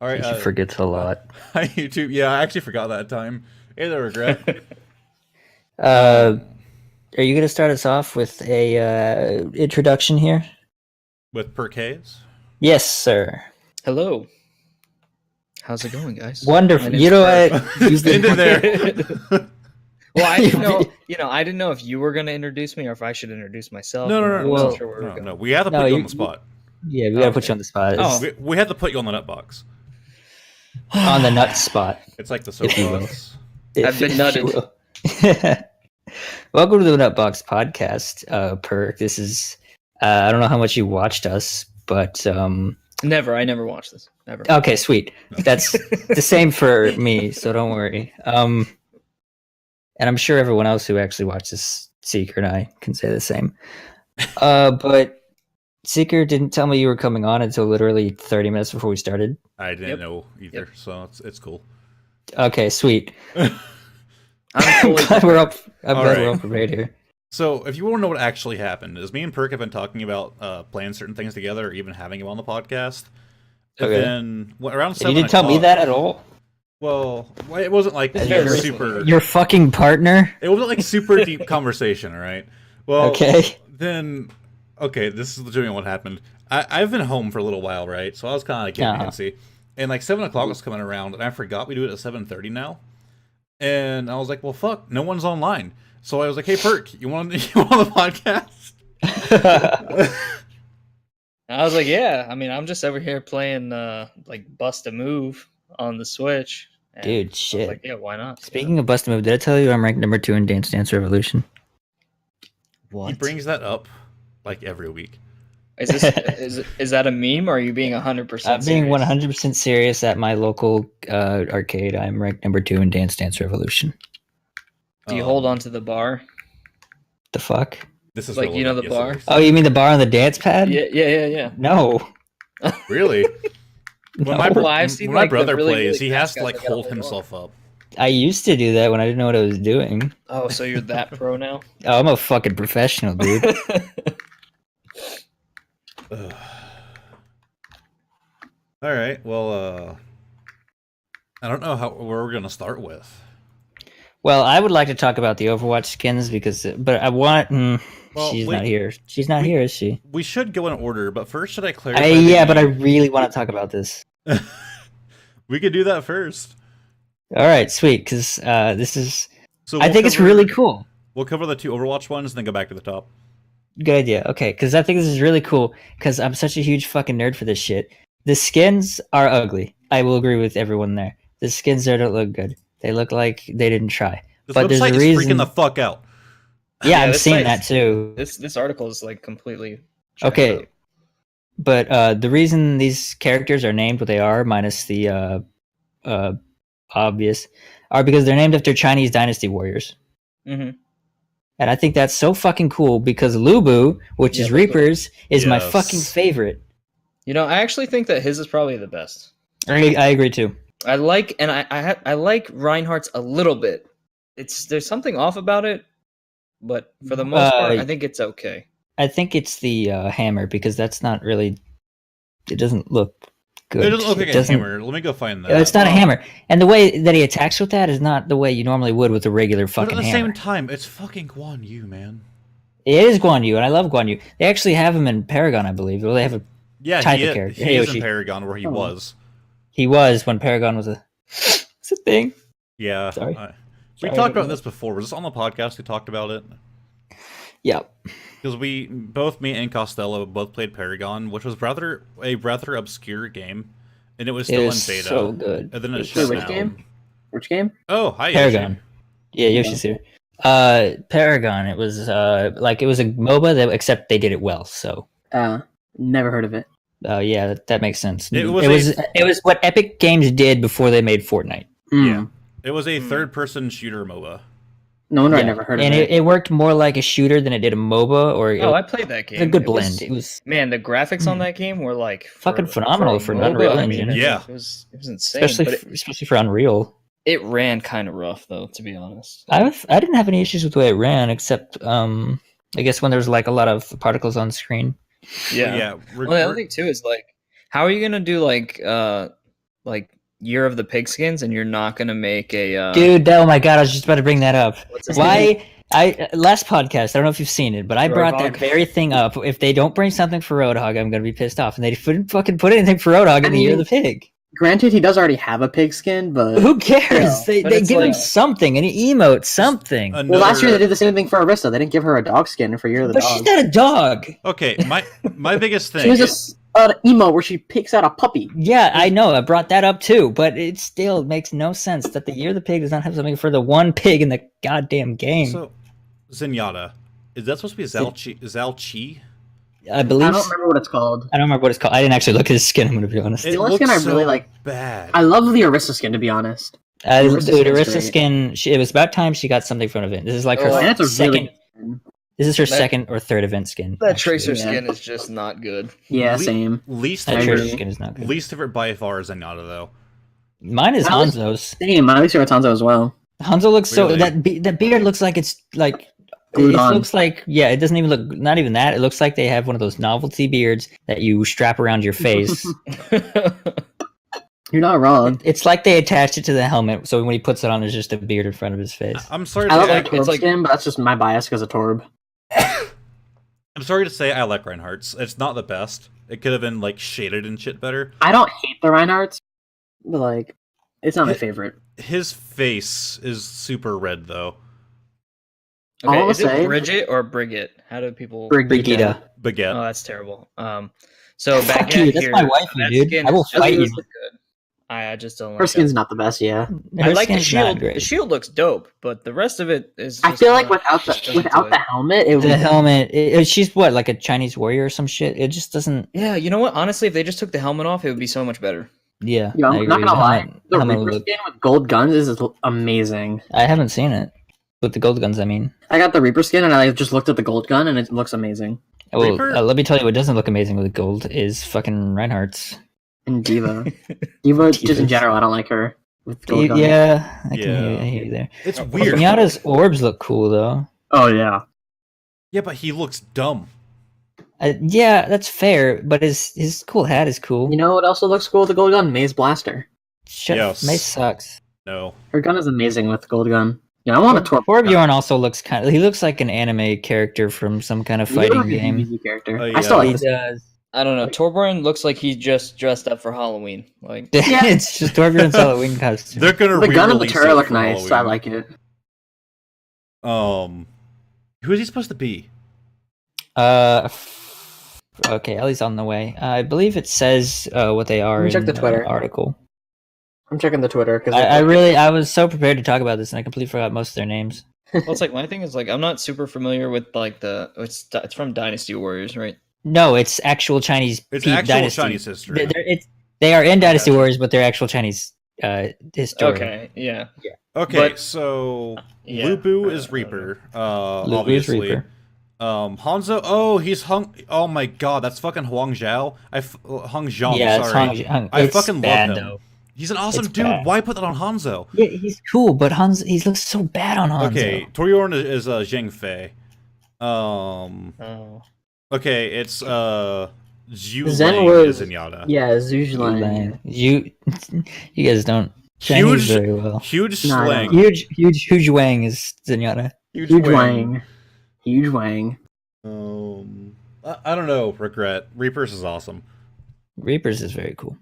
All right. He forgets a lot. Hi, YouTube. Yeah, I actually forgot that time. Hey there, Regret. Are you going to start us off with a introduction here? With per Ks? Yes, sir. Hello. How's it going, guys? Wonderful. You know, You've been in there. Well, I didn't know. I didn't know if you were going to introduce me or if I should introduce myself. No. We have to put you on the spot. Yeah, we got to put you on the spot. Oh. We had to put you on the nut box. On the nut spot. It's like the soapbox. I've been nutted. Welcome to the Nutbox Podcast, Perk. This is I don't know how much you watched us, but Never. I never watched this. Never. Okay, sweet. That's the same for me, so don't worry. And I'm sure everyone else who actually watches Seeker and I can say the same. But Seeker didn't tell me you were coming on until literally 30 minutes before we started. I didn't know either, so it's cool. Okay, sweet. I'm glad we're up. I'm glad we're up prepared here. So, if you want to know what actually happened, is me and Perk have been talking about playing certain things together, or even having him on the podcast. And then around 7 You didn't tell me that at all. Well, it wasn't like super. Your fucking partner. It wasn't like super deep conversation, right? Well, okay. Then, this is legitimately what happened. I've been home for a little while, right? So I was kind of like getting antsy, and like 7 o'clock was coming around, and I forgot we do it at 7:30 now. And I was like, well, fuck, no one's online. So I was like, hey, Perk, you want the podcast? I was like, yeah. I mean, I'm just over here playing like Bust a Move on the Switch. Dude, shit. Like, yeah, why not? Speaking of Bust a Move, did I tell you I'm ranked number 2 in Dance Dance Revolution? What? He brings that up like every week. Is this is that a meme, or are you being 100%? I'm being 100% serious. At my local arcade, I'm ranked number 2 in Dance Dance Revolution. Do you hold on to the bar? The fuck? This is like relevant. The bar. Oh, you mean the bar on the dance pad? Yeah. No. Really? No. When I've seen my like brother really, plays, really he has to guys like hold himself up. I used to do that when I didn't know what I was doing. Oh, so you're that pro now? Oh, I'm a fucking professional, dude. All right. Well, I don't know where we're gonna start with. Well, I would like to talk about the Overwatch skins but I want. She's not here. She's not here, is she? We should go in order, but first, should I clarify? Yeah, but I really want to talk about this. We could do that first. All right, sweet. Because this is. So I think it's really cool. We'll cover the 2 Overwatch ones, and then go back to the top. Good idea. Okay, because I think this is really cool. Because I'm such a huge fucking nerd for this shit. The skins are ugly. I will agree with everyone there. The skins there don't look good. They look like they didn't try. This but website there's a is reason... freaking the fuck out. Yeah, I'm seeing that too. This article is like completely okay. out. But the reason these characters are named what they are, minus the obvious, are because they're named after Chinese dynasty warriors. Mm-hmm. And I think that's so fucking cool because Lubu, which is Reapers, is my fucking favorite. You know, I actually think that his is probably the best. I agree too. I like Reinhardt's a little bit. There's something off about it, but for the most part, I think it's okay. I think it's the hammer because that's not really. It doesn't look good. It doesn't look like a hammer. Let me go find that. It's not a hammer, and the way that he attacks with that is not the way you normally would with a regular fucking hammer. But at the same time, it's fucking Kuan Yew, man. It is Kuan Yew, and I love Kuan Yew. They actually have him in Paragon, I believe. Well, they have a type of character. He is in Paragon, where he was. He was when Paragon was a thing. Yeah. Sorry. We talked about this before. Was this on the podcast? We talked about it. Yeah. Because me and Costello both played Paragon, which was a rather obscure game, and it was still in beta. So good. And then it shut down. Game? Which game? Oh, hi, Paragon. Yoshi. Yeah, Yoshi's here. Paragon. It was it was a MOBA, except they did it well. So. Never heard of it. Yeah, that makes sense. It was what Epic Games did before they made Fortnite. Yeah, it was a third-person shooter MOBA. No wonder I never heard of it. And it worked more like a shooter than it did a MOBA. I played that game. It was a good blend. It was the graphics on that game were like fucking phenomenal for an Unreal Engine. Yeah, it was insane. Especially for Unreal. It ran kind of rough though, to be honest. I didn't have any issues with the way it ran, except I guess when there was like a lot of particles on screen. Yeah. Well, the other thing too is like, how are you gonna do like like Year of the Pigskins, and you're not gonna make a dude. Oh my god, I was just about to bring that up. What's his Why? Last podcast, I don't know if you've seen it, but I brought that Roadhog? very thing up. If they don't bring something for Roadhog, I'm gonna be pissed off. And they didn't fucking put anything for Roadhog in the Year of the Pig. Granted, he does already have a pig skin, but Who cares? Yeah. They But it's give him like- something, an emote, something. Another... well, last year they did the same thing for Arista. They didn't give her a dog skin for Year of the But Dog. she's not a dog. Okay, my biggest thing. She was an emote where she picks out a puppy. Yeah, I know. I brought that up too, but it still makes no sense that the Year of the Pig does not have something for the one pig in the goddamn game. So, Zenyatta, is that supposed to be Zalchi? I believe. I don't remember what it's called. I don't remember what it's called. I didn't actually look at his skin. I'm gonna be honest. It The only looks skin I so really like- bad. I love the Arista skin, to be honest. Dude, skin's Arista great. skin. It was about time she got something from an event. This is like her Oh, And that's a second. really This is her That- second or third event skin. That actually. Tracer yeah. skin is just not good. yeah, Le- same. Least That I favorite, Tracer agree. skin is not good. least favorite by far is Zenyatta though. Mine is I was- Hanzo's. Same. My least favorite Hanzo as well. Hanzo looks so Really? that beard looks like it's like Glued it on. looks like it doesn't even look, not even that, it looks like they have one of those novelty beards that you strap around your face. You're not wrong. It's like they attached it to the helmet, so when he puts it on, there's just a beard in front of his face. I'm sorry I to love say, the Torb it's like- skin, but that's just my bias because of Torb. I'm sorry to say I like Reinhardt's. It's not the best. It could have been like shaded and shit better. I don't hate the Reinhardt's, but like, it's not my favorite. His face is super red though. Okay, All is I'll it say- Bridget or Brigitte? How do people? Brigitte. Baguette. Oh, that's terrible. So Fuck Baguette you, that's here, my wife, that dude. skin I will is just fight you. not good. I just don't like Her that. skin's not the best, yeah. I Her like the skin's not shield. great. The shield looks dope, but the rest of it is. I just feel like not- without just the doesn't do it. helmet, it would The be helmet, she's what, like a Chinese warrior or some shit? It just doesn't. Yeah, you know what? Honestly, if they just took the helmet off, it would be so much better. Yeah, Yeah, I I'm not agree. gonna lie. The helmet Reaper would look- skin with gold guns is amazing. I haven't seen it with the gold guns. I mean, I got the Reaper skin and I just looked at the gold gun and it looks amazing. well, Reaper? let me tell you what doesn't look amazing with gold is fucking Reinhardt's. And Diva, Diva just in general, I don't like her with gold guns. Yeah, I Yeah. can hear you there. It's Oh, weird. Pinata's orbs look cool though. Oh yeah. Yeah, but he looks dumb. Yeah, that's fair, but his cool hat is cool. You know what also looks cool with the gold gun? Maze Blaster. Shut Yes. Mace sucks. No. Her gun is amazing with the gold gun. Yeah, I want a Torb. Torbjorn also looks he looks like an anime character from some kind of fighting game. Easy character. Oh, I still yeah. like He this. does. I don't know. Torbjorn looks like he just dressed up for Halloween. Like, Yeah. It's just Torbjorn's Halloween costume. They're gonna The gun and the re-release turret it look for nice. I Halloween. like it. Who is he supposed to be? Okay, Ellie's on the way. I believe it says what they are Let me check in the Twitter. article. I'm checking the Twitter because I was so prepared to talk about this and I completely forgot most of their names. well, it's like my thing is like I'm not super familiar with like it's from Dynasty Warriors, right? No, it's actual Chinese. It's Peep actual Dynasty. Chinese history. They are in Dynasty Gotcha. Warriors, but they're actual Chinese history. Okay, yeah, Okay, But- so yeah. Lubu I is don't Reaper. Lubu's Obviously. Reaper. Hanzo. Oh, he's Hung. Oh my God, that's fucking Huang Zhao. Hung Zhang. Yeah, it's sorry. Hung. I It's fucking bad, love him. though. He's an awesome It's dude. bad. Why put that on Hanzo? Yeah, he's cool, but he looks so bad on Hanzo. Okay, Torbjorn is Zheng Fei. Oh. Okay, it's Zhu Zen Lang was- is Zenyatta. yeah, Zhujiang. You guys don't Chinese Huge, very well. huge No, I slang. don't. Huge Wang is Zenyatta. Huge Wang. Huge Wang. I don't know. Regret. Reapers is awesome. Reapers is very cool.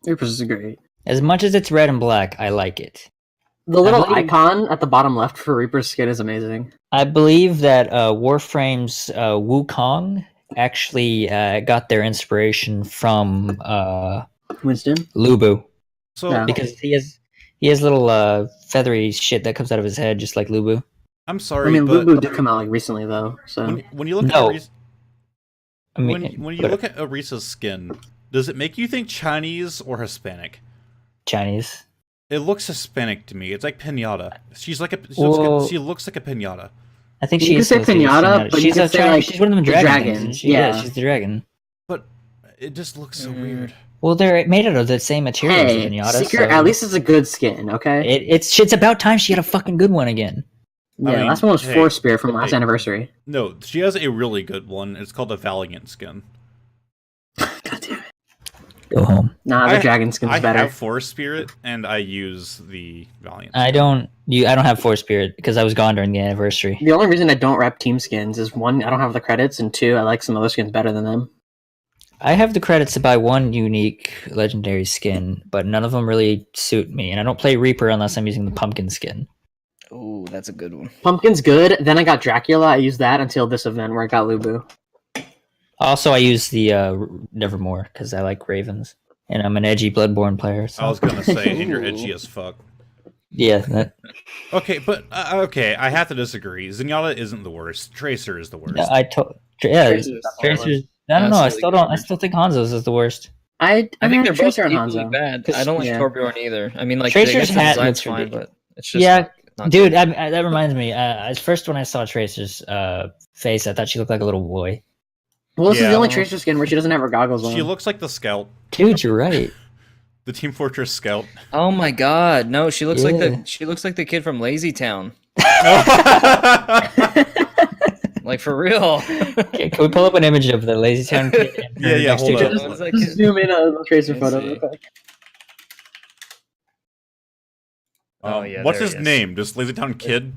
Reapers is great. As much as it's red and black, I like it. The little believe- icon at the bottom left for Reaper's skin is amazing. I believe that Warframe's Wukong actually got their inspiration from Winston. Lubu So Yeah. because he has little feathery shit that comes out of his head, just like Lubu. I'm sorry, I mean, but Lubu did come out like recently though, so when you look No. at I mean, when you look at Arisa's skin, does it make you think Chinese or Hispanic? Chinese. It looks Hispanic to me. It's like pinata. She Well- looks like a pinata. I think You she's could say supposed to be pinata, but you she's could a say, Chinese, like, she's one of them the dragon dragon, things, isn't she? yeah. She's the dragon. But it just looks so Mm. weird. Well, they're made out of the same materials as hey, Pinata. Secret so at least it's a good skin, okay? it's about time she had a fucking good one again. Yeah, I mean, last one was hey, Force Spear from last hey. anniversary. No, she has a really good one. It's called the Valiant skin. God damn it. Go home. Nah, the dragon skin's I better. have Forest Spirit, and I use the Valiant. I don't have Force Spirit because I was gone during the anniversary. The only reason I don't rep team skins is one, I don't have the credits, and two, I like some other skins better than them. I have the credits to buy one unique legendary skin, but none of them really suit me, and I don't play Reaper unless I'm using the pumpkin skin. Oh, that's a good one. Pumpkin's good. Then I got Dracula. I used that until this event where I got Lubu. Also, I use the Nevermore because I like Ravens, and I'm an edgy Bloodborne player. So. I was gonna say, and you're edgy as fuck. Yeah. That... Okay, but okay, I have to disagree. Zenyatta isn't the worst. Tracer is the worst. Tracer's. I don't know. I still think Hanzo's is the worst. I think they're both Tracer and equally Hanzo. bad. I don't like Torbjorn either. I mean, like Tracer's hat design's looks fine, but it's just dude. That reminds me. First when I saw Tracer's face, I thought she looked like a little boy. Well, this is the only Tracer skin where she doesn't have her goggles on. She looks like the Scout. Dude, you're right. The Team Fortress Scout. Oh my god, no! She looks like the kid from Lazy Town. Like for real. Okay, can we pull up an image of the Lazy Town kid? Yeah. Hold on. Just zoom in on the Tracer photo real quick. Oh yeah. What's there his he is. name? Just Lazy Town Kid?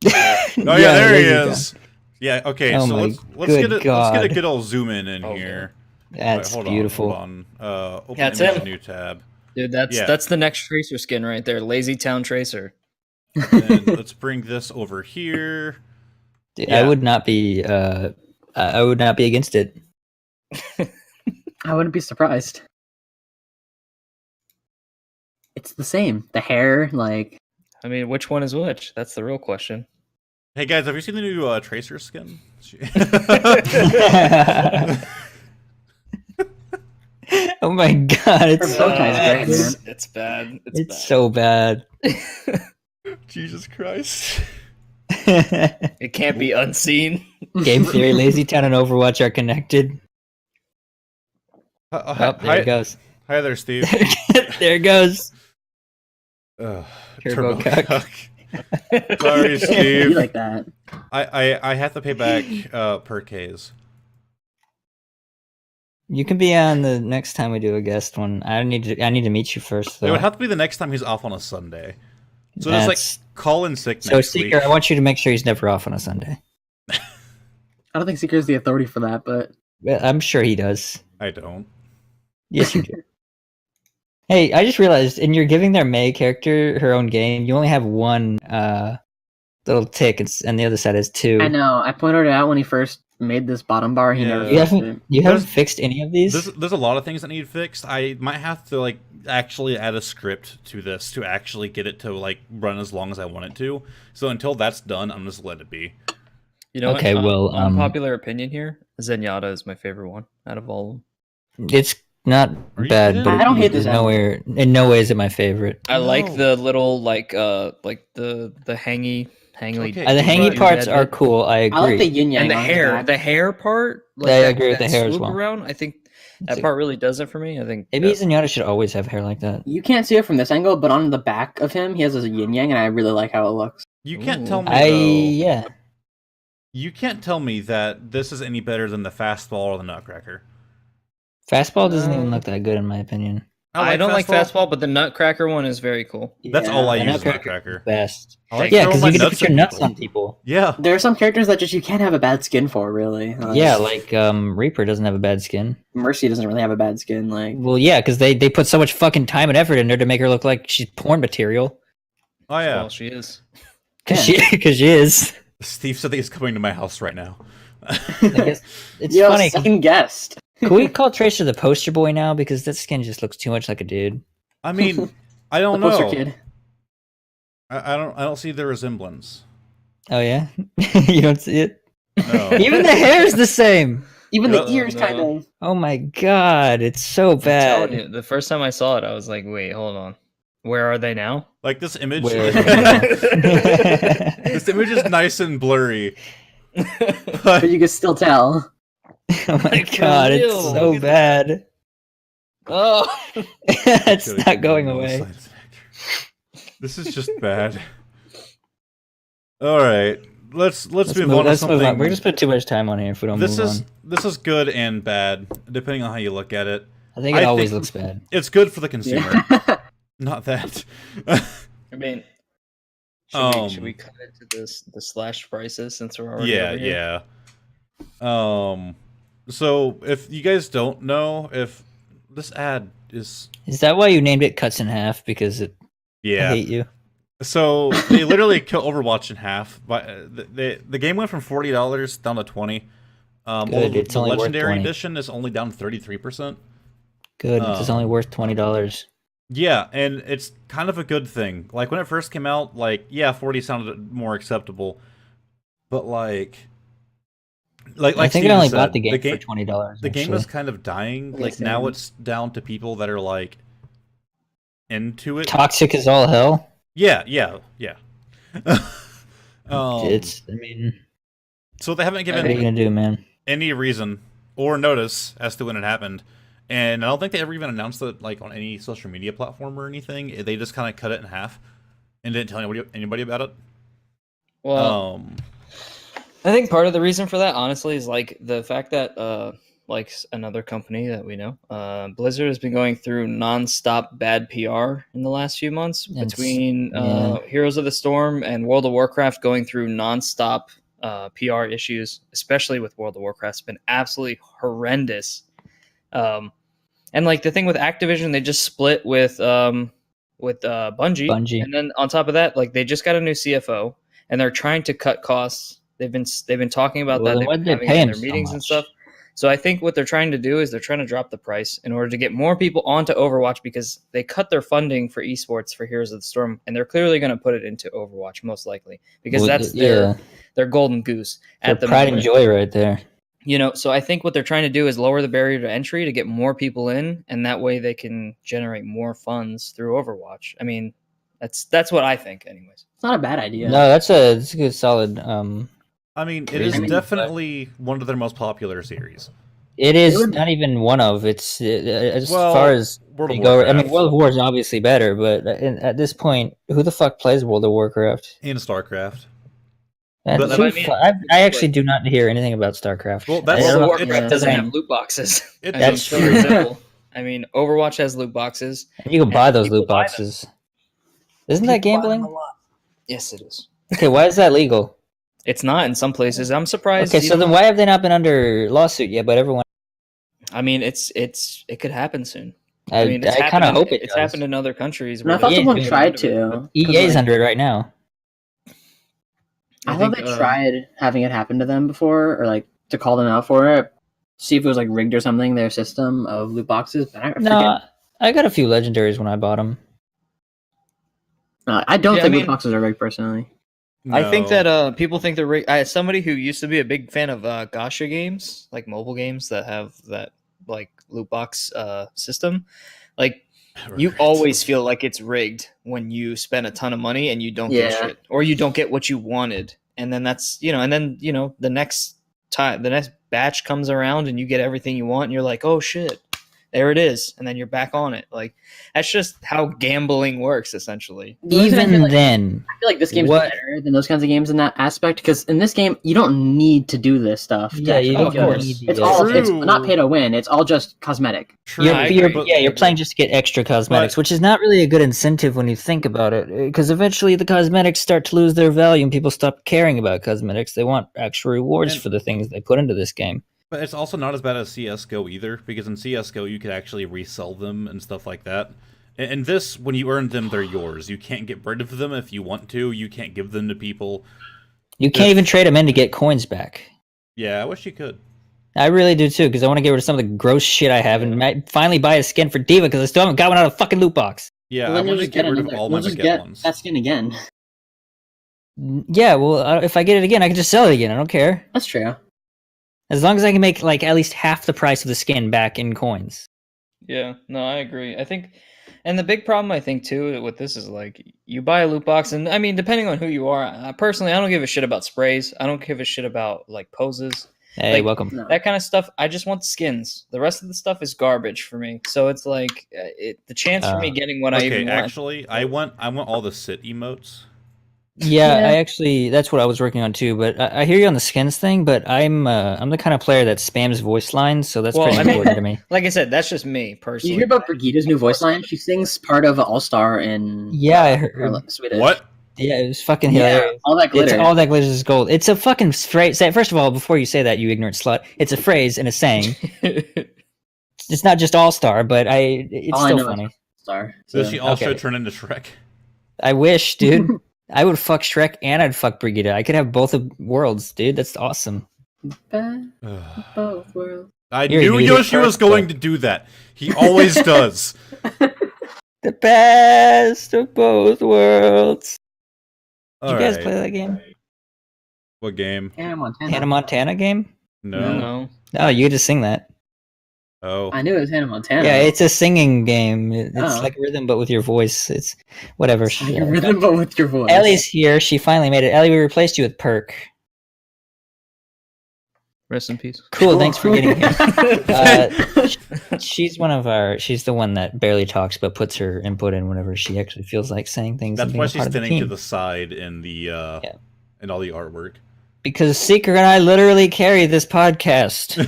Yeah, there he is. Yeah, okay, Oh so my let's get a God. good old zoom in here. That's Hold beautiful. On. Open Yeah, it's image, him. new tab. Dude, that's the next Tracer skin right there. Lazy Town Tracer. And let's bring this over here. Dude, Yeah. I would not be against it. I wouldn't be surprised. It's the same. The hair, like... I mean, which one is which? That's the real question. Hey guys, have you seen the new Tracer skin? Oh my god, it's so great, man. It's bad. it's so bad. Jesus Christ. It can't be unseen. Game Theory, Lazy Town, and Overwatch are connected. Hi, There it goes. Hi there, Steve. There it goes. Turbo Turbo cuck. cuck. Sorry, You Steve. like that. I have to pay back per Ks. You can be on the next time we do a guest one. I need to meet you first. Though. It would have to be the next time he's off on a Sunday. So just like call in sick So next Seeker, week. I want you to make sure he's never off on a Sunday. I don't think Seeker is the authority for that, but... Well, I'm sure he does. I don't. Yes, you do. Hey, I just realized, and you're giving their Mei character her own game. You only have one little tick, and the other side is two. I know. I pointed it out when he first made this bottom bar. He never You fixed haven't it. fixed any of these. There's a lot of things that need fixed. I might have to like actually add a script to this to actually get it to like run as long as I want it to. So until that's done, I'm just let it be. You know, Okay, well, unpopular opinion here. Zenyatta is my favorite one out of all of them. It's not Are you bad, kidding? but I don't hate it's this nowhere. In no way is it my favorite. I No. like the little like the hangly. Okay. The hangy But- parts are cool. I agree. I like the yin yang And the on his hair, back. the hair part. Like Yeah, I that- agree with that the hair as swoop well. Around, I think that part really does it for me. I think Maybe that- Zenyatta should always have hair like that. You can't see it from this angle, but on the back of him, he has a yin yang, and I really like how it looks. You can't Ooh. tell me though. Yeah. You can't tell me that this is any better than the fastball or the nutcracker. Fastball doesn't even look that good in my opinion. I don't like fastball, but the Nutcracker one is very cool. That's all I The use is Nutcracker. nutcracker. Best. I like Yeah, throwing because my you get to nuts put your at nuts people. on people. Yeah. There are some characters that just you can't have a bad skin for, really. Yeah, like Reaper doesn't have a bad skin. Mercy doesn't really have a bad skin. Like, Well, yeah, because they put so much fucking time and effort in her to make her look like she's porn material. Oh yeah. Well, she is. Because she is. Steve said that he's coming to my house right now. I guess it's yo, funny. second guest. Can we call Tracer the poster boy now? Because that skin just looks too much like a dude. I mean, I The don't poster know. kid. I don't see the resemblance. Oh yeah, you don't see it. No. Even the hair's the same. Even the Oh, ears, no. kind of. Oh my god, it's so I'm telling bad. you, the first time I saw it, I was like, "Wait, hold on, where are they now?" Like this image. Where- This image is nice and blurry. But But you can still tell. Oh my Like, for god, it's real, so look at bad. Oh, It's not going away. This is just bad. All right, let's move on to Let's something. move on. We're gonna spend too much time on here if we don't This move is on. this is good and bad depending on how you look at it. I think it always looks bad. It's good for the consumer. Not that. I mean, should we cut into the slash prices since we're already over here? Yeah. So if you guys don't know, if this ad is that why you named it Cuts in Half? Because I hate you. So they literally kill Overwatch in half. But the game went from $40 down to $20. Good. It's only Legendary worth $20. Edition is only down 33%. Good. It's only worth $20. Yeah, and it's kind of a good thing. Like when it first came out, like 40 sounded more acceptable, but like I think Steven I only said, bought the game for $20. The game is kind of dying. Like now it's down to people that are like into it. Toxic as all hell. Yeah. So they haven't given what are you gonna do, man? any reason or notice as to when it happened. And I don't think they ever even announced it like on any social media platform or anything. They just kind of cut it in half and didn't tell anybody about it. Well, I think part of the reason for that, honestly, is like the fact that like another company that we know, Blizzard has been going through nonstop bad PR in the last few months between Heroes of the Storm and World of Warcraft going through nonstop PR issues, especially with World of Warcraft. It's been absolutely horrendous. And like the thing with Activision, they just split with Bungie. And then on top of that, like they just got a new CFO and they're trying to cut costs. They've been talking about that. They've been having in their meetings and stuff. So I think what they're trying to do is they're trying to drop the price in order to get more people onto Overwatch because they cut their funding for esports for Heroes of the Storm, and they're clearly going to put it into Overwatch most likely because that's their golden goose at the pride and joy right there. You know, so I think what they're trying to do is lower the barrier to entry to get more people in, and that way they can generate more funds through Overwatch. I mean, that's what I think, anyways. It's not a bad idea. No, that's a good solid. I mean, it is definitely one of their most popular series. It is not even one of. It's as far as World of Warcraft. I mean, World of War is obviously better, but at this point, who the fuck plays World of Warcraft? And StarCraft. I actually do not hear anything about StarCraft. Well, World of Warcraft doesn't have loot boxes. That's true. Simple. I mean, Overwatch has loot boxes. And you can buy those loot boxes. Isn't that gambling? Yes, it is. Okay, why is that legal? It's not in some places. I'm surprised. Okay, so then why have they not been under lawsuit yet? But everyone. I mean, it could happen soon. I mean, I kind of hope it's happened in other countries. I thought someone tried to. EA's under it right now. I thought they tried having it happen to them before, or like to call them out for it, see if it was like rigged or something. Their system of loot boxes. But I got a few legendaries when I bought them. I don't think loot boxes are rigged personally. No. I think that people think they're rigged. As somebody who used to be a big fan of gacha games, like mobile games that have that like loot box system, like you always feel like it's rigged when you spend a ton of money and you don't get shit, or you don't get what you wanted, and then that's the next batch comes around and you get everything you want, and you're like, oh shit, there it is, and then you're back on it. Like that's just how gambling works, essentially. Even then, I feel like this game's better than those kinds of games in that aspect, because in this game you don't need to do this stuff. Yeah, you don't. Of course, it's not pay to win. It's all just cosmetic. True. You're playing just to get extra cosmetics, which is not really a good incentive when you think about it, because eventually the cosmetics start to lose their value and people stop caring about cosmetics. They want actual rewards for the things they put into this game. But it's also not as bad as CSGO either, because in CSGO you could actually resell them and stuff like that. And this, when you earn them, they're yours. You can't get rid of them if you want to. You can't give them to people. You can't even trade them in to get coins back. Yeah, I wish you could. I really do too, because I want to get rid of some of the gross shit I have and might finally buy a skin for D.Va, because I still haven't got one out of a fucking loot box. Yeah, I want to get rid of all my Baguette ones. That skin again. Yeah, well, if I get it again, I can just sell it again. I don't care. That's true. As long as I can make like at least half the price of the skin back in coins. Yeah, no, I agree. I think, and the big problem I think too with this is like you buy a loot box, and I mean, depending on who you are, personally, I don't give a shit about sprays. I don't give a shit about like poses. Hey, like, welcome. That kind of stuff. I just want skins. The rest of the stuff is garbage for me. So it's like the chance for me getting what I even want. Actually, I want all the sit emotes. Yeah, Yeah. I actually that's what I was working on too. But I hear you on the skins thing. But I'm the kind of player that spams voice lines, so that's Well, pretty I mean, important to me. Like I said, that's just me Did personally. you hear about Brigida's new voice line? She sings part of All Star in Yeah, I heard. Swedish. What? Yeah, it was fucking Yeah, hilarious. all that glitter. It's all that glitters is gold. It's a fucking phrase. First of all, before you say that, you ignorant slut, it's a phrase and a saying. It's not just All Star, but it's All I still know is funny. Star. Does she also Okay. turn into Shrek? I wish, dude. I would fuck Shrek and I'd fuck Brigida. I could have both of worlds, dude. That's awesome. Both worlds. I You're knew an idiot Yoshi was first, going but- to do that. He always does. The best of both worlds. Did you guys Alright. play that game? What game? Hannah Montana. Hannah Montana game? No. No. No, you just sing that. Oh. I knew it was Hannah Montana. Yeah, it's a singing game. It's Oh. like rhythm, but with your voice. It's whatever. It's like a rhythm, but with your voice. Ellie's here. She finally made it. Ellie, we replaced you with Perk. Rest in peace. Cool. Thanks for getting here. She's one of our. She's the one that barely talks, but puts her input in whenever she actually feels like saying things. That's and being why a she's part of the standing to team. the side in the in all the artwork. Because Seeker and I literally carry this podcast.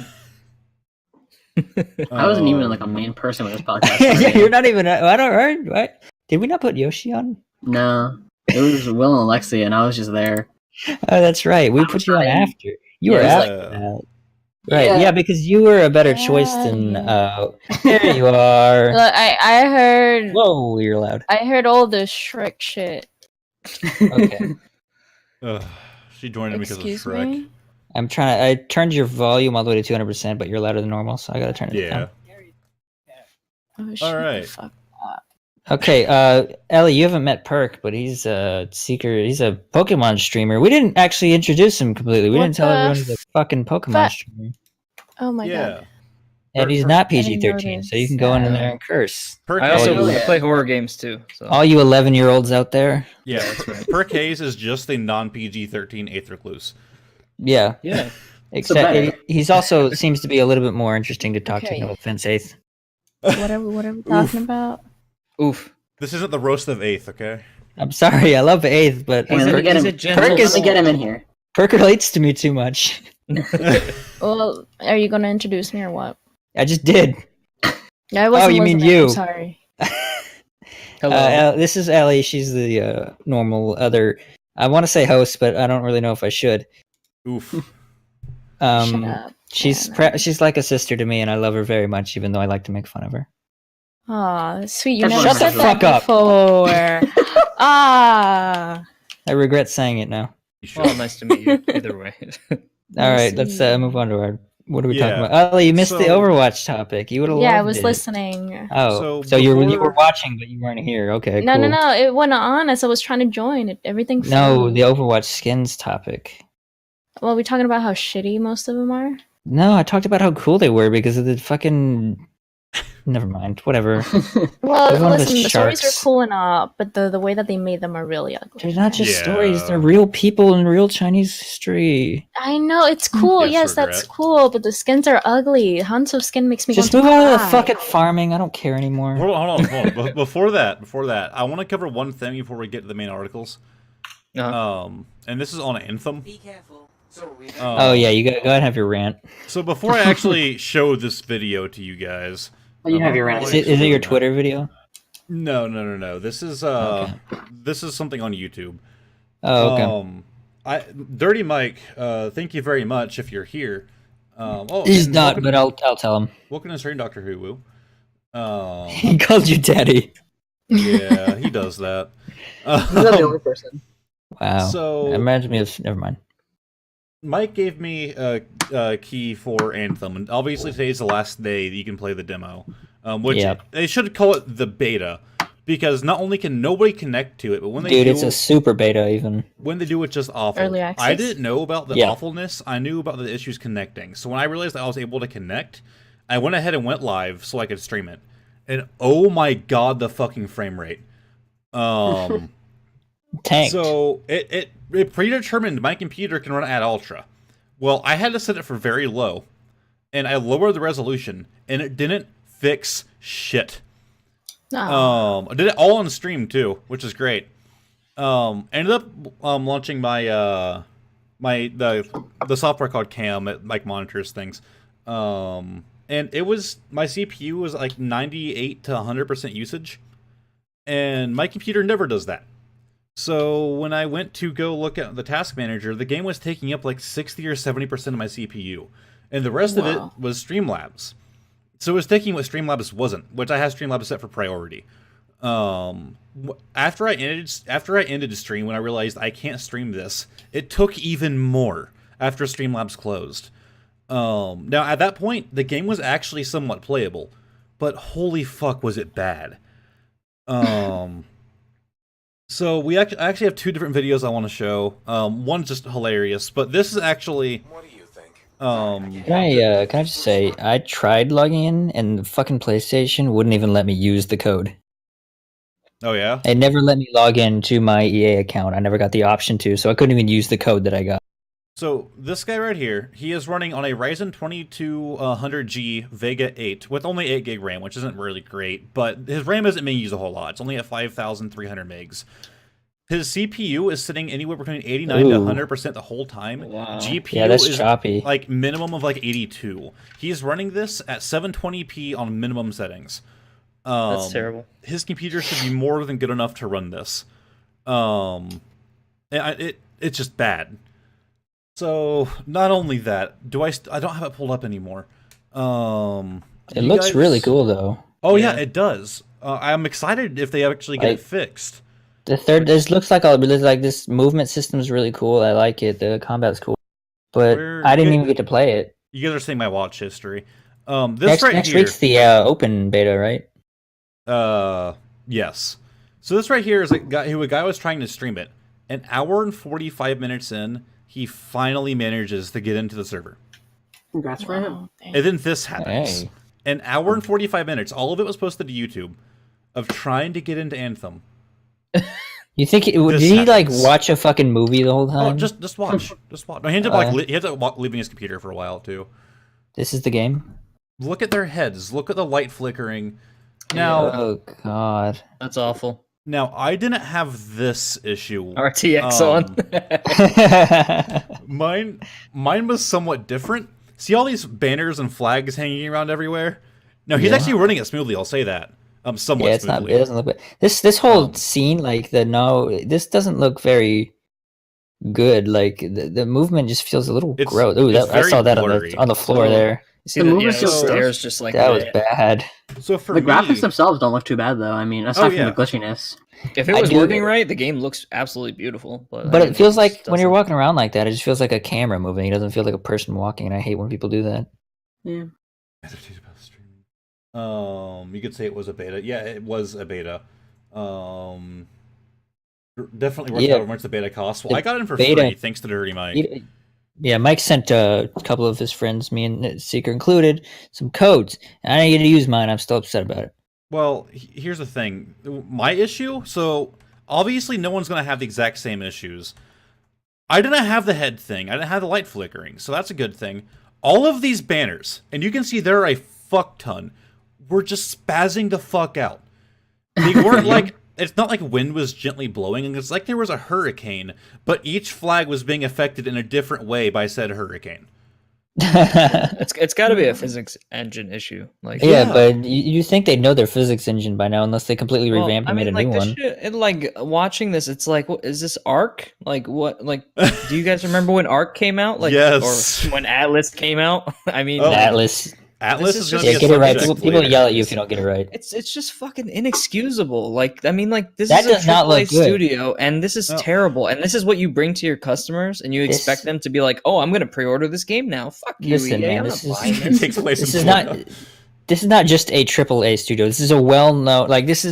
I wasn't even like a main person with this podcast. You're not even. I don't. Right? Did we not put Yoshi on? No, it was Will and Alexia, and I was just there. Oh, that's right. We put you on trying. after. You were Yeah, after it was that. Right. Yeah. Yeah, because you were a better choice than. There you are. Look, I heard Whoa, you're loud. I heard all this Shrek shit. Okay. She joined in because of Excuse Shrek. me. I'm trying. I turned your volume all the way to 200%, but you're louder than normal, so I gotta turn it Yeah. down. Oh, shut the right. fuck. Okay, Ellie, you haven't met Perk, but he's a seeker. He's a Pokemon streamer. We didn't actually introduce him completely. We What didn't tell the everyone he's a fucking Pokemon fuck? streamer, Oh my Yeah. god. and he's Perk- not didn't PG-13, so you can notice go in that. there and curse. Perk I also Hayes, yeah. play horror games too. So. All you 11-year-olds out there, yeah, that's right. Perk Hayes is just a non-PG-13 eighth recluse. yeah. Yeah. Except better. he's also seems to be a little bit more interesting to talk to. Okay. No offense, Eighth. What are we talking about? Oof. This isn't the roast of eighth, okay? I'm sorry, I love Eighth, but Wait, let me Perk, get he's him. a gentle Perk is- Let me get him in here. Perk relates to me too much. Well, are you gonna introduce me or what? I just did. I wasn't you mean listening, you. I'm sorry. Hello. This is Ellie. She's the normal other. I want to say host, but I don't really know if I should. Oof. Shut up. She's Hannah. she's like a sister to me, and I love her very much, even though I like to make fun of her. Aw, that's sweet. You Shut never the said that fuck up. before. Ah. I regret saying it now. You should. Well, nice to meet you. Either way. All right, see. let's move on to our. What are we Yeah. talking about? Ellie, you missed the So- Overwatch topic. You would have. Yeah, I loved was it. listening. Oh, So so you were before- watching, but you weren't here. Okay, No, cool. no, it went on as I was trying to join. Everything. No, froze. the Overwatch skins topic. Well, we're talking about how shitty most of them are. No, I talked about how cool they were because of the fucking. Never mind. Whatever. Well, They're one of the listen, the stories are sharks. cool enough, but the way that they made them are really ugly. They're not just Yeah. stories. They're real people in real Chinese history. I know it's cool. Yes, Yes, that's regret. cool, but the skins are ugly. Hanzo skin makes me Just want move to out of the cry. fucking farming. I don't care anymore. Hold on. Before that, I want to cover one thing before we get to the main articles. Uh-huh. And this is on Anthem. Be careful. Oh yeah, you go ahead and have your rant. So before I actually show this video to you guys, You have your Is rant. it your Twitter video? No. This is Okay. this is something on YouTube. Oh okay. Dirty Mike, thank you very much if you're here. He's and not, welcome, but I'll tell him. welcome to stream, Doctor Who. He called you daddy. Yeah, he does that. He's not the only person. Wow. So- it reminds me of. Never mind. Mike gave me a key for Anthem, and obviously today's the last day that you can play the demo. Which Yep. they should call it the beta, because not only can nobody connect to it, but when they Dude, do, it's a super beta even. when they do, it's just awful. Early access? I didn't know about the Yeah. awfulness. I knew about the issues connecting. So when I realized that I was able to connect, I went ahead and went live so I could stream it. And oh my god, the fucking frame rate. Tanked. So it predetermined my computer can run at ultra. Well, I had to set it for very low, and I lowered the resolution, and it didn't fix shit. Oh. I did it all on stream too, which is great. Ended up launching my the software called Cam. It like monitors things. And it was my CPU was like 98 to 100% usage, and my computer never does that. So when I went to go look at the task manager, the game was taking up like 60 or 70% of my CPU, and the rest of it was Streamlabs. So it was taking what Streamlabs wasn't, which I have Streamlabs set for priority. After I ended the stream, when I realized I can't stream this, it took even more after Streamlabs closed. Now at that point, the game was actually somewhat playable, but holy fuck was it bad. So I actually have two different videos I want to show. One's just hilarious, but this is actually. What do you think? Can I just say I tried logging in and the fucking PlayStation wouldn't even let me use the code. Oh yeah? It never let me log into my EA account. I never got the option to, so I couldn't even use the code that I got. So this guy right here, he is running on a Ryzen 2200G Vega 8 with only 8 gig RAM, which isn't really great, but his RAM isn't being used a whole lot. It's only at 5,300 megs. His CPU is sitting anywhere between 89 to 100% the whole time. Wow. GPU that's is choppy. like minimum of like 82. He's running this at 720p on minimum settings. That's terrible. His computer should be more than good enough to run this. It's just bad. So not only that, I don't have it pulled up anymore. It looks really cool though. Oh yeah, it does. I'm excited if they actually get it fixed. This looks like this movement system is really cool. I like it. The combat's cool, but I didn't even get to play it. You guys are seeing my watch history. Next week's the open beta, right? Yes. So this right here is a guy was trying to stream it. An hour and 45 minutes in, he finally manages to get into the server. Congrats for him. And then this happens. Hey. An hour and 45 minutes. All of it was posted to YouTube of trying to get into Anthem. You think did he like watch a fucking movie the whole time? Oh, just watch. Just watch. No, he ended up leaving his computer for a while too. This is the game? Look at their heads. Look at the light flickering. Now, oh god. That's awful. Now, I didn't have this issue. RTX on. Mine was somewhat different. See all these banners and flags hanging around everywhere? No, he's actually running it smoothly, I'll say that. Somewhat it's smoothly. It doesn't look bad. This whole scene, like this doesn't look very good. Like the movement just feels a little gross. Ooh, I saw that on the floor there. You see the stairs just like that was bad. So for the graphics themselves don't look too bad though. I mean, aside from the glitchiness. If it was working right, the game looks absolutely beautiful. But it feels like when you're walking around like that, it just feels like a camera moving. It doesn't feel like a person walking, and I hate when people do that. Yeah. You could say it was a beta. Yeah, it was a beta. Definitely worth however much the beta cost. Well, I got it for free thanks to Dirty Mike. Yeah, Mike sent a couple of his friends, me and Seeker included, some codes. And I didn't get to use mine. I'm still upset about it. Well, here's the thing. My issue, so obviously no one's going to have the exact same issues. I didn't have the head thing. I didn't have the light flickering, so that's a good thing. All of these banners, and you can see there are a fuck ton, were just spazzing the fuck out. They weren't like... It's not like wind was gently blowing, and it's like there was a hurricane, but each flag was being affected in a different way by said hurricane. It's got to be a physics engine issue. Like but you think they'd know their physics engine by now, unless they completely revamped and made a new one. Like watching this, it's like, what is this Ark? Like what? Like, do you guys remember when Ark came out? Like, yes. Or when Atlas came out? I mean, Atlas is just get it right. People yell at you if you don't get it right. It's just fucking inexcusable. Like, I mean, like this that is a AAA studio, studio, and this is terrible. And this is what you bring to your customers, and you expect them to be like, "Oh, I'm going to pre-order this game now." Fuck you, listen, EA. man. I'm This not buying this. Takes place this in is Florida. this is not just a AAA studio. This is a well-known. Like it's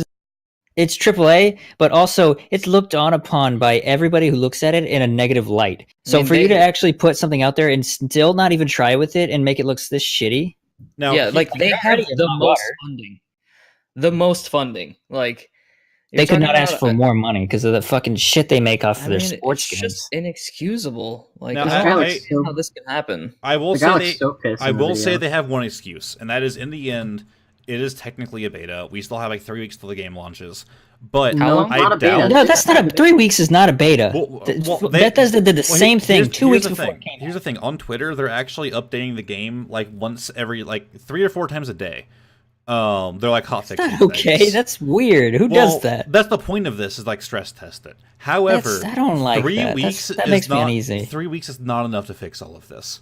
AAA, but also it's looked on upon by everybody who looks at it in a negative light. So for you to actually put something out there and still not even try with it and make it look this shitty. Now, yeah, like they have the most funding. The most funding. Like they could not ask for more money because of the fucking shit they make off of their sports games. It's just inexcusable. Like now, how this can happen. I will say they have one excuse, and that is in the end, it is technically a beta. We still have like 3 weeks till the game launches. but No, it's I not a beta. doubt. No, that's not a 3 weeks is not a beta. Bethesda did the well, same thing 2 weeks before it came Here's the thing. On Twitter, they're actually updating the game like once every 3 or 4 times a day. They're like hot fixing That's not okay. things. That's weird. Who does that? That's the point of this, is like stress test it. However, I don't like 3 that. weeks That makes me uneasy. 3 weeks is not enough to fix all of this.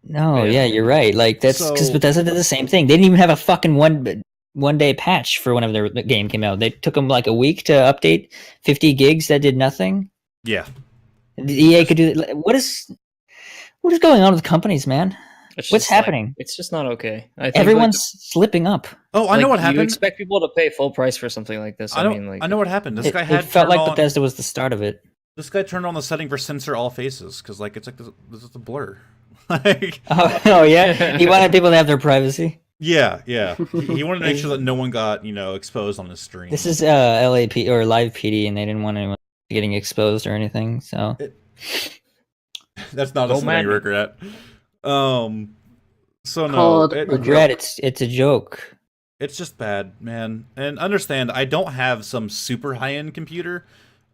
No, yeah, you're right. Like that's because So- Bethesda did the same thing. They didn't even have a fucking one day patch for whenever their game came out. They took them like a week to update 50 gigs that did nothing. Yeah. The EA could do that. What is going on with companies, man? It's What's just, like, happening? it's just not okay. I think, Everyone's slipping up. Oh, I know what You happened. expect people to pay full price for something like this. I know what happened. This guy had It felt turned like on, Bethesda was the start of it. This guy turned on the setting for censor all faces because it's like this is a blur. Like, Oh yeah, he wanted people to have their privacy. yeah. He wanted to make sure that no one got exposed on his stream. This is LAP or Live PD, and they didn't want anyone getting exposed or anything. So That's not Go something I Madden. regret. So no, Called regret. It's a joke. it's just bad, man. And understand, I don't have some super high end computer.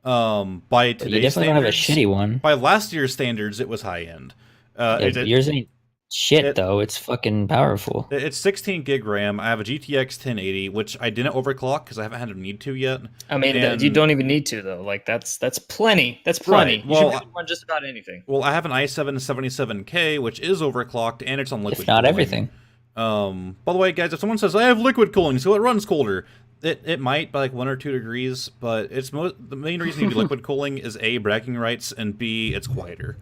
By But today's you definitely don't have a standards, shitty one. by last year's standards, it was high end. Yours ain't shit it- though. It's fucking powerful. It's 16 gig RAM. I have a GTX 1080, which I didn't overclock because I haven't had a need to yet. I mean, And- you don't even need to though. Like that's plenty. That's plenty. Right. You Well, should be able to run just about anything. Well, I have an i7 77K, which is overclocked, and it's on liquid If not cooling. everything. By the way, guys, if someone says I have liquid cooling, so it runs colder, it might by like 1 or 2 degrees, but the main reason you do liquid cooling is A, bragging rights, and B, it's quieter.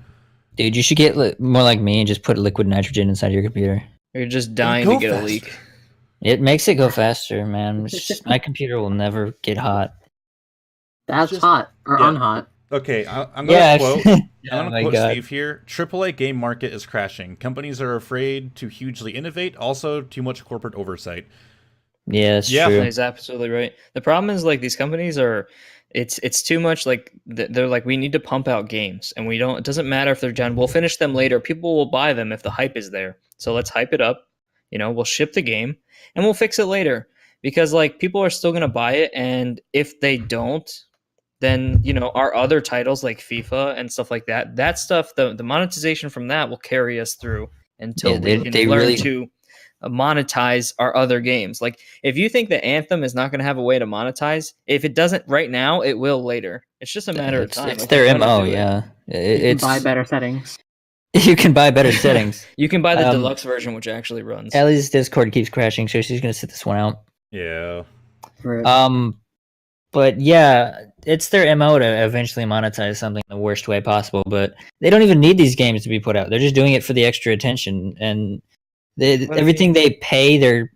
Dude, you should get more like me and just put liquid nitrogen inside your computer. You're just dying Go to get faster. a leak. It makes it go faster, man. It's just, my computer will never get hot. That's Just- hot or yeah. unhot. Okay, I'm gonna Yeah. quote. Oh I'm my gonna quote God. Steve here. AAA game market is crashing. Companies are afraid to hugely innovate. Also, too much corporate oversight. Yeah, it's Yeah. true. He's absolutely right. The problem is like these companies are, it's too much. Like they're like, we need to pump out games, and we don't. It doesn't matter if they're done. We'll finish them later. People will buy them if the hype is there. So let's hype it up. We'll ship the game, and we'll fix it later because like people are still gonna buy it, and if they don't, then our other titles like FIFA and stuff like that. That stuff, the monetization from that will carry us through until Yeah, we can they learn really- to monetize our other games. Like if you think that Anthem is not going to have a way to monetize, if it doesn't right now, it will later. It's just a matter of time. It's Like, their they're gonna MO, do it. yeah. You can It's buy better settings. you can buy better settings. You can buy the Um, deluxe version, which actually runs. Ellie's Discord keeps crashing, so she's gonna sit this one out. Yeah. But yeah, it's their MO to eventually monetize something the worst way possible. But they don't even need these games to be put out. They're just doing it for the extra attention, and everything they pay their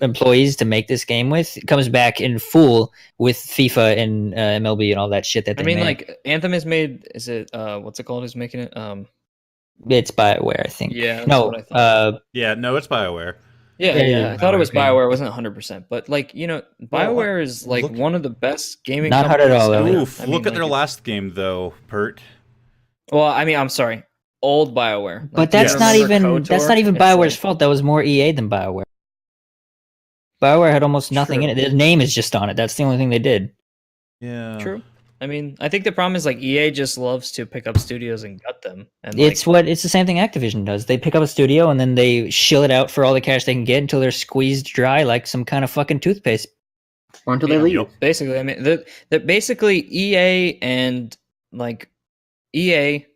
employees to make this game with comes back in full with FIFA and MLB and all that shit that they I mean, make. like Anthem is made. Is it what's it called? Who's making it? It's BioWare, I think. Yeah. That's No, what I thought. Yeah, no, it's BioWare. Yeah. I thought it was okay. BioWare. It wasn't 100%, but like BioWare is like look- one of the best gaming. Not hard at companies all, though. ever. Oof, I mean, look at their like, last game, though, Pert. Well, I mean, I'm sorry, old BioWare. But that's yes. not Remember even that's KOTOR? not even It's BioWare's like- fault. That was more EA than BioWare. BioWare had almost nothing in it. Their name is just on it. That's the only thing they did. Yeah. True. I mean, I think the problem is like EA just loves to pick up studios and gut them. And It's the same thing Activision does. They pick up a studio and then they shill it out for all the cash they can get until they're squeezed dry like some kind of fucking toothpaste. Or until they leave. basically, I mean, the basically EA and like EA,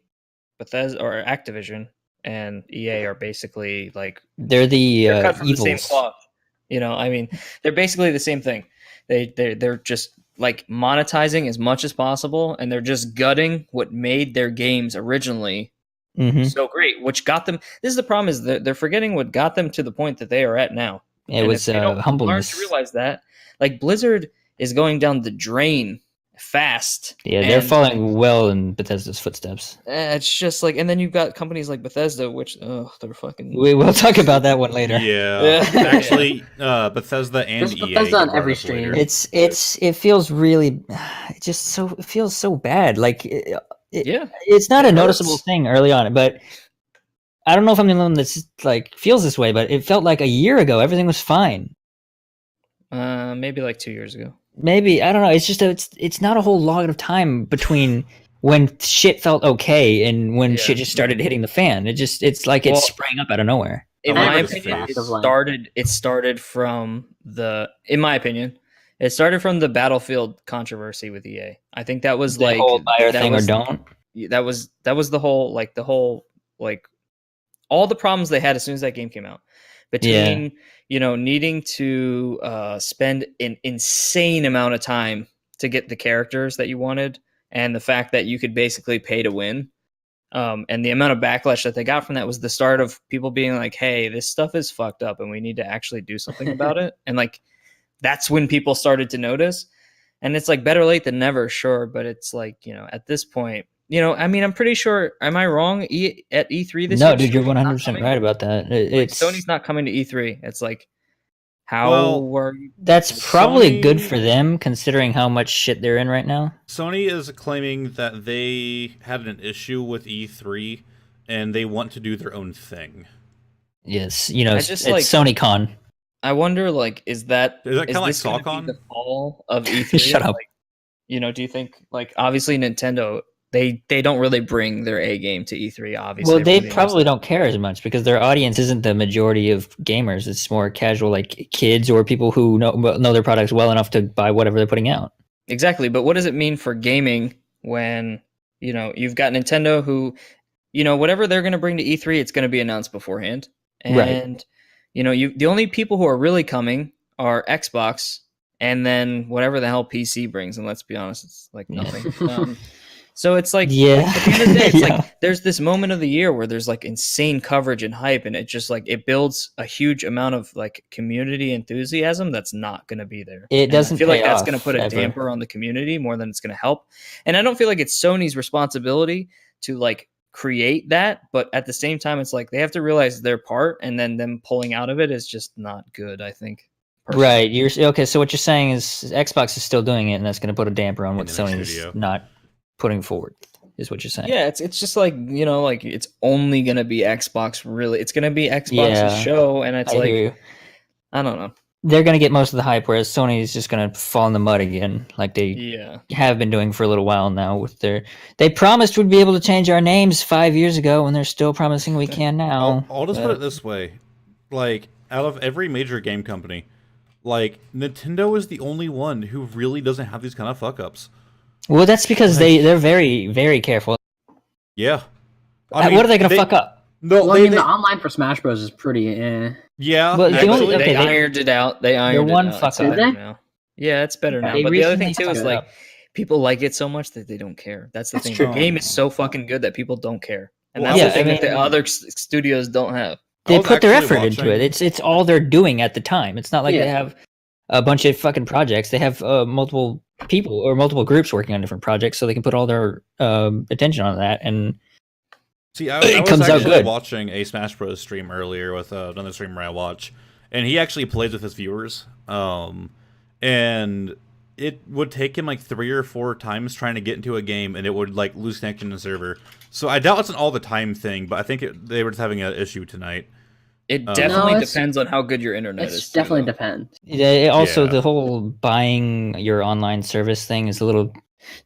Bethesda or Activision and EA are basically like They're the they're cut from the same evils. cloth. I mean, they're basically the same thing. They're just like monetizing as much as possible, and they're just gutting what made their games originally Hmm so great, which got them. This is the problem: is they're forgetting what got them to the point that they are at now. It And was if they don't learn humbleness. to realize that, like Blizzard is going down the drain fast. Yeah, they're and, following well in Bethesda's footsteps. It's just like, and then you've got companies like Bethesda, which they're fucking. We will talk about that one later. Yeah. Yeah. Actually, Bethesda and There's EA. Bethesda on brought every up stream. later. It feels really, it feels so bad. Like Yeah, it's not It a noticeable hurts. thing early on, but I don't know if I'm the only one that's like feels this way, but it felt like a year ago everything was fine. Maybe like 2 years ago. Maybe, I don't know. It's just it's not a whole lot of time between when shit felt okay and when shit just started hitting the fan. It's like it sprang up out of nowhere. In my opinion, it started from the Battlefield controversy with EA. I think that was the whole buy our thing or don't. That was the whole all the problems they had as soon as that game came out. Between needing to spend an insane amount of time to get the characters that you wanted, and the fact that you could basically pay to win. And the amount of backlash that they got from that was the start of people being like, hey, this stuff is fucked up and we need to actually do something about it. And like, that's when people started to notice. And it's like better late than never, sure. But it's like, at this point, I mean, I'm pretty sure, am I wrong at E3 this year? No, dude, you're 100% right about that. Sony's not coming to E3. It's like, that's probably good for them considering how much shit they're in right now. Sony is claiming that they had an issue with E3 and they want to do their own thing. Yes, it's SonyCon. I wonder, like, is that kind of like SawCon? The fall of E3? Shut up. Like, do you think, like, obviously Nintendo, they don't really bring their A game to E3, obviously. Well, they probably don't care as much because their audience isn't the majority of gamers. It's more casual, like kids or people who know their products well enough to buy whatever they're putting out. Exactly, but what does it mean for gaming when, you've got Nintendo who, whatever they're going to bring to E3, it's going to be announced beforehand. And, right. The only people who are really coming are Xbox and then whatever the hell PC brings. And let's be honest, it's like nothing. So it's like, at the end of the day, it's like there's this moment of the year where there's like insane coverage and hype, and it just like it builds a huge amount of like community enthusiasm that's not going to be there. It doesn't. I feel like that's going to put a damper on the community more than it's going to help. And I don't feel like it's Sony's responsibility to like create that, but at the same time, it's like they have to realize their part, and then them pulling out of it is just not good, I think. Personally. Right. You're okay. So what you're saying is Xbox is still doing it, and that's going to put a damper on what Sony's not putting forward, is what you're saying. Yeah, it's just like, like it's only gonna be Xbox, really. It's gonna be Xbox's show, and it's I don't know. They're gonna get most of the hype, whereas Sony is just gonna fall in the mud again, like they have been doing for a little while now. With they promised we'd be able to change our names 5 years ago, and they're still promising we can now. I'll just put it this way: like, out of every major game company, like Nintendo is the only one who really doesn't have these kind of fuck ups. Well, that's because they're very, very careful. Yeah. What are they going to fuck up? No, the online for Smash Bros. Is pretty Yeah. Well, they ironed it out. They ironed it out. One fuck up now. Yeah, it's better now. But the other thing, too, is like people like it so much that they don't care. That's the thing. The game is so fucking good that people don't care. And that's the thing that the other studios don't have. They put their effort into it. It's all they're doing at the time. It's not like they have a bunch of fucking projects. They have multiple people or multiple groups working on different projects, so they can put all their attention on that. And I was actually watching a Smash Bros. Stream earlier with another streamer I watch, and he actually plays with his viewers. And it would take him like 3 or 4 times trying to get into a game, and it would like lose connection to the server. So I doubt it's an all the time thing, but I think they were just having an issue tonight. It definitely depends on how good your internet is. It definitely depends. Also, the whole buying your online service thing is a little.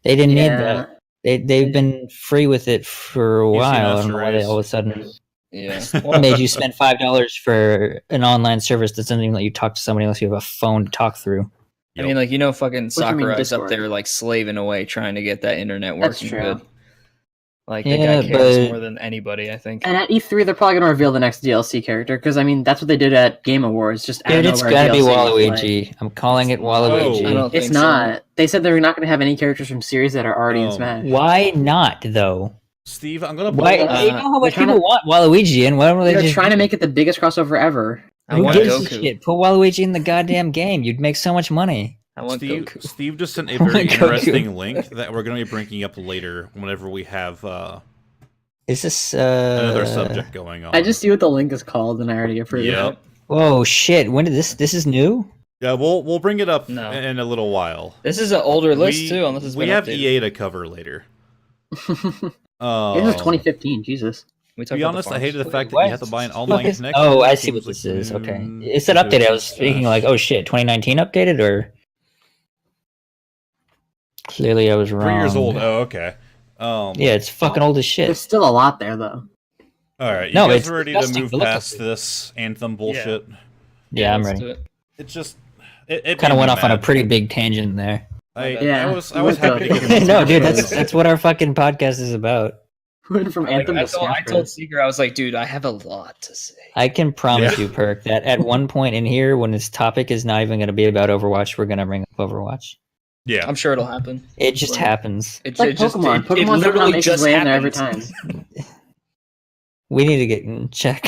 They didn't need that. They've been free with it for a while, and why they all of a sudden made you spend $5 for an online service that doesn't even let you talk to somebody unless you have a phone to talk through. I mean, like, fucking Sakurai's up there like slaving away trying to get that internet working good. Like, the guy cares more than anybody, I think. And at E3, they're probably going to reveal the next DLC character, because, I mean, that's what they did at Game Awards. Just dude, it's got to be Waluigi. Like, I'm calling it Waluigi. It's not. So. They said they're not going to have any characters from series that are already in Smash. Why not, though? Steve, I'm going to... They know how much people want Waluigi, and why don't they're trying to make it the biggest crossover ever. Who gives a shit? Put Waluigi in the goddamn game. You'd make so much money. Steve just sent a very interesting link that we're going to be bringing up later whenever we have is this another subject going on. I just see what the link is called and I already approved it. Whoa, shit. When did this is new? Yeah, we'll bring it up in a little while. This is an older list too, unless it's been we have updated. EA to cover later. It was 2015, Jesus. We To talked be about the honest, I farms. hated the fact that What? you have to buy an online connection. Oh, I It see what seems this like, is. Okay, it said updated. I was thinking like, oh shit, 2019 updated, or clearly I was wrong. 3 years old. Oh, okay. Yeah, it's fucking old as shit. There's still a lot there though. All right, you No, guys it's ready to disgusting move to look past at. this Anthem bullshit? Yeah, I'm let's do ready. it. It just it Kind of made went me off on a mad. pretty big tangent there. Yeah, I was we went happy to to- get No, dude, that's what our fucking podcast is about. Went from Anthem to I Smash told Bros. Seeker, I was like, dude, I have a lot to say. I can promise Yeah. you, Perk, that at one point in here, when this topic is not even going to be about Overwatch, we're going to bring up Overwatch. Yeah. I'm sure it'll happen. It just happens. It, It's like it just Pokemon. it Pokemon somehow literally makes just its way in there every happens. time. We need to get in check.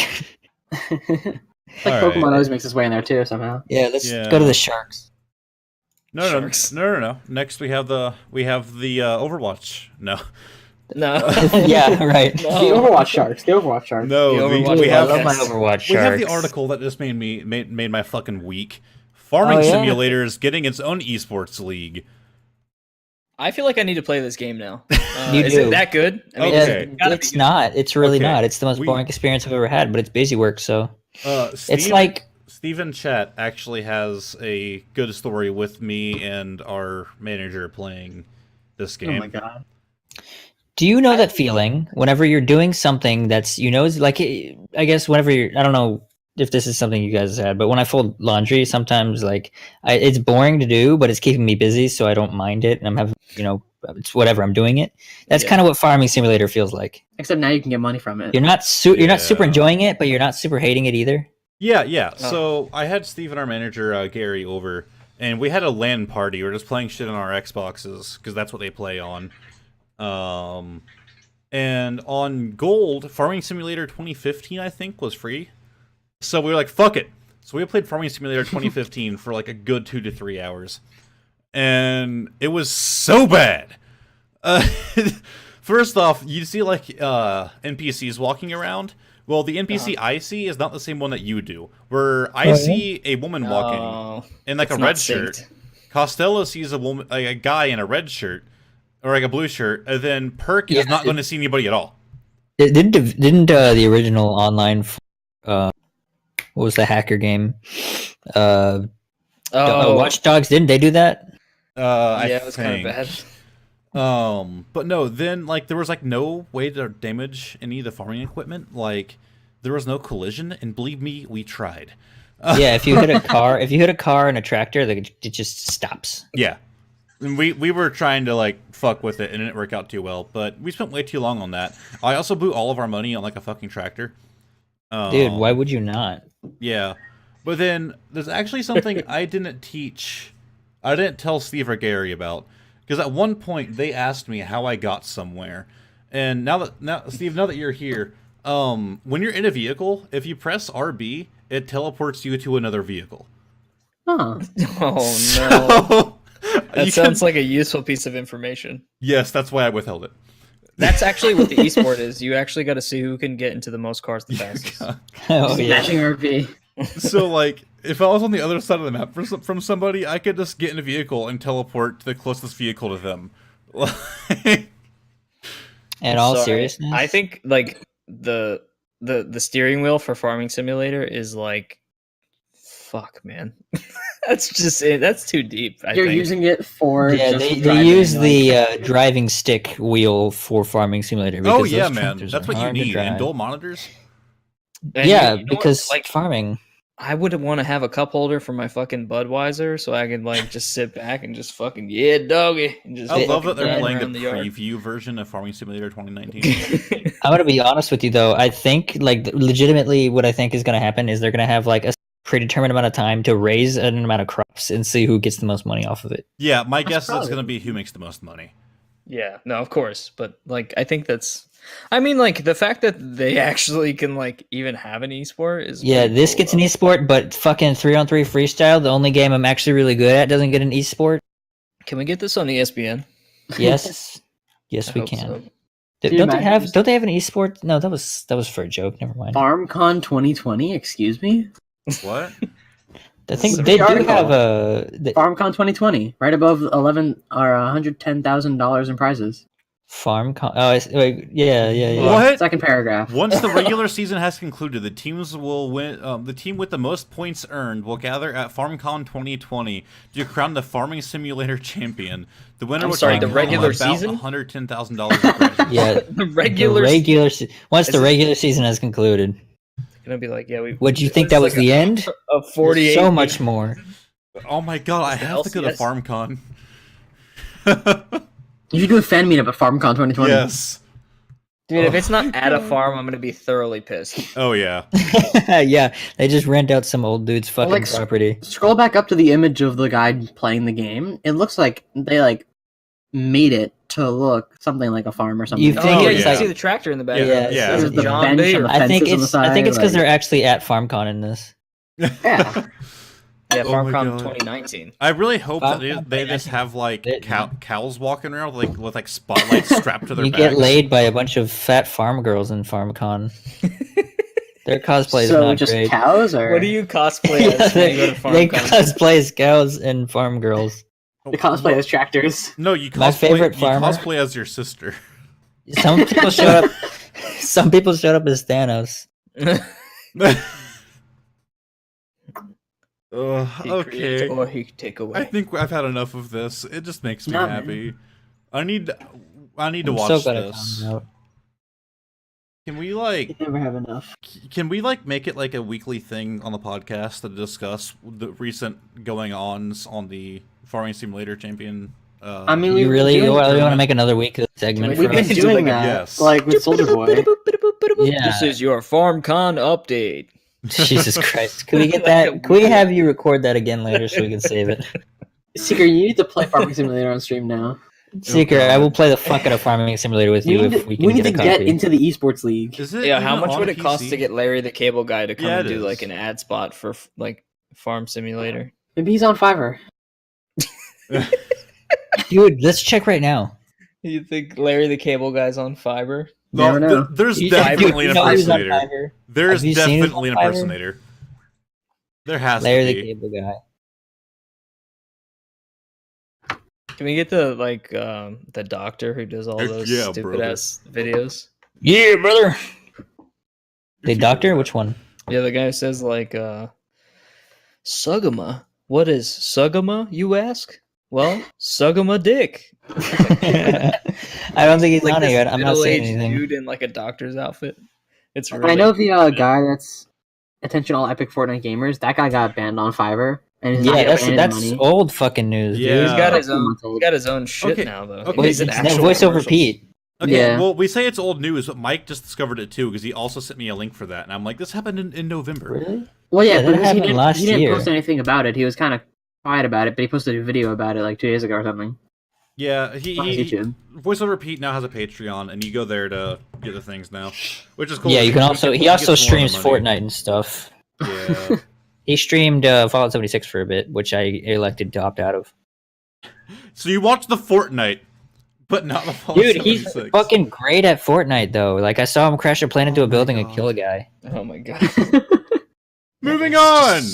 It's like All Pokemon right. always makes its way in there too somehow. Yeah, let's Yeah. go to the Sharks. Sharks. No. Next we have the Overwatch. No. No. Yeah, right. The Overwatch Sharks. The Overwatch Sharks. No, The Overwatch we I have love my Yes. Overwatch Sharks. we have the article that just made my fucking week. Farming Oh, yeah? Simulator is getting its own esports league. I feel like I need to play this game now. You Is do. it that good? I mean, Okay. it's gotta It's be good. not. It's really Okay. not. It's the most We- boring experience I've ever had, but it's busy work, so. Steve, It's like. Steve in chat actually has a good story with me and our manager playing this Oh game. my god. Do you know that feeling whenever you're doing something that's, is like, I guess whenever I don't know if this is something you guys had, but when I fold laundry, sometimes like it's boring to do, but it's keeping me busy, so I don't mind it. And I'm having, it's whatever, I'm doing it. That's Yeah. kind of what Farming Simulator feels like. Except now you can get money from it. You're not you're not super Yeah. enjoying it, but you're not super hating it either. Yeah. Oh. So I had Steve and our manager Gary over, and we had a LAN party. We were just playing shit on our Xboxes because that's what they play on. And on Gold, Farming Simulator 2015, I think, was free. So we were like, fuck it. So we played Farming Simulator 2015 for like a good 2 to 3 hours. And it was so bad. First off, you see like NPCs walking around. Well, the NPC I see is not the same one that you do. Where I see a woman walking Oh, in like a it's red not shirt. synced. Costello sees a woman, like a guy in a red shirt or like a blue shirt, and then Perk is Yeah, not going to see anybody at all. Didn't the original online, what was the hacker game? Watch Dogs, didn't they do that? I yeah, it was kind of think. bad. But no, then like there was like no way to damage any of the farming equipment. Like there was no collision, and believe me, we tried. Yeah, if you hit a car and a tractor, it just stops. Yeah. And we were trying to like fuck with it and it didn't work out too well, but we spent way too long on that. I also blew all of our money on like a fucking tractor. Dude, why would you not? Yeah. But then there's actually something I didn't tell Steve or Gary about. Because at one point they asked me how I got somewhere. And now Steve, now that you're here, when you're in a vehicle, if you press RB, it teleports you to another vehicle. Huh. Oh no. So, That you sounds can- like a useful piece of information. Yes, that's why I withheld it. That's actually what the esport is. You actually got to see who can get into the most cars the fastest. Oh yeah. Smashing RP. So, like, if I was on the other side of the map from somebody, I could just get in a vehicle and teleport to the closest vehicle to them. In all Sorry. seriousness, I think like the steering wheel for Farming Simulator is like, fuck, man. That's just it. That's too deep. I You're think. using it for yeah, just they driving, use like- the driving stick wheel for Farming Simulator. Oh because yeah, those man, tractors that's are what you hard to need. drive. And dual monitors. And Yeah, you know what? because like farming. I would want to have a cup holder for my fucking Budweiser, so I could like just sit back and just fucking doggy, and just. I love that fucking they're drive playing the around yard. preview version of Farming Simulator 2019. I'm gonna be honest with you though. I think like legitimately, what I think is gonna happen is they're gonna have like a predetermined amount of time to raise an amount of crops and see who gets the most money off of it. Yeah, my guess is it's probably- going to be who makes the most money. Yeah, no, of course, but like I think that's. I mean, like the fact that they actually can like even have an esport is. Yeah, pretty this cool, gets an though. esport, but fucking 3-on-3 freestyle, the only game I'm actually really good at, doesn't get an esport. Can we get this on ESPN? Yes, yes, I we hope can. so. Dude, Don't they imagine have? just- Don't they have an esport? No, that was for a joke. Never mind. FarmCon 2020. Excuse me. What? I think This is a they do article. have a. FarmCon 2020, right above $110,000 in prizes. FarmCon. Oh, yeah. What? Second paragraph. Once the regular season has concluded, the teams will win. The team with the most points earned will gather at FarmCon 2020 to crown the farming simulator champion. The winner will take the regular about season? $110,000. Yeah, The regular once the it- regular season has concluded. gonna be like, yeah, Would you think that was the end? of 48? So much more. Oh my god, I have to go to LCS? FarmCon. You should do a fan meetup at FarmCon 2020. Yes. Dude, if it's not at a farm, I'm gonna be thoroughly pissed. Oh yeah. Yeah, they just rent out some old dude's fucking like, property. Scroll back up to the image of the guy playing the game. It looks like they made it to look something like a farm or something. You Oh, think yeah, it's you like can see the tractor in the back. Yeah, yeah. There's the John bench and Deere. the I think fences on the it's side. because they're actually at FarmCon in this. Yeah. Yeah, Oh my FarmCon God. 2019. I really hope that FarmCon they just have like It- cows walking around with spotlights strapped to their You backs. get laid by a bunch of fat farm girls in FarmCon. Their cosplay is So not just great. cows, or What do you cosplay as when you go to They FarmCon? cosplay as cows and farm girls. the cosplay as tractors? No, you cosplay. My favorite you farmer- cosplay as your sister. Some people showed up. Some people showed up as Thanos. He creates Okay. or he take away. I think I've had enough of this. It just makes me Nah, happy. I need to I'm watch so glad it this. comes out. Can we You never have enough. make it like a weekly thing on the podcast to discuss the recent going ons on the Farming Simulator Champion? I mean, You we've really been want doing, to make another weekly segment? we've for been us? It's doing like a- that, yes. like with Soldier Boy. Yeah. This is your FarmCon update. Jesus Christ! Can we get that? Can we have you record that again later so we can save it? Seeker, you need to play Farming Simulator on stream now. Seeker, I will play the fuck out of Farming Simulator with you if we can need get to a get copy. into the esports league. Is it? Yeah, how even much on would it cost PC? to get Larry the Cable Guy to come Yeah, and it do like is. an ad spot for like Farm Simulator? Maybe he's on Fiverr. Dude, let's check right now. You think Larry the Cable Guy's on Fiverr? No, Never know. there's You- definitely dude, an you know who's on impersonator. Fiverr? There's Have you seen who's definitely an on Fiverr? impersonator. There has Larry to the be. Cable Guy. Can we get the doctor who does all those Yeah, stupid brother. ass videos? Yeah, brother. The doctor? Which one? Yeah, the guy who says like Sugama. What is Sugama, you ask? Well, Sugama dick. I don't think he's Like on it this yet. I'm not saying middle-aged anything. dude in like a doctor's outfit. It's really I know the guy that's attention all epic Fortnite gamers. That guy got banned on Fiverr, and he's Yeah, not that's paying that's money. old fucking news, Yeah. dude. he's got Uh, his own. He's got his own shit Okay, now though. okay. Wait, He's an it's actual voice over commercials. Pete. Okay, Yeah. well, we say it's old news, but Mike just discovered it too because he also sent me a link for that, and I'm like, this happened in November. Really? Well, yeah, Yeah, that because he happened didn't, last he didn't year. post anything about it. He was kind of quiet about it, but he posted a video about it like 2 days ago or something Yeah, on his he YouTube. Voice over Pete now has a Patreon, and you go there to get the things now, which is cool. Yeah, you can also. He also streams Fortnite. Fortnite and stuff. Yeah. He streamed Fallout 76 for a bit, which I elected to opt out of. So you watch the Fortnite, but not the Fallout Dude, he's 76. fucking great at Fortnite, though. Like, I saw him crash a plane into a my building and God. kill a guy. Oh my god. Moving on. It's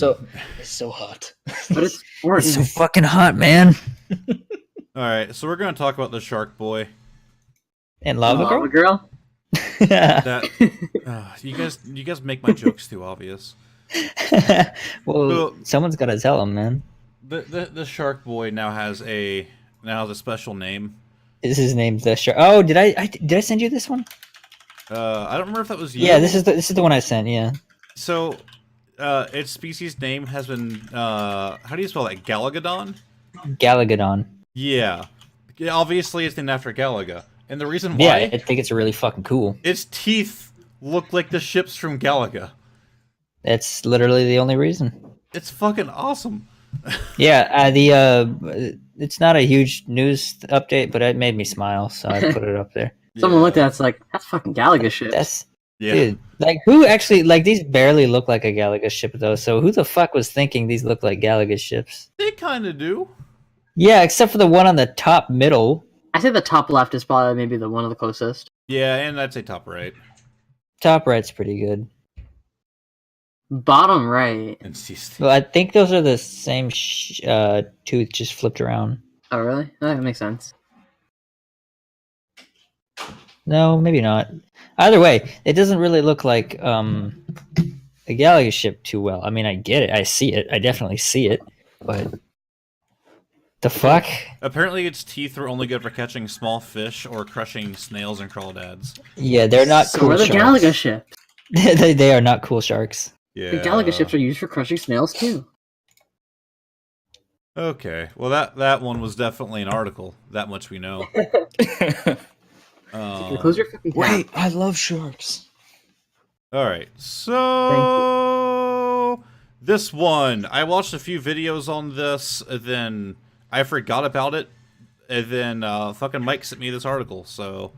so hot. But it's It's so Fortnite. fucking hot, man. All right, so we're gonna talk about the Sharkboy. And Lava Lava Girl? Girl? That you guys make my jokes too obvious. well, Well- someone's got to tell him, man. The Sharkboy now has a special name. Is his name the shark? Oh, did I send you this one? I don't remember if that was you. Yeah, this is the one I sent. Yeah. So, its species name has been how do you spell that? Galagadon? Galagadon. Yeah. Obviously, it's named after Galaga, and the reason Yeah, why I think it's really fucking cool. its teeth look like the ships from Galaga. That's literally the only reason. It's fucking awesome. Yeah, it's not a huge news update, but it made me smile, so I put it up there. Someone Yeah. looked at it, it's like, that's fucking Galaga shit. That's Yeah. dude. Like, who actually like these barely look like a Galaga ship though? So who the fuck was thinking these look like Galaga ships? They kind of do. Yeah, except for the one on the top middle. I say the top left is probably maybe the one of the closest. Yeah, and I'd say top right. Top right's pretty good. Bottom right. And C. Well, I think those are the same tooth, just flipped around. Oh, really? That makes sense. No, maybe not. Either way, it doesn't really look like a Galaga ship too well. I mean, I get it. I see it. I definitely see it. But the fuck? Apparently, its teeth are only good for catching small fish or crushing snails and crawdads. Yeah, they're not So cool are the sharks. Galaga ships. They are not cool sharks. Yeah. The Galaga ships are used for crushing snails too. Okay. Well, that one was definitely an article. That much we know. Close your fucking Wait, I love sharks. All right. So this one, I watched a few videos on this, and then I forgot about it, and then fucking Mike sent me this article. So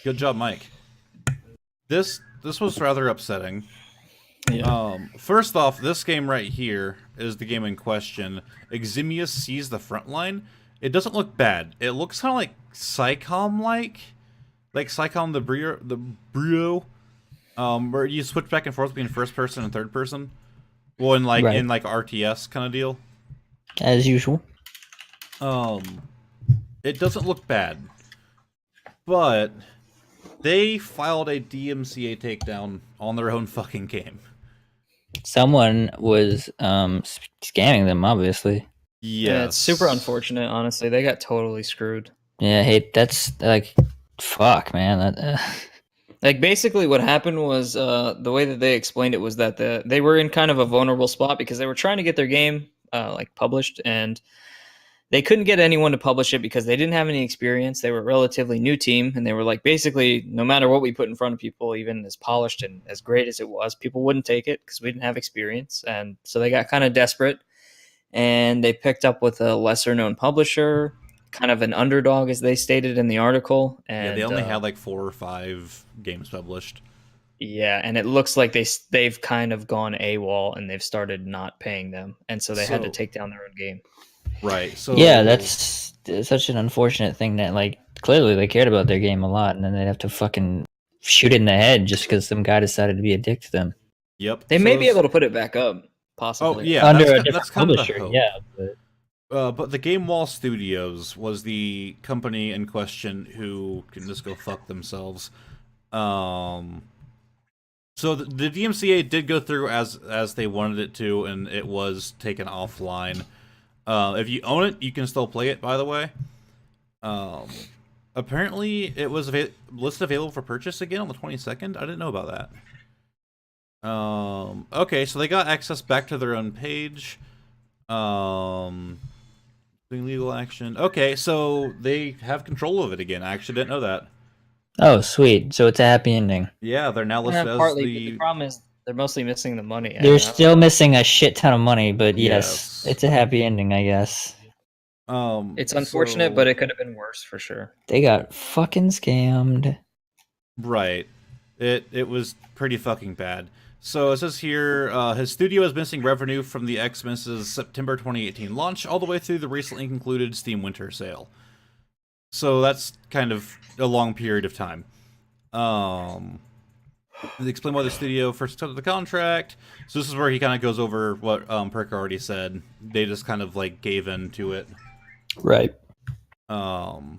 good job, Mike. This was rather upsetting. Yeah. First off, this game right here is the game in question. Eximius sees the front line. It doesn't look bad. It looks kind of like Psycom-like Psycom the Brio, where you switch back and forth between first person and third person. Well, in like RTS kind of deal. As usual. It doesn't look bad, but they filed a DMCA takedown on their own fucking game. Someone was scamming them, obviously. Yeah, it's super unfortunate, honestly. They got totally screwed. Yeah, hey, that's like, fuck, man. Like, basically what happened was, the way that they explained it was that they were in kind of a vulnerable spot because they were trying to get their game, published, and they couldn't get anyone to publish it because they didn't have any experience. They were a relatively new team, and they were like, basically, no matter what we put in front of people, even as polished and as great as it was, people wouldn't take it because we didn't have experience. And so they got kind of desperate, and they picked up with a lesser-known publisher, kind of an underdog, as they stated in the article. And yeah, they only had like 4 or 5 games published. Yeah, and it looks like they've kind of gone AWOL, and they've started not paying them, and so they had to take down their own game. Right. So yeah, that's such an unfortunate thing that, like, clearly they cared about their game a lot, and then they'd have to fucking shoot it in the head just because some guy decided to be a dick to them. Yep. They may be able to put it back up, possibly. Oh yeah, under a that's different kind of the publisher. hope. Yeah, but the Game Wall Studios was the company in question who can just go fuck themselves. So the DMCA did go through as they wanted it to, and it was taken offline. If you own it, you can still play it, by the way. Apparently, it was listed available for purchase again on the 22nd. I didn't know about that. Okay, so they got access back to their own page. Doing legal action. Okay, so they have control of it again. I actually didn't know that. Oh, sweet. So it's a happy ending. Yeah, they're now listed as partly, the... but the problem is they're mostly missing the money. They're still missing a shit ton of money, but yes, Yes. it's a happy ending, I guess. It's unfortunate, but it could have been worse for sure. They got fucking scammed. Right. It was pretty fucking bad. So it says here, his studio is missing revenue from the Xbox's September 2018 launch all the way through the recently concluded Steam Winter Sale. So that's kind of a long period of time. They explain why the studio first accepted the contract. So this is where he kind of goes over what Perk already said. They just kind of like gave in to it. Right. But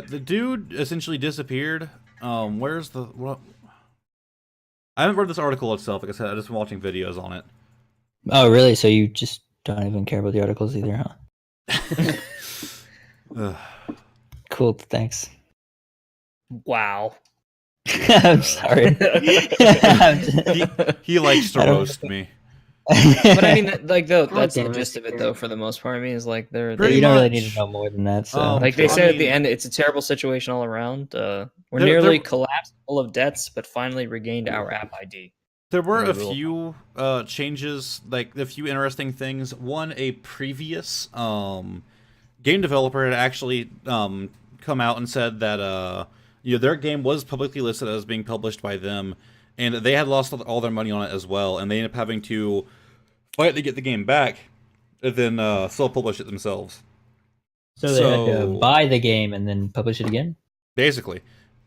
the dude essentially disappeared. Where's the... What? I haven't read this article itself. Like I said, I've just been watching videos on it. Oh, really? So you just don't even care about the articles either, huh? Cool, thanks. Wow. I'm sorry. He likes to roast me. But I mean, that's the damn it. gist of it, though. For the most part, I mean, is like You Pretty don't really much. need to know more than that. So, like they I said at the mean- end, it's a terrible situation all around. We're There- nearly there- collapsed, full of debts, but finally regained our app ID. There were a Removal. few changes, like a few interesting things. One, a previous game developer had actually come out and said that their game was publicly listed as being published by them, and they had lost all their money on it as well, and they ended up having to fight to get the game back, and then self-publish it themselves. so they had to buy the game and then publish it again? Basically.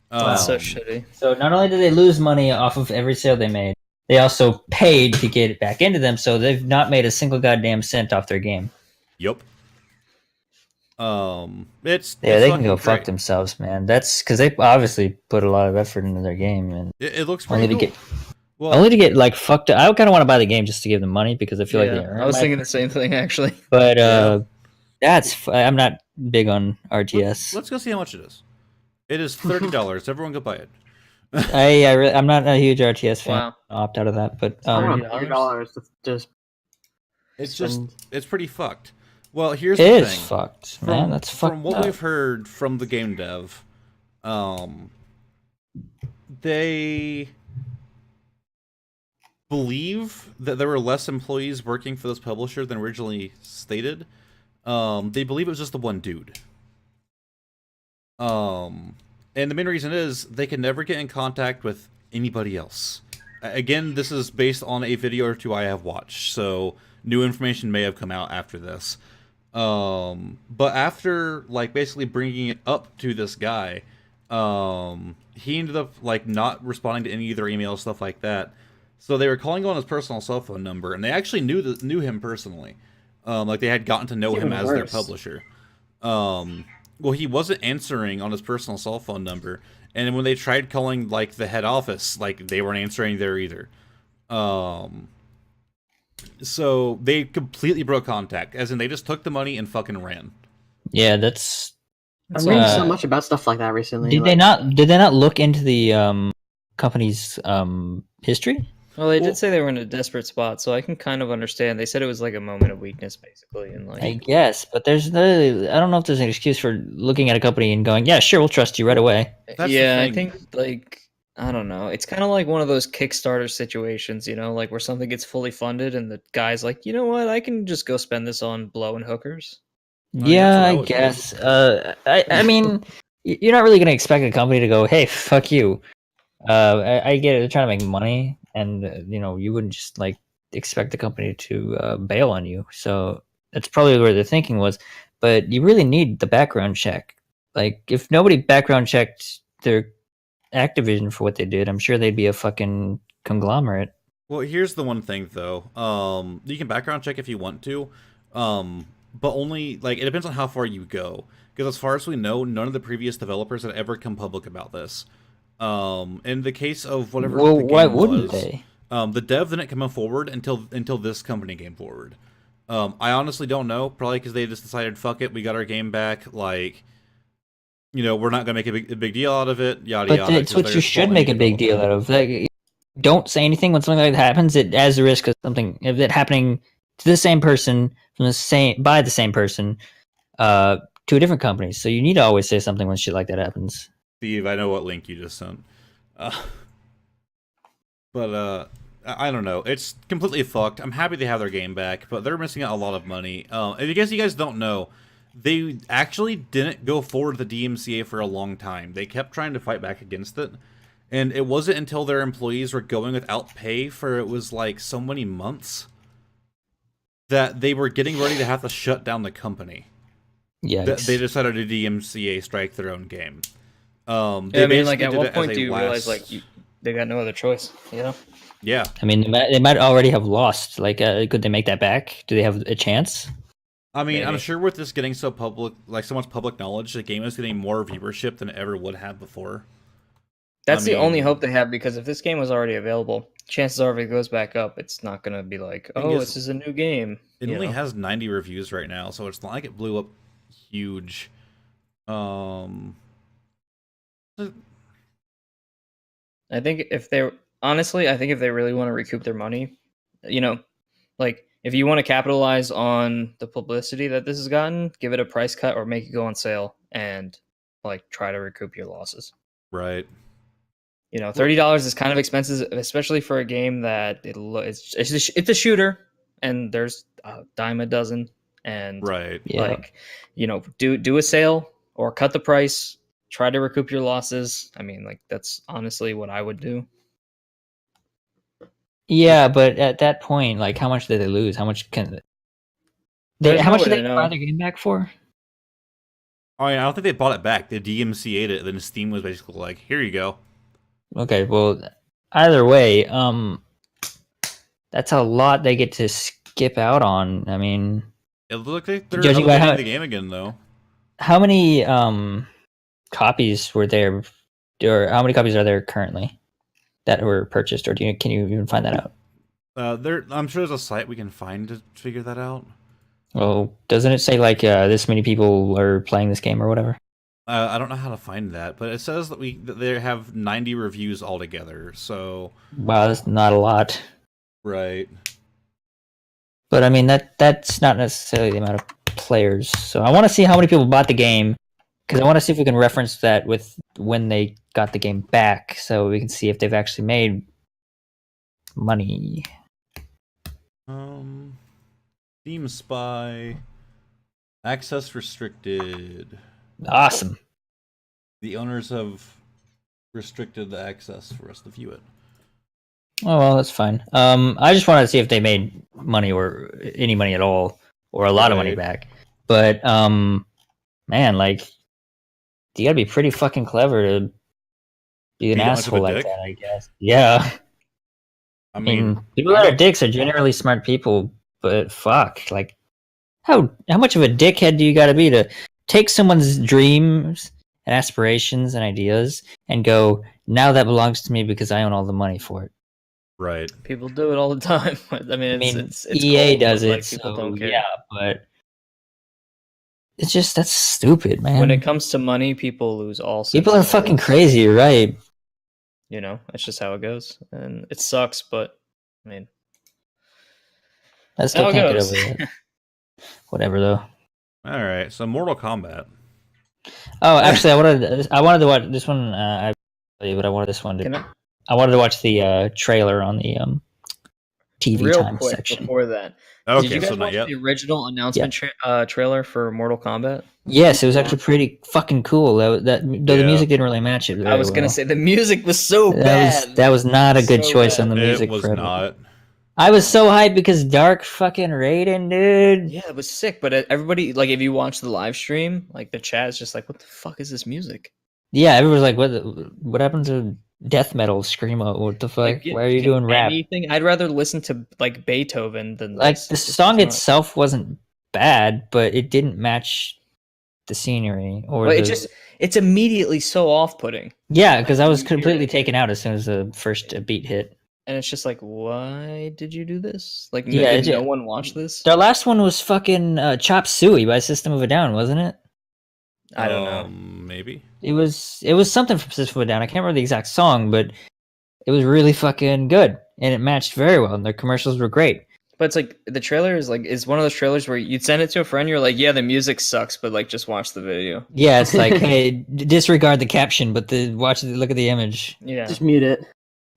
That's so shitty. So not only did they lose money off of every sale they made, they also paid to get it back into them, so they've not made a single goddamn cent off their game. Yep. It's they can fucking go great. fuck themselves, man. That's because they obviously put a lot of effort into their game, and It looks pretty cool. Only to get like fucked up. I kind of want to buy the game just to give them money because I feel like they earn. I was thinking the same thing actually. But I'm not big on RTS. Let's go see how much it is. It is $30. Everyone go buy it. I'm not a huge RTS fan. Wow. I'll opt out of that, but $30 just. It's pretty fucked. Well, here's it the is thing. fucked, man. That's fucked. From what we've heard from the game dev, they believe that there were less employees working for this publisher than originally stated. They believe it was just the one dude. And the main reason is they can never get in contact with anybody else. Again, this is based on a video or two I have watched, so new information may have come out after this. But after, like, basically bringing it up to this guy, he ended up, like, not responding to any of their emails, stuff like that. So they were calling on his personal cell phone number, and they actually knew him personally. Like, they had gotten to know him as their publisher. Well, he wasn't answering on his personal cell phone number, and when they tried calling, like, the head office, like, they weren't answering there either. So they completely broke contact, as in they just took the money and fucking ran. Yeah, that's. I'm reading so much about stuff like that recently. Did they not look into the company's history? Well, they did say they were in a desperate spot, so I can kind of understand. They said it was like a moment of weakness, basically, and like. I guess, but I don't know if there's an excuse for looking at a company and going, "Yeah, sure, we'll trust you right away." Yeah, I think like. I don't know. It's kind of like one of those Kickstarter situations, you know, like where something gets fully funded and the guy's like, you know what, I can just go spend this on blowing hookers. Yeah, I guess. I mean, you're not really going to expect a company to go, hey, fuck you. I get it. They're trying to make money, and, you wouldn't just, like, expect the company to bail on you. So that's probably where the thinking was. But you really need the background check. Like, if nobody background checked their Activision for what they did, I'm sure they'd be a fucking conglomerate. Well, here's the one thing though. You can background check if you want to, but only like it depends on how far you go. Because as far as we know, none of the previous developers had ever come public about this. In the case of whatever, well, the game why wouldn't was, they? The dev didn't come forward until this company came forward. I honestly don't know. Probably because they just decided, fuck it, we got our game back. Like. We're not going to make a big deal out of it, yada, yada. But that's what you should make a big deal out of. Like, don't say anything when something like that happens. It has the risk of something if it happening to the same person by the same person to a different company. So you need to always say something when shit like that happens. Steve, I know what link you just sent. But I don't know. It's completely fucked. I'm happy they have their game back, but they're missing out a lot of money. And I guess you guys don't know, they actually didn't go forward with the DMCA for a long time. They kept trying to fight back against it. And it wasn't until their employees were going without pay for it was like so many months that they were getting ready to have to shut down the company. Yeah, they decided to DMCA strike their own game. I mean, like, at what point do you realize, like, they got no other choice, you know? Yeah. I mean, they might already have lost. Like, could they make that back? Do they have a chance? I mean, maybe. I'm sure with this getting so public, like so much public knowledge, the game is getting more viewership than it ever would have before. That's the only hope they have, because if this game was already available, chances are if it goes back up, it's not going to be like, oh, this is a new game. It only has 90 reviews right now, so it's not like it blew up huge. I think if they really want to recoup their money, like, if you want to capitalize on the publicity that this has gotten, give it a price cut or make it go on sale and, like, try to recoup your losses. Right. $30 is kind of expensive, especially for a game that it's a shooter, and there's a dime a dozen. And right, like, do a sale or cut the price, try to recoup your losses. I mean, like, that's honestly what I would do. Yeah, but at that point, like, how much did they lose? How much can they? How much did they buy their game back for? I don't think they bought it back. They DMCA'd it. Then Steam was basically like, "Here you go." Okay, well, either way, that's a lot they get to skip out on. I mean, it looks like they're updating the game again, though. how many copies were there, or how many copies are there currently that were purchased, or can you even find that out? I'm sure there's a site we can find to figure that out. Well, doesn't it say like this many people are playing this game or whatever? I don't know how to find that, but it says that they have 90 reviews altogether. So wow, that's not a lot. Right. But I mean that's not necessarily the amount of players. So I want to see how many people bought the game, because I want to see if we can reference that with when they got the game back, so we can see if they've actually made money. Steam Spy, access restricted. Awesome. The owners have restricted the access for us to view it. Oh well, that's fine. I just wanted to see if they made money or any money at all, or a lot of money back. But man, like, you gotta be pretty fucking clever to be an asshole like that, I guess. Yeah. I mean, people that are dicks are generally smart people, but fuck, like, how much of a dickhead do you gotta be to take someone's dreams and aspirations and ideas and go, now that belongs to me because I own all the money for it? Right. People do it all the time. I mean, it's EA cold, does it, like, people so don't care. yeah, but it's just, that's stupid, man. When it comes to money, people lose all sense. People are fucking crazy, right? You know, that's just how it goes, and it sucks. But I mean, I still can't get over it. Whatever, though. All right, so Mortal Kombat. Oh, actually, I wanted to watch this one. But I wanted this one to. I wanted to watch the trailer on the TV real time quick section. Before that. Okay, did you guys so watch the original announcement trailer for Mortal Kombat? Yes, it was actually pretty fucking cool. Though the music didn't really match it. I was gonna say the music was so bad. That was not a good choice on the music. It was not. I was so hyped because Dark fucking Raiden, dude. Yeah, it was sick. But everybody, like, if you watch the live stream, like, the chat is just like, "What the fuck is this music?" Yeah, everyone's like, "What happened to death metal screamo? What the fuck? Why are you doing rap?" Anything? I'd rather listen to like Beethoven than like the song itself wasn't bad, but it didn't match the scenery or it's immediately so off-putting. Yeah, because I was completely taken out as soon as the first beat hit. And it's just like, why did you do this? Like, did no one watch this? The last one was fucking Chop Suey by System of a Down, wasn't it? I don't know. Maybe. It was something from System of a Down. I can't remember the exact song, but it was really fucking good. And it matched very well, and their commercials were great. But it's like, the trailer is one of those trailers where you'd send it to a friend, you're like, yeah, the music sucks, but like, just watch the video. Yeah, it's like, hey, disregard the caption, but look at the image. Yeah. Just mute it.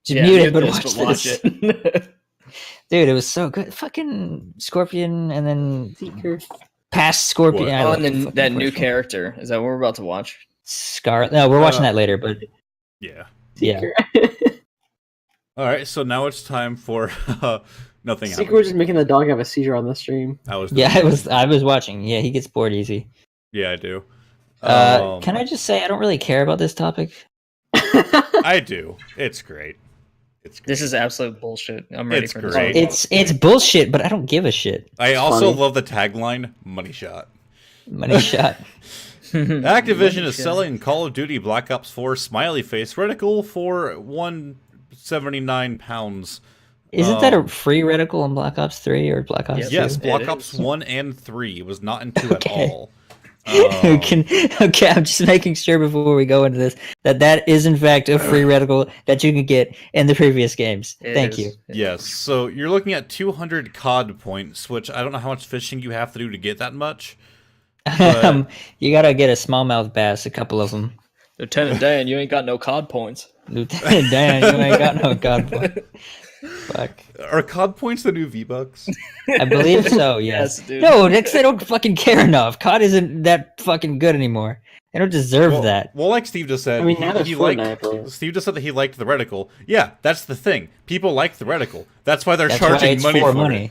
Mute it, but watch it. Dude, it was so good. Fucking Scorpion, and then past Scorpion. And then that new character. Is that what we're about to watch? No, we're watching that later, but yeah. All right, so now it's time for nothing. Secret was just making the dog have a seizure on the stream. I was watching. Yeah, he gets bored easy. Yeah, I do. Can I just say I don't really care about this topic? I do. It's great. This is absolute bullshit. I'm ready for this. It's bullshit, but I don't give a shit. I also love the tagline, money shot. Money shot. Activision is selling Call of Duty Black Ops 4 smiley face reticle for £179. Isn't that a free reticle in Black Ops 3 or Black Ops 2? Yes, Black Ops 1 and 3. It was not in 2 at all. Okay, I'm just making sure before we go into this that is in fact a free reticle that you can get in the previous games. Thank you. Yes, so you're looking at 200 COD points, which I don't know how much fishing you have to do to get that much. But... you gotta get a smallmouth bass, a couple of them. Lieutenant Dan, you ain't got no COD points. Lieutenant Dan, you ain't got no COD points. Fuck. Are COD points the new V-Bucks? I believe so, yes. Dude. No, Nick, they don't fucking care enough. COD isn't that fucking good anymore. They don't deserve that. Well, like Steve just said, I mean, now Steve just said that he liked the reticle. Yeah, that's the thing. People like the reticle. That's why they're charging money for it.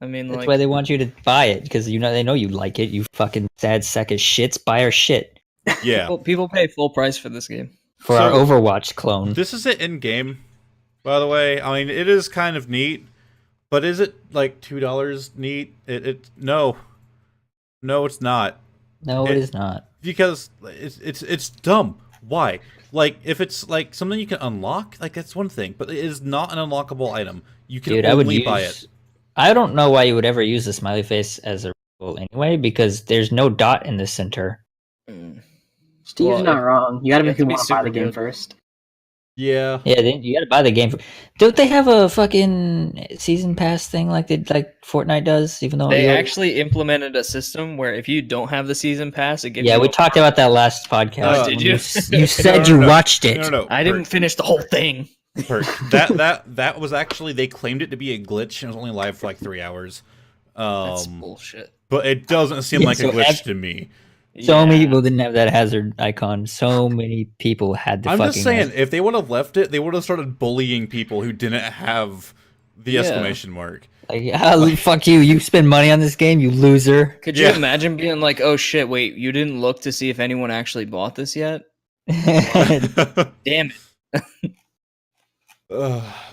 I mean, that's why they want you to buy it, because they know you like it. You fucking sad sack of shits. Buy our shit. Yeah. People pay full price for this game. For our Overwatch clone. This is it in game. By the way, I mean, it is kind of neat, but is it like $2 neat? No, it's not. No, it is not. Because it's dumb. Why? Like, if it's like something you can unlock, like that's one thing, but it is not an unlockable item. You can only buy it. I don't know why you would ever use the smiley face as a rule anyway, because there's no dot in the center. Steve's not wrong. You gotta make me want to buy the game first. Yeah. Yeah, you gotta buy the game. Don't they have a fucking season pass thing like Fortnite does? Even though they actually implemented a system where if you don't have the season pass, it gives you. Yeah, we talked about that last podcast. Did you? You said you watched it. No. I didn't finish the whole thing. Perk. That was actually, they claimed it to be a glitch and it was only live for like 3 hours. That's bullshit. But it doesn't seem like a glitch to me. So many people didn't have that hazard icon. So many people had the I'm fucking... just saying, if they would have left it, they would have started bullying people who didn't have the exclamation mark. Like, fuck you. You spend money on this game, you loser. Could you imagine being like, oh shit, wait, you didn't look to see if anyone actually bought this yet? Damn it.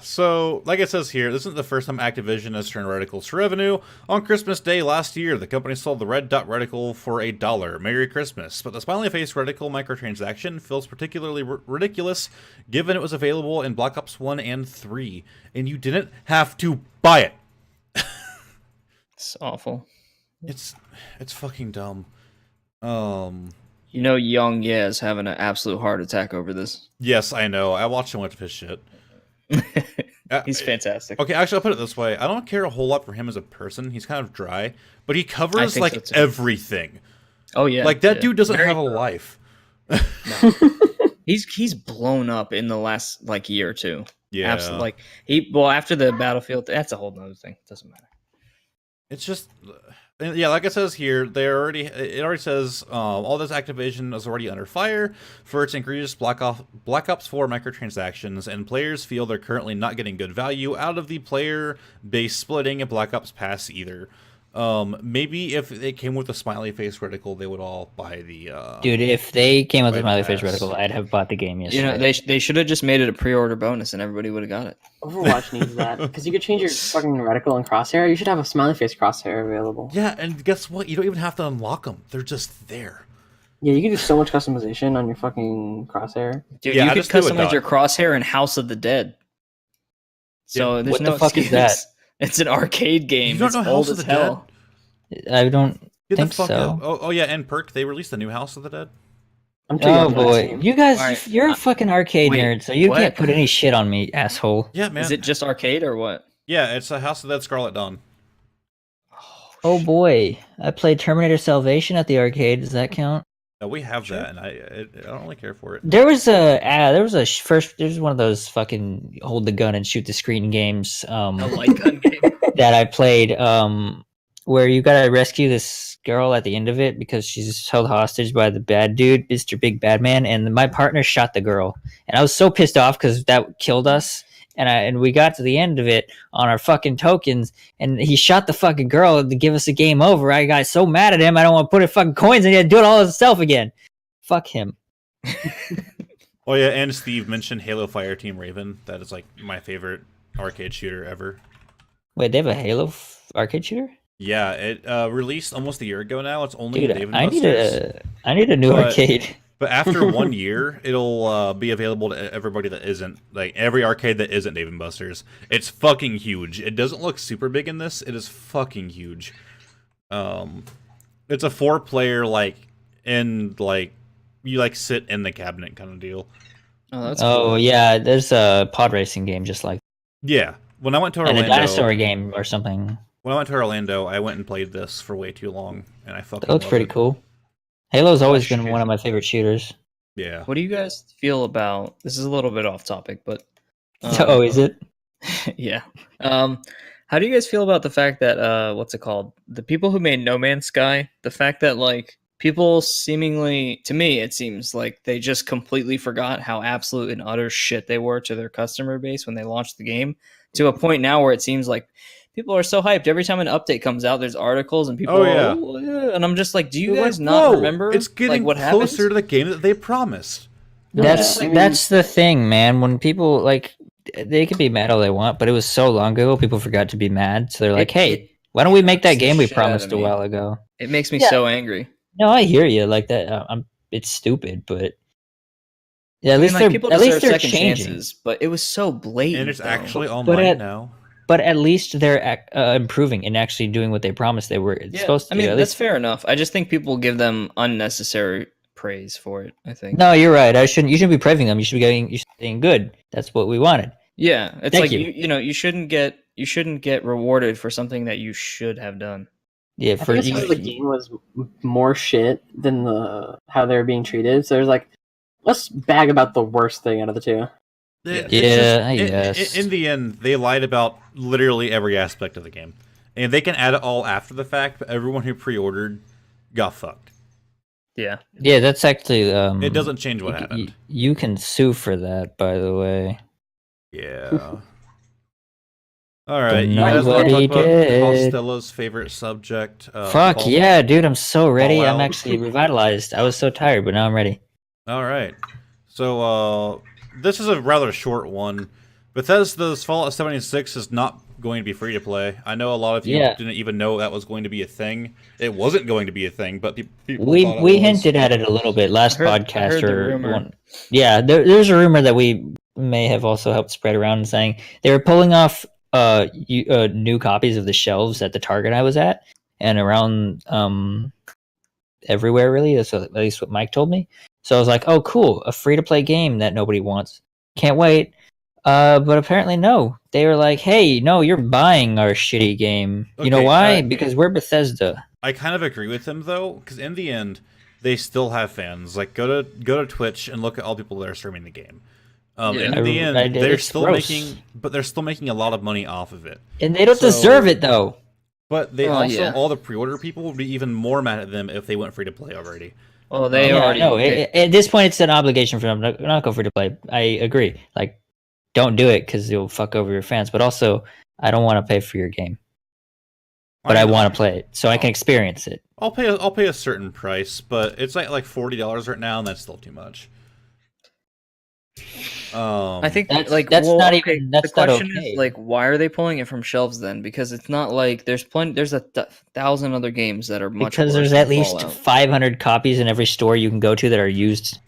So, like it says here, this isn't the first time Activision has turned reticles to revenue. On Christmas Day last year, the company sold the red dot reticle for $1. Merry Christmas. But the smiley face reticle microtransaction feels particularly ridiculous, given it was available in Black Ops 1 and 3, and you didn't have to buy it. It's awful. It's fucking dumb. You know, Young is having an absolute heart attack over this. Yes, I know. I watched him with his shit. He's fantastic. Okay, actually, I'll put it this way. I don't care a whole lot for him as a person. He's kind of dry, but he covers like everything. Oh yeah, like that dude doesn't have a life. No. He's blown up in the last like year or two. Yeah, absolutely. Like after the Battlefield, that's a whole nother thing. Doesn't matter. It's just, yeah, like it says here, it already says all this Activision is already under fire for its egregious Black Ops 4 microtransactions, and players feel they're currently not getting good value out of the player base splitting a Black Ops pass either. Maybe if they came with a smiley face reticle, they would all buy the. Dude, if they came with a smiley face reticle, I'd have bought the game yesterday. You know, they should have just made it a pre-order bonus, and everybody would have got it. Overwatch needs that because you could change your fucking reticle and crosshair. You should have a smiley face crosshair available. Yeah, and guess what? You don't even have to unlock them; they're just there. Yeah, you can do so much customization on your fucking crosshair. Dude, you could customize your crosshair in House of the Dead. So there's no fuck is that? It's an arcade game. You don't know House of the Dead? I don't think so. Oh yeah, and Perk, they released a new House of the Dead. I'm too young boy, you guys, you're a fucking arcade nerd, so you can't put any shit on me, asshole. Yeah, man. Is it just arcade or what? Yeah, it's a House of the Dead Scarlet Dawn. Oh boy, I played Terminator Salvation at the arcade. Does that count? No, we have that, and I don't really care for it. There's one of those fucking hold the gun and shoot the screen games. A light gun game that I played. Where you gotta rescue this girl at the end of it because she's held hostage by the bad dude, Mr. Big Bad Man, and my partner shot the girl, and I was so pissed off because that killed us. And we got to the end of it on our fucking tokens, and he shot the fucking girl to give us a game over. I got so mad at him, I don't want to put fucking coins, and he had to do it all himself again. Fuck him. Oh yeah, and Steve mentioned Halo Fireteam Raven. That is like my favorite arcade shooter ever. Wait, they have a Halo arcade shooter? Yeah, it released almost a year ago now. It's only Dude, Dave & Buster's. I need a new arcade. But after 1 year, it'll be available to everybody that isn't, like, every arcade that isn't Dave & Buster's. It's fucking huge. It doesn't look super big in this. It is fucking huge. It's a 4-player, like, in, like, you, like, sit in the cabinet kind of deal. Oh, that's cool. Yeah, there's a pod racing game just like Yeah. When I went to Orlando... And a dinosaur game or something. When I went to Orlando, I went and played this for way too long, and I fucking That looks pretty cool. Halo's always been one of my favorite shooters. Yeah. What do you guys feel about... This is a little bit off topic, but... Oh, is it? Yeah. How do you guys feel about the fact that, what's it called? The people who made No Man's Sky, the fact that, like, people seemingly... To me, it seems like they just completely forgot how absolute and utter shit they were to their customer base when they launched the game, to a point now where it seems like people are so hyped. Every time an update comes out, there's articles and people and I'm just like, do you guys not remember it's getting like, what closer happened? to the game that they promised? That's the thing, man. When people, like, they can be mad all they want, but it was so long ago, people forgot to be mad. So they're like, hey, why don't we make that game we promised a while ago? It makes me so angry. No, I hear you. Like that, it's stupid, but yeah, at least people they're deserve second changing. chances, but it was so blatant. And it's though. actually online now. But at least they're improving and actually doing what they promised they were supposed to. I mean, do. that's fair enough. I just think people give them unnecessary praise for it. I think. No, you're right. You shouldn't be praising them. You should be saying good. That's what we wanted. Yeah, it's Thank like you shouldn't get rewarded for something that you should have done. Yeah, I think it's because the game was more shit than how they were being treated. So there's like, let's bag about the worst thing out of the two. Yes. In the end, they lied about literally every aspect of the game, and they can add it all after the fact. But everyone who pre-ordered got fucked. Yeah, that's actually. It doesn't change what happened. You can sue for that, by the way. Yeah. All right, you guys want to talk about Costello's favorite subject? Fuck yeah, dude! I'm so ready. Fallout. I'm actually revitalized. I was so tired, but now I'm ready. All right. So this is a rather short one. Bethesda's Fallout 76 is not going to be free to play. I know a lot of you didn't even know that was going to be a thing. It wasn't going to be a thing, but people we hinted at it a little bit last podcast. I heard the rumor. Yeah, there's a rumor that we may have also helped spread around, saying they were pulling off new copies of the shelves at the Target I was at and around everywhere really. That's at least what Mike told me. So I was like, oh cool, a free to play game that nobody wants. Can't wait. But apparently no. They were like, hey, no, you're buying our shitty game. Okay, you know why? Because we're Bethesda. I kind of agree with him though, because in the end, they still have fans. Like go to Twitch and look at all people that are streaming the game. In the end, they're still making a lot of money off of it, and they don't deserve it though. But they all the pre-order people would be even more mad at them if they went free to play already. Well, they already know. At this point, it's an obligation for them to not go free to play. I agree. Like, don't do it because you'll fuck over your fans. But also, I don't want to pay for your game, but I want to play it so I can experience it. I'll pay a certain price, but it's like $40 right now, and that's still too much. I think that's not okay. That's the question not okay. Is like, why are they pulling it from shelves then? Because it's not like there's 1,000 other games that are much. Because there's at least 500 copies in every store you can go to that are used.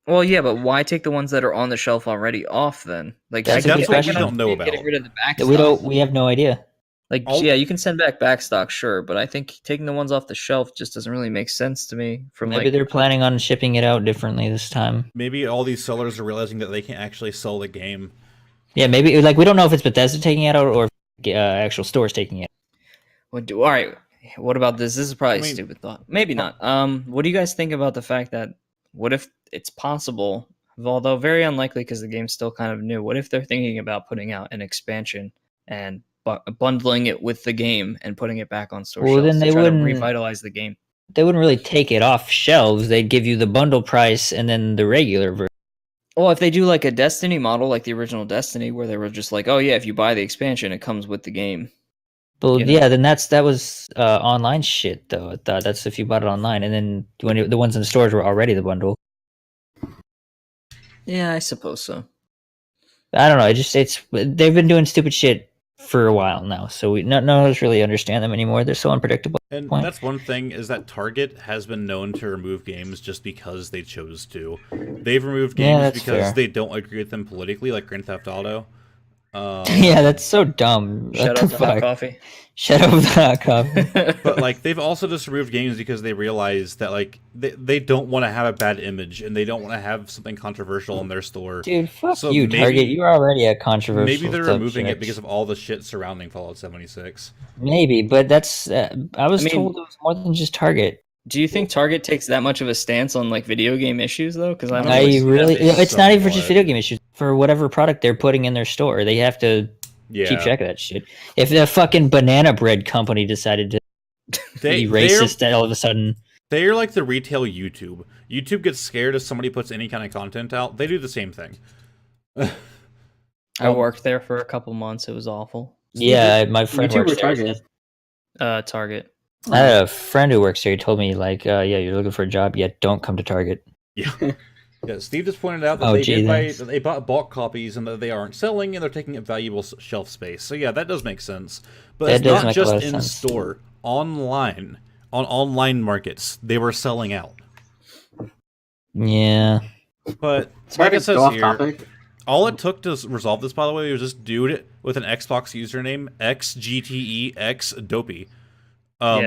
Well, yeah, but why take the ones that are on the shelf already off then? Like that's what we don't know about. Getting rid of the back we have no idea. Like, yeah, you can send back stock, sure, but I think taking the ones off the shelf just doesn't really make sense to me. Maybe they're planning on shipping it out differently this time. Maybe all these sellers are realizing that they can't actually sell the game. Yeah, maybe we don't know if it's Bethesda taking it out or actual stores taking it. All right, what about this? This is probably a stupid thought. Maybe not. What do you guys think about the fact that what if it's possible, although very unlikely because the game's still kind of new? What if they're thinking about putting out an expansion and bundling it with the game and putting it back on store shelves then they wouldn't revitalize the game? They wouldn't really take it off shelves. They'd give you the bundle price and then the regular version. Well, if they do like a Destiny model, like the original Destiny, where they were just like, oh yeah, if you buy the expansion, it comes with the game. But yeah, then that was online shit though. I thought that's if you bought it online, and then when the ones in the stores were already the bundle. Yeah, I suppose so. I don't know. They've been doing stupid shit for a while now, so none of us really understand them anymore. They're so unpredictable. And that's one thing, is that Target has been known to remove games just because they chose to. They've removed games because they don't agree with them politically, like Grand Theft Auto. Yeah, that's so dumb. Shut up the hot coffee. Shut up the hot coffee. But like, they've also just removed games because they realize that like they don't want to have a bad image and they don't want to have something controversial in their store. Dude, fuck you, Target. You're already a controversial. Maybe they're removing it because of all the shit surrounding Fallout 76. Maybe, but that's I was told it was more than just Target. Do you think Target takes that much of a stance on like video game issues though? Because I don't. It's not even for just video game issues. For whatever product they're putting in their store, they have to keep track of that shit. If the fucking banana bread company decided to be racist all of a sudden, they're like the retail YouTube. YouTube gets scared if somebody puts any kind of content out. They do the same thing. I worked there for a couple months. It was awful. Yeah, my friend YouTube works or Target. Target. I had a friend who works there. He told me, like, yeah, you're looking for a job, yet don't come to Target. Yeah. Yeah, Steve just pointed out that they bought bulk copies and that they aren't selling and they're taking up valuable shelf space. So yeah, that does make sense. But it's not just in store. Online, on online markets. They were selling out. Yeah. But Sorry like it to says go off here, topic. all it took to resolve this, by the way, was this dude with an Xbox username XGTEXDopey.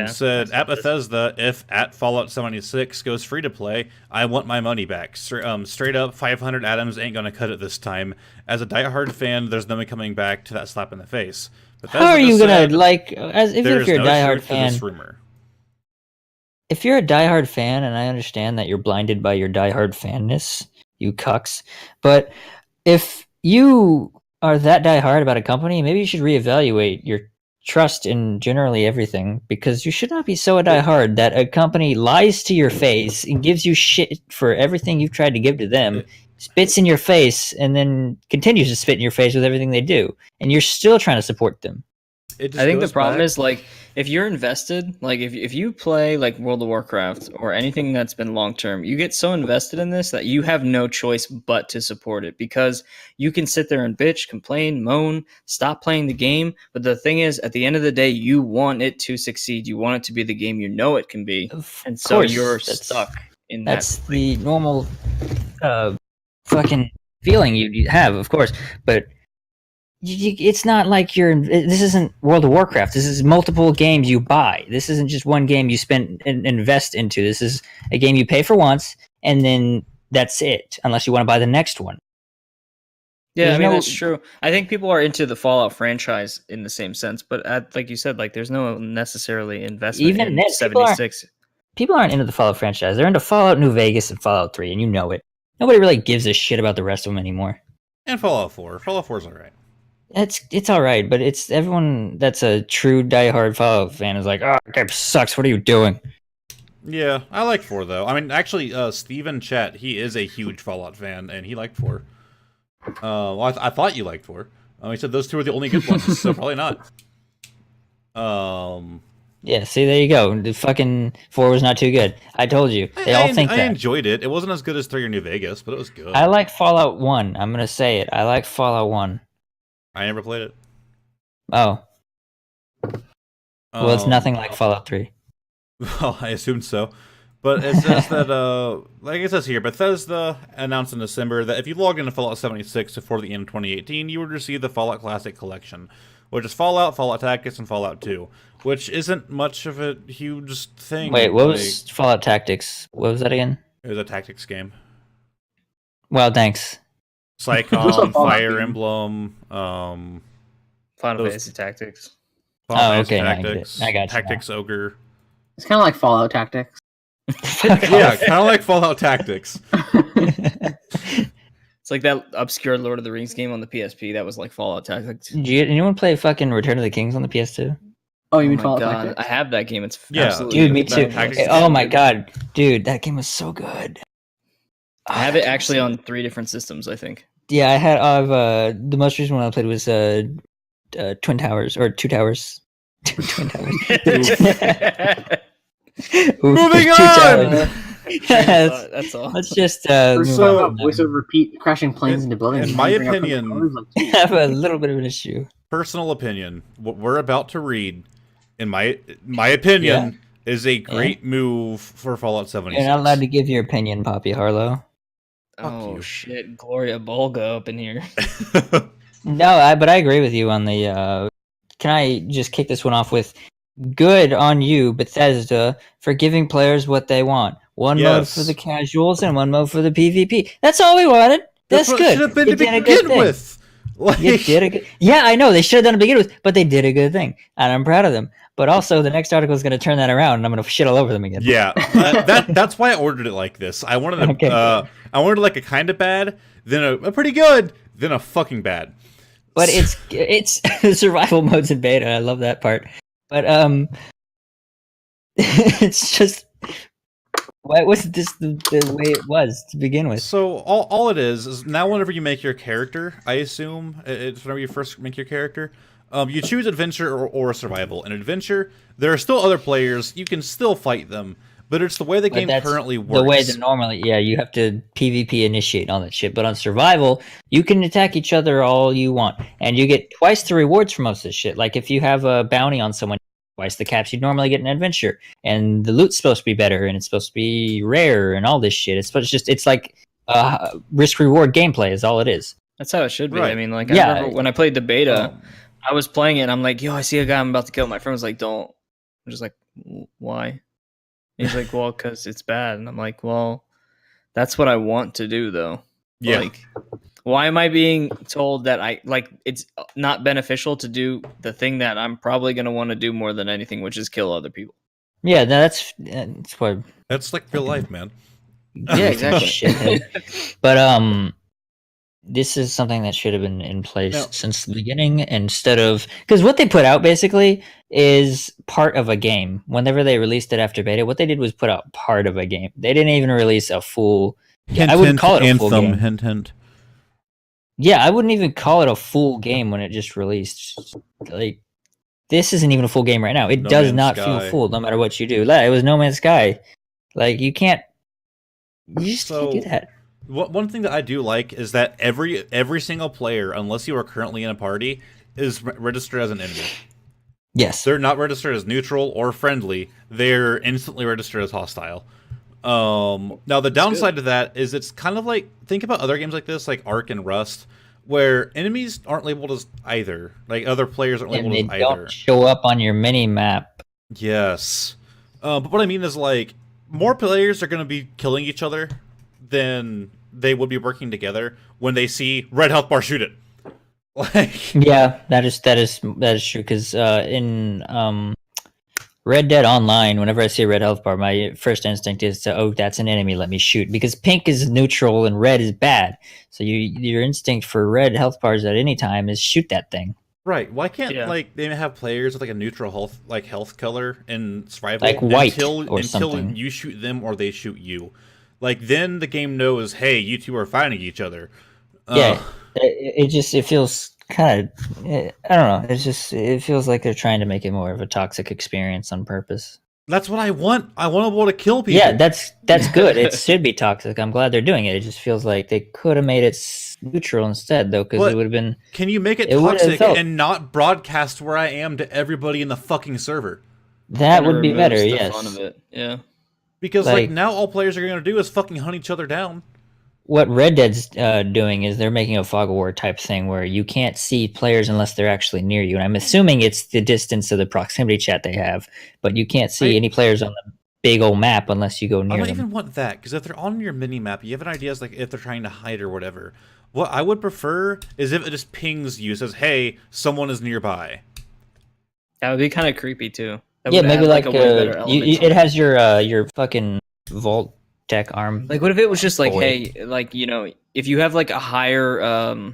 Said at Bethesda, if at Fallout 76 goes free to play, I want my money back. Straight up, 500 atoms ain't gonna cut it this time. As a diehard fan, there's no coming back to that slap in the face. Bethesda How are you gonna said, even if you're a diehard fan? This rumor. If you're a diehard fan, and I understand that you're blinded by your diehard fanness, you cucks, but if you are that diehard about a company, maybe you should reevaluate your trust in generally everything, because you should not be so diehard that a company lies to your face and gives you shit for everything you've tried to give to them, spits in your face, and then continues to spit in your face with everything they do, and you're still trying to support them. I think the problem is, like, if you're invested, like if you play like World of Warcraft or anything that's been long term, you get so invested in this that you have no choice but to support it, because you can sit there and bitch, complain, moan, stop playing the game. But the thing is, at the end of the day, you want it to succeed. You want it to be the game you know it can be. And so you're stuck in that. That's the normal fucking feeling you have, of course. But it's not like this isn't World of Warcraft. This is multiple games you buy. This isn't just one game you spend and invest into. This is a game you pay for once, and then that's it, unless you want to buy the next one. Yeah, that's true. I think people are into the Fallout franchise in the same sense, but like you said, like there's no necessarily investment even in 76. People aren't into the Fallout franchise. They're into Fallout New Vegas and Fallout 3, and you know it. Nobody really gives a shit about the rest of them anymore. And Fallout 4. Fallout 4 is alright. It's all right, but it's everyone that's a true diehard Fallout fan is like, oh, that game sucks. What are you doing? Yeah, I like 4 though. I mean, actually, Steven Chat, he is a huge Fallout fan, and he liked 4. Well, I thought you liked 4. He said those two are the only good ones, so probably not. Yeah, see, there you go. The fucking 4 was not too good. I told you. They all think that. I enjoyed it. It wasn't as good as 3 or New Vegas, but it was good. I like Fallout 1. I'm gonna say it. I like Fallout 1. I never played it. Oh. Well, it's nothing like Fallout 3. Well, I assumed so. But it says that, like it says here, Bethesda announced in December that if you logged into Fallout 76 before the end of 2018, you would receive the Fallout Classic Collection, which is Fallout, Fallout Tactics, and Fallout 2, which isn't much of a huge thing. Wait, what was Fallout Tactics? What was that again? It was a tactics game. Well, thanks. Psychom, Fire Emblem, Final Fantasy Tactics. Okay, Tactics, I got you. Tactics Ogre. It's kind of like Fallout Tactics. Yeah, kind of like Fallout Tactics. It's like that obscure Lord of the Rings game on the PSP that was like Fallout Tactics. Did anyone play fucking Return of the Kings on the PS2? Oh, you mean my Fallout God, Tactics? I have that game. It's Yeah. absolutely Dude, me too. Tactics Oh is my good. God, dude, that game was so good. I have it actually on 3 different systems, I think. Yeah, the most recent one I played was Twin Towers or Two Towers. Twin Towers. Moving Two on! Towers. That's all. Let's just voice over repeat crashing planes into buildings. in my and bring up opinion- colors like- have a little bit of an issue. Personal opinion, what we're about to read, in my opinion, is a great move for Fallout 76. You're not allowed to give your opinion, Poppy Harlow. Oh you. shit, Gloria Bolga up in here. No, but I agree with you on the. Can I just kick this one off with good on you, Bethesda, for giving players what they want? One mode for the casuals and one mode for the PvP. That's all we wanted. That's what good. It should have been You to did a good begin thing. with. Like, You did a good. Yeah, I know they should have done it to begin with, but they did a good thing, and I'm proud of them. But also, the next article is going to turn that around, and I'm going to shit all over them again. yeah, that's why I ordered it like this. I wanted I wanted like a kind of bad, then a pretty good, then a fucking bad. But it's survival modes in beta. I love that part. But it's just why wasn't this the way it was to begin with? So all it is now whenever you make your character, I assume it's whenever you first make your character, you choose adventure or survival. In adventure, there are still other players. You can still fight them, but it's the way the game currently works. The way that normally, you have to PvP initiate and all that shit. But on survival, you can attack each other all you want, and you get twice the rewards for most of this shit. Like if you have a bounty on someone, twice the caps you'd normally get in adventure, and the loot's supposed to be better, and it's supposed to be rare, and all this shit. It's like risk reward gameplay is all it is. That's how it should be. Right. I mean, like, I remember when I played the beta, I was playing it, and I'm like, yo, I see a guy I'm about to kill. My friend was like, don't. I'm just like, why? And he's like, well, because it's bad. And I'm like, well, that's what I want to do, though. Yeah. Like, why am I being told that it's not beneficial to do the thing that I'm probably going to want to do more than anything, which is kill other people? Yeah, that's what. That's like real life, man. Yeah, exactly. Shithead. But this is something that should have been in place since the beginning, instead of, because what they put out basically is part of a game. Whenever they released it after beta, what they did was put out part of a game. They didn't even release a full. I wouldn't call it a full game. Hint. Yeah, I wouldn't even call it a full game when it just released. Like, this isn't even a full game right now. It does not feel full, no matter what you do. It was No Man's Sky. Like, you can't. You just can't do that. One thing that I do like is that every single player, unless you are currently in a party, is registered as an enemy. Yes. They're not registered as neutral or friendly. They're instantly registered as hostile. Now, the downside to that is it's kind of like, think about other games like this, like Ark and Rust, where enemies aren't labeled as either. Like, other players aren't labeled as either. They don't show up on your mini-map. Yes. But what I mean is, like, more players are going to be killing each other than they would be working together when they see red health bar, shoot it. Like, yeah, that is true. Because in Red Dead Online, whenever I see a red health bar, my first instinct is to, that's an enemy, let me shoot. Because pink is neutral and red is bad. So your instinct for red health bars at any time is shoot that thing. Right. Why can't like they have players with like a neutral health color in survival, like white until something. you shoot them or they shoot you? Like, then the game knows, hey, you two are fighting each other. Yeah, it feels kind of, I don't know. It feels like they're trying to make it more of a toxic experience on purpose. That's what I want. I want to be able to kill people. Yeah, that's good. It should be toxic. I'm glad they're doing it. It just feels like they could have made it neutral instead, though, because it would have been. Can you make it toxic and not broadcast where I am to everybody in the fucking server? That would be better. Yes. Fun of it. Yeah. Because like now, all players are going to do is fucking hunt each other down. What Red Dead's doing is they're making a fog of war type thing where you can't see players unless they're actually near you. And I'm assuming it's the distance of the proximity chat they have, but you can't see any players on the big old map unless you go near them. I don't even want that, because if they're on your mini map, you have an idea as like if they're trying to hide or whatever. What I would prefer is if it just pings you, says, "Hey, someone is nearby." That would be kind of creepy too. Yeah, maybe like it has your fucking Vault Tech arm. Like, what if it was just like, hey, like, you know, if you have like a higher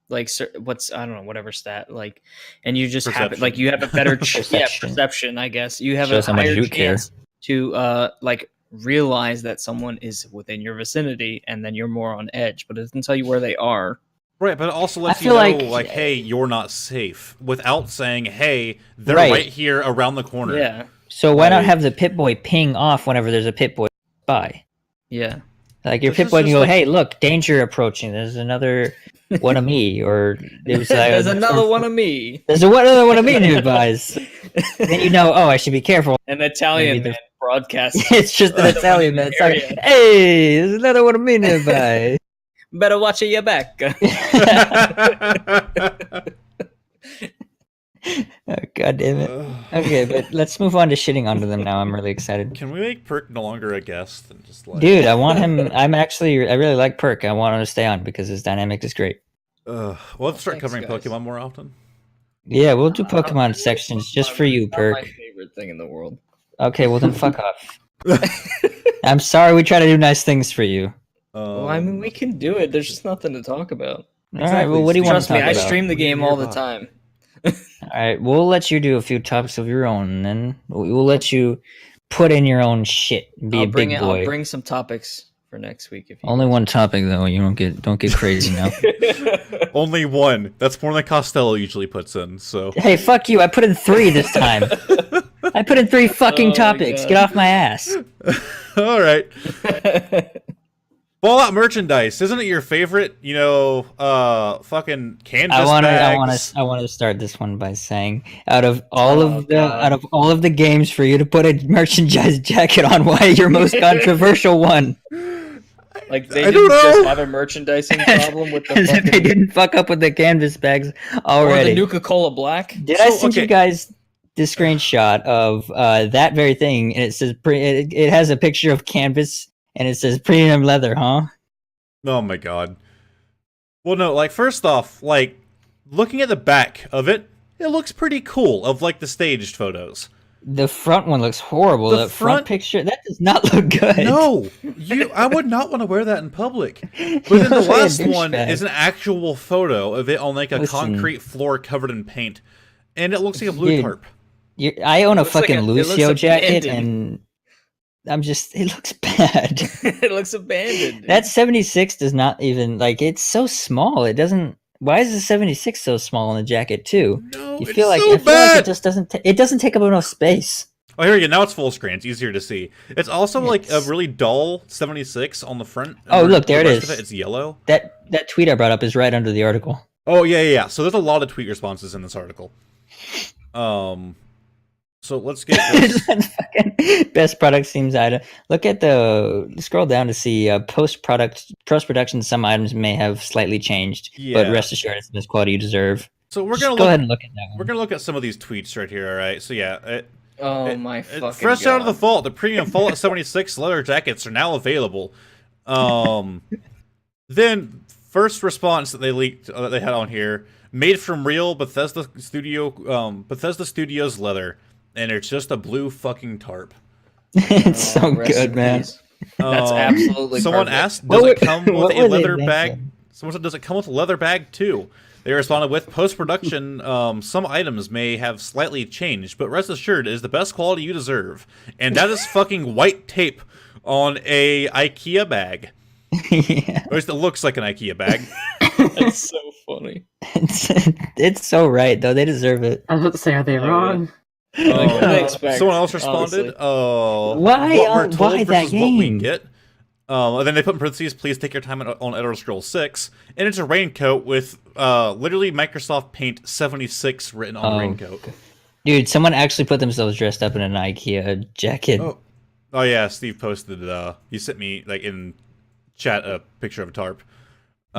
like what's, I don't know, whatever stat, like, and you just have it, like, you have a better perception, I guess. You have a higher chance to like realize that someone is within your vicinity, and then you're more on edge, but it doesn't tell you where they are. Right, but it also lets you know, like, hey, you're not safe, without saying, hey, they're right here around the corner. Yeah. So why not have the Pip-Boy ping off whenever there's a Pip-Boy by? Yeah. Like, your Pip-Boy can go, hey, look, danger approaching. There's another one of me. Or there's another one of me. There's another one of me nearby. Then you know, I should be careful. An Italian man broadcast. It's just an Italian man. It's like, hey, there's another one of me nearby. Better watch your back. Oh, God damn it. Okay, but let's move on to shitting onto them now. I'm really excited. Can we make Perk no longer a guest and just like... Dude, I want him. I really like Perk. I want him to stay on because his dynamic is great. We'll have to start covering Pokemon more often. Yeah, we'll do Pokemon sections just for you, Perk. My favorite thing in the world. Okay, well then fuck off. I'm sorry we try to do nice things for you. Well, I mean, we can do it. There's just nothing to talk about. All right, well, what do you want to talk about? Trust me, I stream the game all the time. All right, we'll let you do a few topics of your own, and then we'll let you put in your own shit. Be a big boy. I'll bring some topics for next week. If you only one topic though. You don't get crazy now. Only one. That's more than Costello usually puts in. So hey, fuck you! I put in 3 this time. I put in 3 fucking topics. Get off my ass. All right. Fallout merchandise, isn't it your favorite? You know, fucking canvas bags. I want to start this one by saying, out of all of the games for you to put a merchandise jacket on, why your most controversial one? Like they didn't just have a merchandising problem with the fucking... They didn't fuck up with the canvas bags already. Or the Nuka-Cola Black. Did I send you guys the screenshot of that very thing? And it says it has a picture of canvas. And it says premium leather, huh? Oh my god. Well, no, like, first off, like, looking at the back of it, it looks pretty cool, of, like, the staged photos. The front one looks horrible. The front picture, that does not look good. No! I would not want to wear that in public. But then the last one is an actual photo of it on, like, a concrete floor covered in paint. And it looks like a blue tarp. I own a fucking Lucio jacket, and... it looks bad. It looks abandoned. That 76 does not even, like, it's so small. It doesn't, why is the 76 so small on the jacket, too? No, I feel like it just doesn't, it doesn't take up enough space. Oh, here we go. Now it's full screen. It's easier to see. It's also, like, a really dull 76 on the front. Oh, look, there it is. It's yellow. That tweet I brought up is right under the article. Oh, yeah. So there's a lot of tweet responses in this article. So let's get this. Best product seems item. Look at scroll down to see post-production. Some items may have slightly changed, but rest assured it's the best quality you deserve. So we're gonna go ahead and look at that one. We're gonna look at some of these tweets right here. All right. So yeah. Fresh out of the vault, the premium Fallout 76 leather jackets are now available. Then first response that they leaked that they had on here, made from real Bethesda Studios leather. And it's just a blue fucking tarp. It's so good, man. That's absolutely Someone perfect. asked, does it come with a leather bag? Someone said, does it come with a leather bag too? They responded with, post-production, some items may have slightly changed, but rest assured, it is the best quality you deserve. And that is fucking white tape on a IKEA bag. Yeah. At least it looks like an IKEA bag. That's so funny. It's so right, though. They deserve it. I was about to say, are they wrong? Someone else responded. Why that game? What we get. And then they put in parentheses, please take your time on Elder Scrolls 6. And it's a raincoat with literally Microsoft Paint 76 written on the raincoat. Dude, someone actually put themselves dressed up in an IKEA jacket. Oh yeah, Steve posted. He sent me like in chat a picture of a tarp.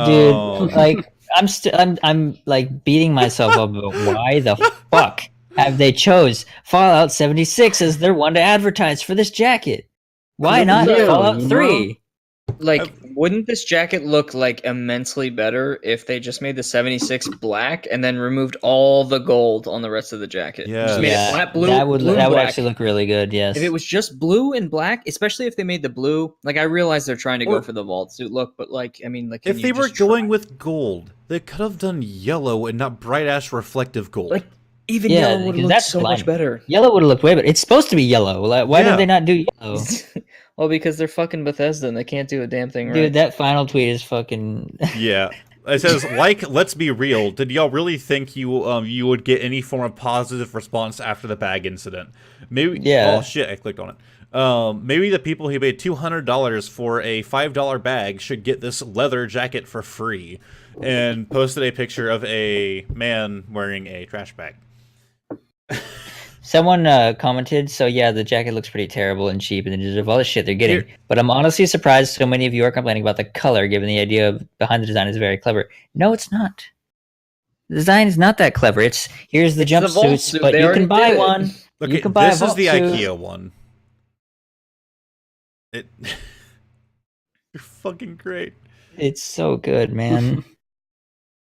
Dude, like I'm like beating myself up about why the fuck have they chose Fallout 76 as their one to advertise for this jacket? Why not Fallout 3? Like, wouldn't this jacket look like immensely better if they just made the 76 black and then removed all the gold on the rest of the jacket? Yeah, just made it flat blue. That would actually look really good. Yes. If it was just blue and black, especially if they made the blue, like I realize they're trying to go for the vault suit look, but like I mean, like if they were going with gold, they could have done yellow and not bright ash reflective gold. Like even yellow would look so much better. Yellow would have looked way better. It's supposed to be yellow. Like, why did they not do yellow? Well, because they're fucking Bethesda and they can't do a damn thing right. Dude, that final tweet is fucking... Yeah. It says, like, let's be real. Did y'all really think you would get any form of positive response after the bag incident? Maybe... Yeah. Oh, shit, I clicked on it. Maybe the people who paid $200 for a $5 bag should get this leather jacket for free. And posted a picture of a man wearing a trash bag. Someone commented, so yeah, the jacket looks pretty terrible and cheap, and they deserve all the shit they're getting. But I'm honestly surprised so many of you are complaining about the color, given the idea behind the design is very clever. No, it's not. The design is not that clever. Here's the jumpsuits, but you can buy one. Okay, you can buy this is the IKEA one. You're fucking great. It's so good, man.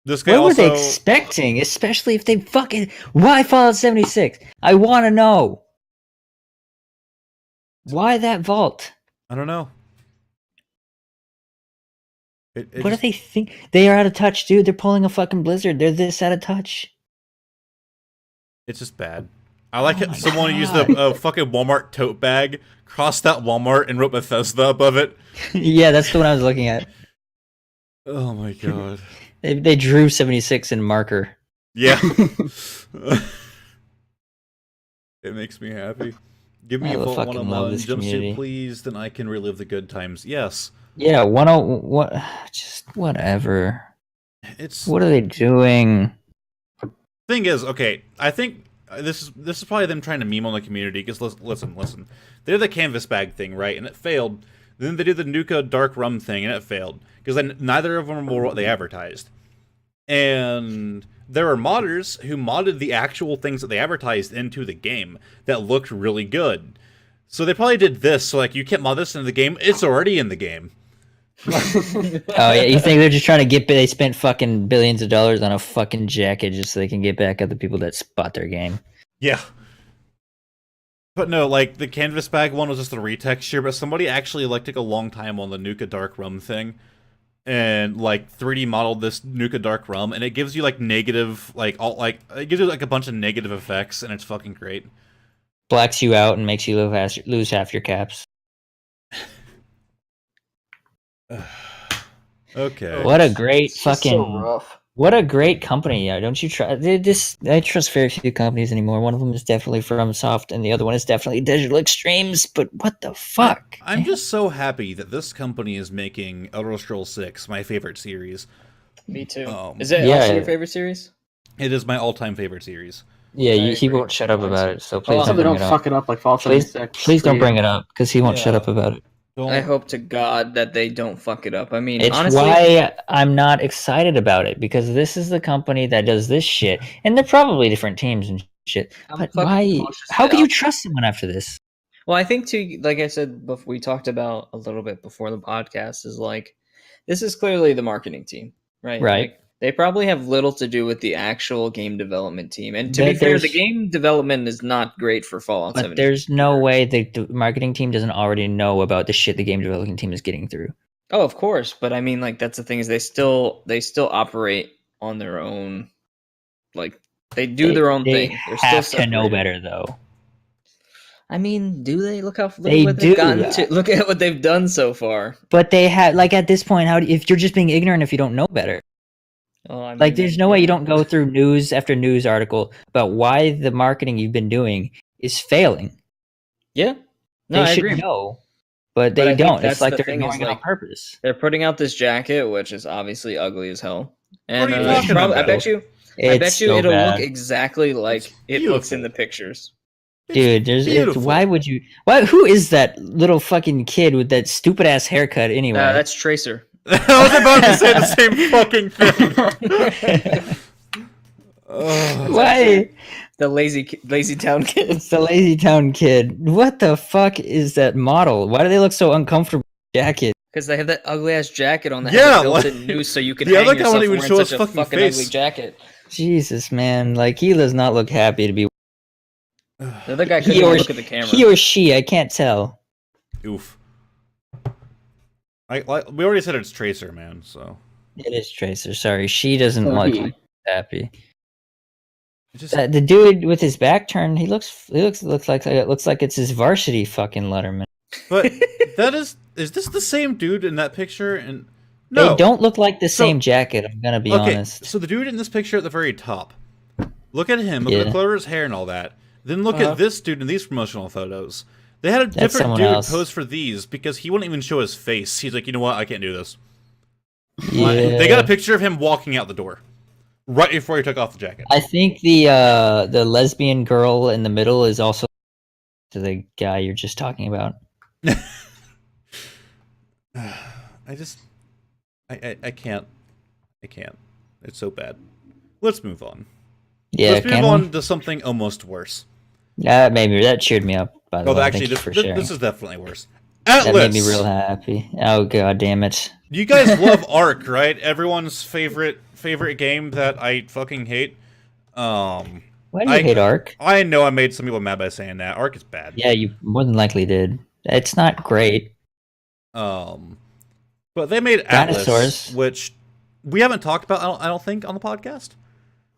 This guy what were they expecting? Especially if they fucking... Why Fallout 76? I want to know. Why that vault? I don't know. What do they think? They are out of touch, dude. They're pulling a fucking Blizzard. They're this out of touch. It's just bad. I like it. Someone used a fucking Walmart tote bag, crossed out Walmart, and wrote Bethesda above it. Yeah, that's the one I was looking at. Oh my god. They drew 76 in marker. Yeah. It makes me happy. Give me a Vault 101 jumpsuit, please, then I can relive the good times. Yes. Yeah, what? Just whatever. What are they doing? Thing is, okay, I think this is probably them trying to meme on the community. Because listen, they did the canvas bag thing, right, and it failed. Then they did the Nuka dark rum thing, and it failed because then neither of them were what they advertised. And there are modders who modded the actual things that they advertised into the game that looked really good. So they probably did this, so like you can't mod this into the game. It's already in the game. Oh yeah, you think they're just trying to they spent fucking billions of dollars on a fucking jacket just so they can get back at the people that spot their game. Yeah. But no, like the canvas bag one was just a retexture, but somebody actually like took a long time on the Nuka dark rum thing and like 3D modeled this Nuka dark rum, and it gives you like negative it gives you like a bunch of negative effects, and it's fucking great. Blacks you out and makes you lose half your caps. Okay. What a great It's fucking so rough. What a great company. Don't you try this? I trust very few companies anymore. One of them is definitely FromSoft, and the other one is definitely Digital Extremes. But what the fuck? I'm just so happy that this company is making Elder Scrolls 6, my favorite series. Me too. Is it also your favorite series? It is my all-time favorite series. Yeah, he won't shut up about it. So please don't fuck it up like Fallout 76. Please don't bring it up because he won't shut up about it. I hope to God that they don't fuck it up. I mean, it's honestly, why I'm not excited about it, because this is the company that does this shit, and they're probably different teams and shit. But why? How can you trust someone after this? Well, I think too, like I said before, we talked about a little bit before the podcast, is like this is clearly the marketing team, right? Right. Like, they probably have little to do with the actual game development team. And to be fair, the game development is not great for Fallout 76. But there's no way the marketing team doesn't already know about the shit the game development team is getting through. Oh, of course. But I mean, like, that's the thing, is they still operate on their own. Like, they do their own thing. They're have still to know better, though. I mean, do they? Look what do. they've gotten to. Look at what they've done so far. But they have, like, at this point, if you're just being ignorant if you don't know better? Oh, I mean, like, there's no way you don't go through news after news article about why the marketing you've been doing is failing. Yeah, no, they should agree. know, but they don't. It's like they're ignoring it on like, purpose. They're putting out this jacket, which is obviously ugly as hell. And what are you talking about? I bet you so it'll bad. look exactly like it looks in the pictures. Dude, why would you? Who is that little fucking kid with that stupid ass haircut anyway? That's Tracer. I was about to say the same fucking thing. Why? The lazy town kid. It's the lazy town kid. What the fuck is that model? Why do they look so uncomfortable with jacket? Because they have that ugly ass jacket on that built-in noose, so you can the hang other yourself company would wearing show such us a fucking ugly face. jacket. Jesus, man, like he does not look happy to be. The other guy couldn't even look at the camera. He or she, I can't tell. Oof. We already said it's Tracer, man. So it is Tracer. Sorry, she doesn't look happy. The dude with his back turned, he looks like it's his varsity fucking Letterman. But is this the same dude in that picture? And no, they don't look like the same jacket. I'm gonna be honest. So the dude in this picture at the very top, look at him. Look at the color of his hair and all that. Then look at this dude in these promotional photos. They had a different dude pose for these because he wouldn't even show his face. He's like, you know what? I can't do this. Yeah. They got a picture of him walking out the door right before he took off the jacket. I think the lesbian girl in the middle is also the guy you're just talking about. I can't. It's so bad. Let's move on. Yeah, let's move on to something almost worse. Maybe that cheered me up. By the way, actually, this is definitely worse. Atlas! That made me real happy. Oh god damn it! You guys love Ark, right? Everyone's favorite game that I fucking hate. Why do you hate Ark? I know I made some people mad by saying that. Ark is bad. Yeah, you more than likely did. It's not great. But they made Atlas, Dinosaurs, which we haven't talked about. I don't think on the podcast.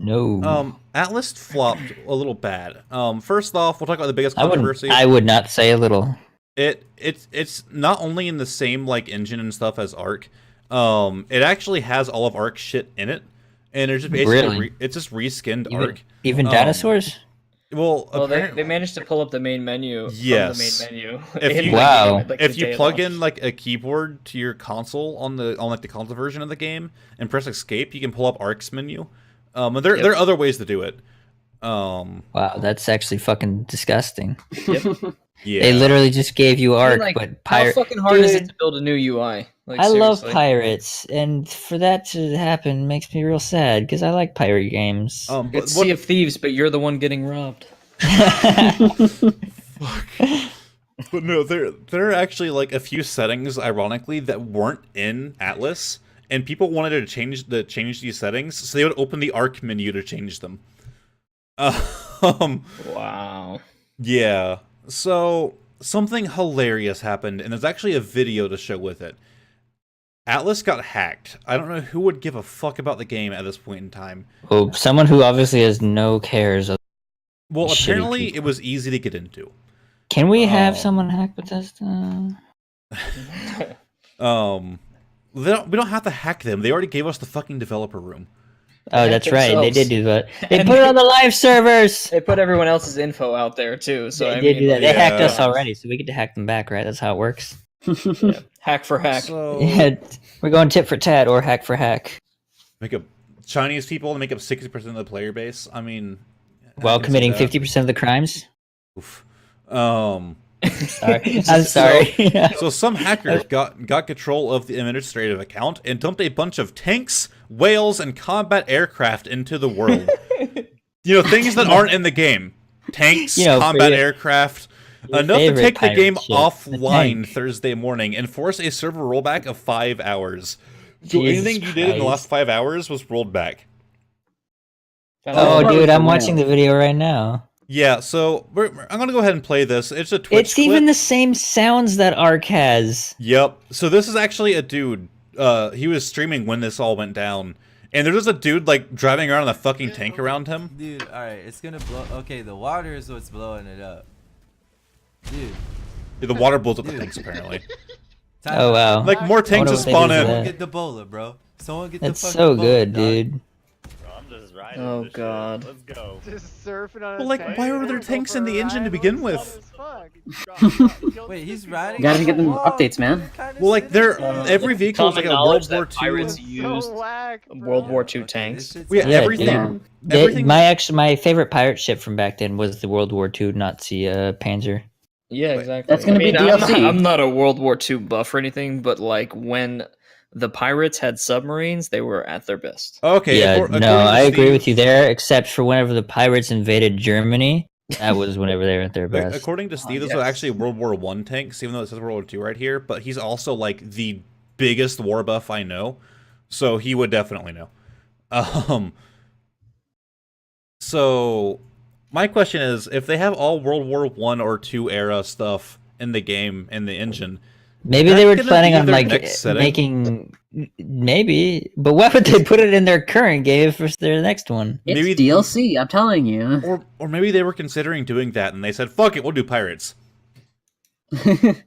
No. Atlas flopped a little bad. First off, we'll talk about the biggest controversy. I would not say a little. It's not only in the same like engine and stuff as Ark. It actually has all of Ark shit in it, and it's just basically it's just reskinned Ark. Even dinosaurs. Well, they managed to pull up the main menu Yes. from the main menu. If you, Wow. if you plug in like a keyboard to your console on like the console version of the game and press escape, you can pull up Arc's menu. And there are other ways to do it. Wow, that's actually fucking disgusting. Yep. Yeah. They literally just gave you Arc, but how fucking hard is it to build a new UI? Like, I love seriously. pirates, and for that to happen makes me real sad because I like pirate games. It's Sea of Thieves, but you're the one getting robbed. But no, there are actually like a few settings, ironically, that weren't in Atlas, and people wanted to change these settings, so they would open the Arc menu to change them. Wow. Yeah. So something hilarious happened, and there's actually a video to show with it. Atlas got hacked. I don't know who would give a fuck about the game at this point in time. Oh, someone who obviously has no cares. Well, apparently it was easy to get into. Can we have someone hack Bethesda? We don't have to hack them. They already gave us the fucking developer room. Oh, that's right. They did do that. They put it on the live servers. They put everyone else's info out there too. So they did do that. They hacked us already, so we get to hack them back, right? That's how it works. Yeah. Hack for hack. So, Yeah, we're going tit for tat or hack for hack. Make up Chinese people to make up 60% of the player base. I mean, while committing 50% of the crimes. Oof. Sorry. I'm sorry. So some hacker got control of the administrative account and dumped a bunch of tanks, whales, and combat aircraft into the world. Things that aren't in the game. Tanks, combat aircraft. Enough to take the game offline Thursday morning and force a server rollback of 5 hours. So anything you did in the last 5 hours was rolled back. Oh, dude, I'm watching the video right now. Yeah, so I'm going to go ahead and play this. It's a Twitch clip. Even the same sounds that Arc has. Yep. So this is actually a dude. He was streaming when this all went down. And there's just a dude, like, driving around in a fucking tank around him. Dude, alright, it's gonna blow. Okay, the water is what's blowing it up. Dude. Yeah, the water blows up the tanks, apparently. Oh, wow. Like, more tanks just spawn in. Someone get the bowler, bro. Someone get That's the fucking so bowler, good, dog. dude. Oh god. Let's go. Just surfing on Well, like, why were there tanks in the engine to begin with? Wait, he's riding? You gotta get them updates, man. Well, like, every vehicle is like a World War II. Pirates used World War II tanks. Yeah, everything. Everything. My favorite pirate ship from back then was the World War II Nazi Panzer. Yeah, exactly. That's gonna be DLC. I'm not a World War II buff or anything, but like when the pirates had submarines, they were at their best. Okay. Yeah, I agree with you there, except for whenever the pirates invaded Germany. That was whenever they were at their best. According to Steve, this was actually World War I tanks, even though it says World War II right here. But he's also like the biggest war buff I know, so he would definitely know. So my question is, if they have all World War I or II era stuff in the game in the engine, maybe they were planning on like making. Maybe, but why would they put it in their current game for their next one? It's maybe DLC, I'm telling you. Or maybe they were considering doing that, and they said, "Fuck it, we'll do pirates." And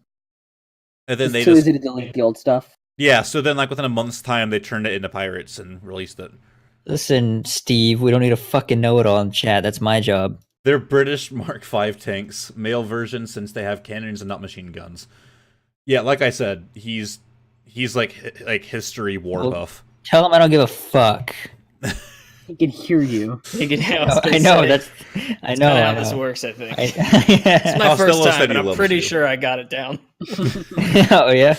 then it's too easy to delete the old stuff. Yeah, so then like within a month's time, they turned it into pirates and released it. Listen, Steve, we don't need to fucking know it all in chat. That's my job. They're British Mark V tanks, male version, since they have cannons and not machine guns. Yeah, like I said, he's like history war buff. Tell him I don't give a fuck. He can hear you. I know that's. I know how this works. I think yeah. it's my first time, but I'm pretty sure I got it down. Oh yeah.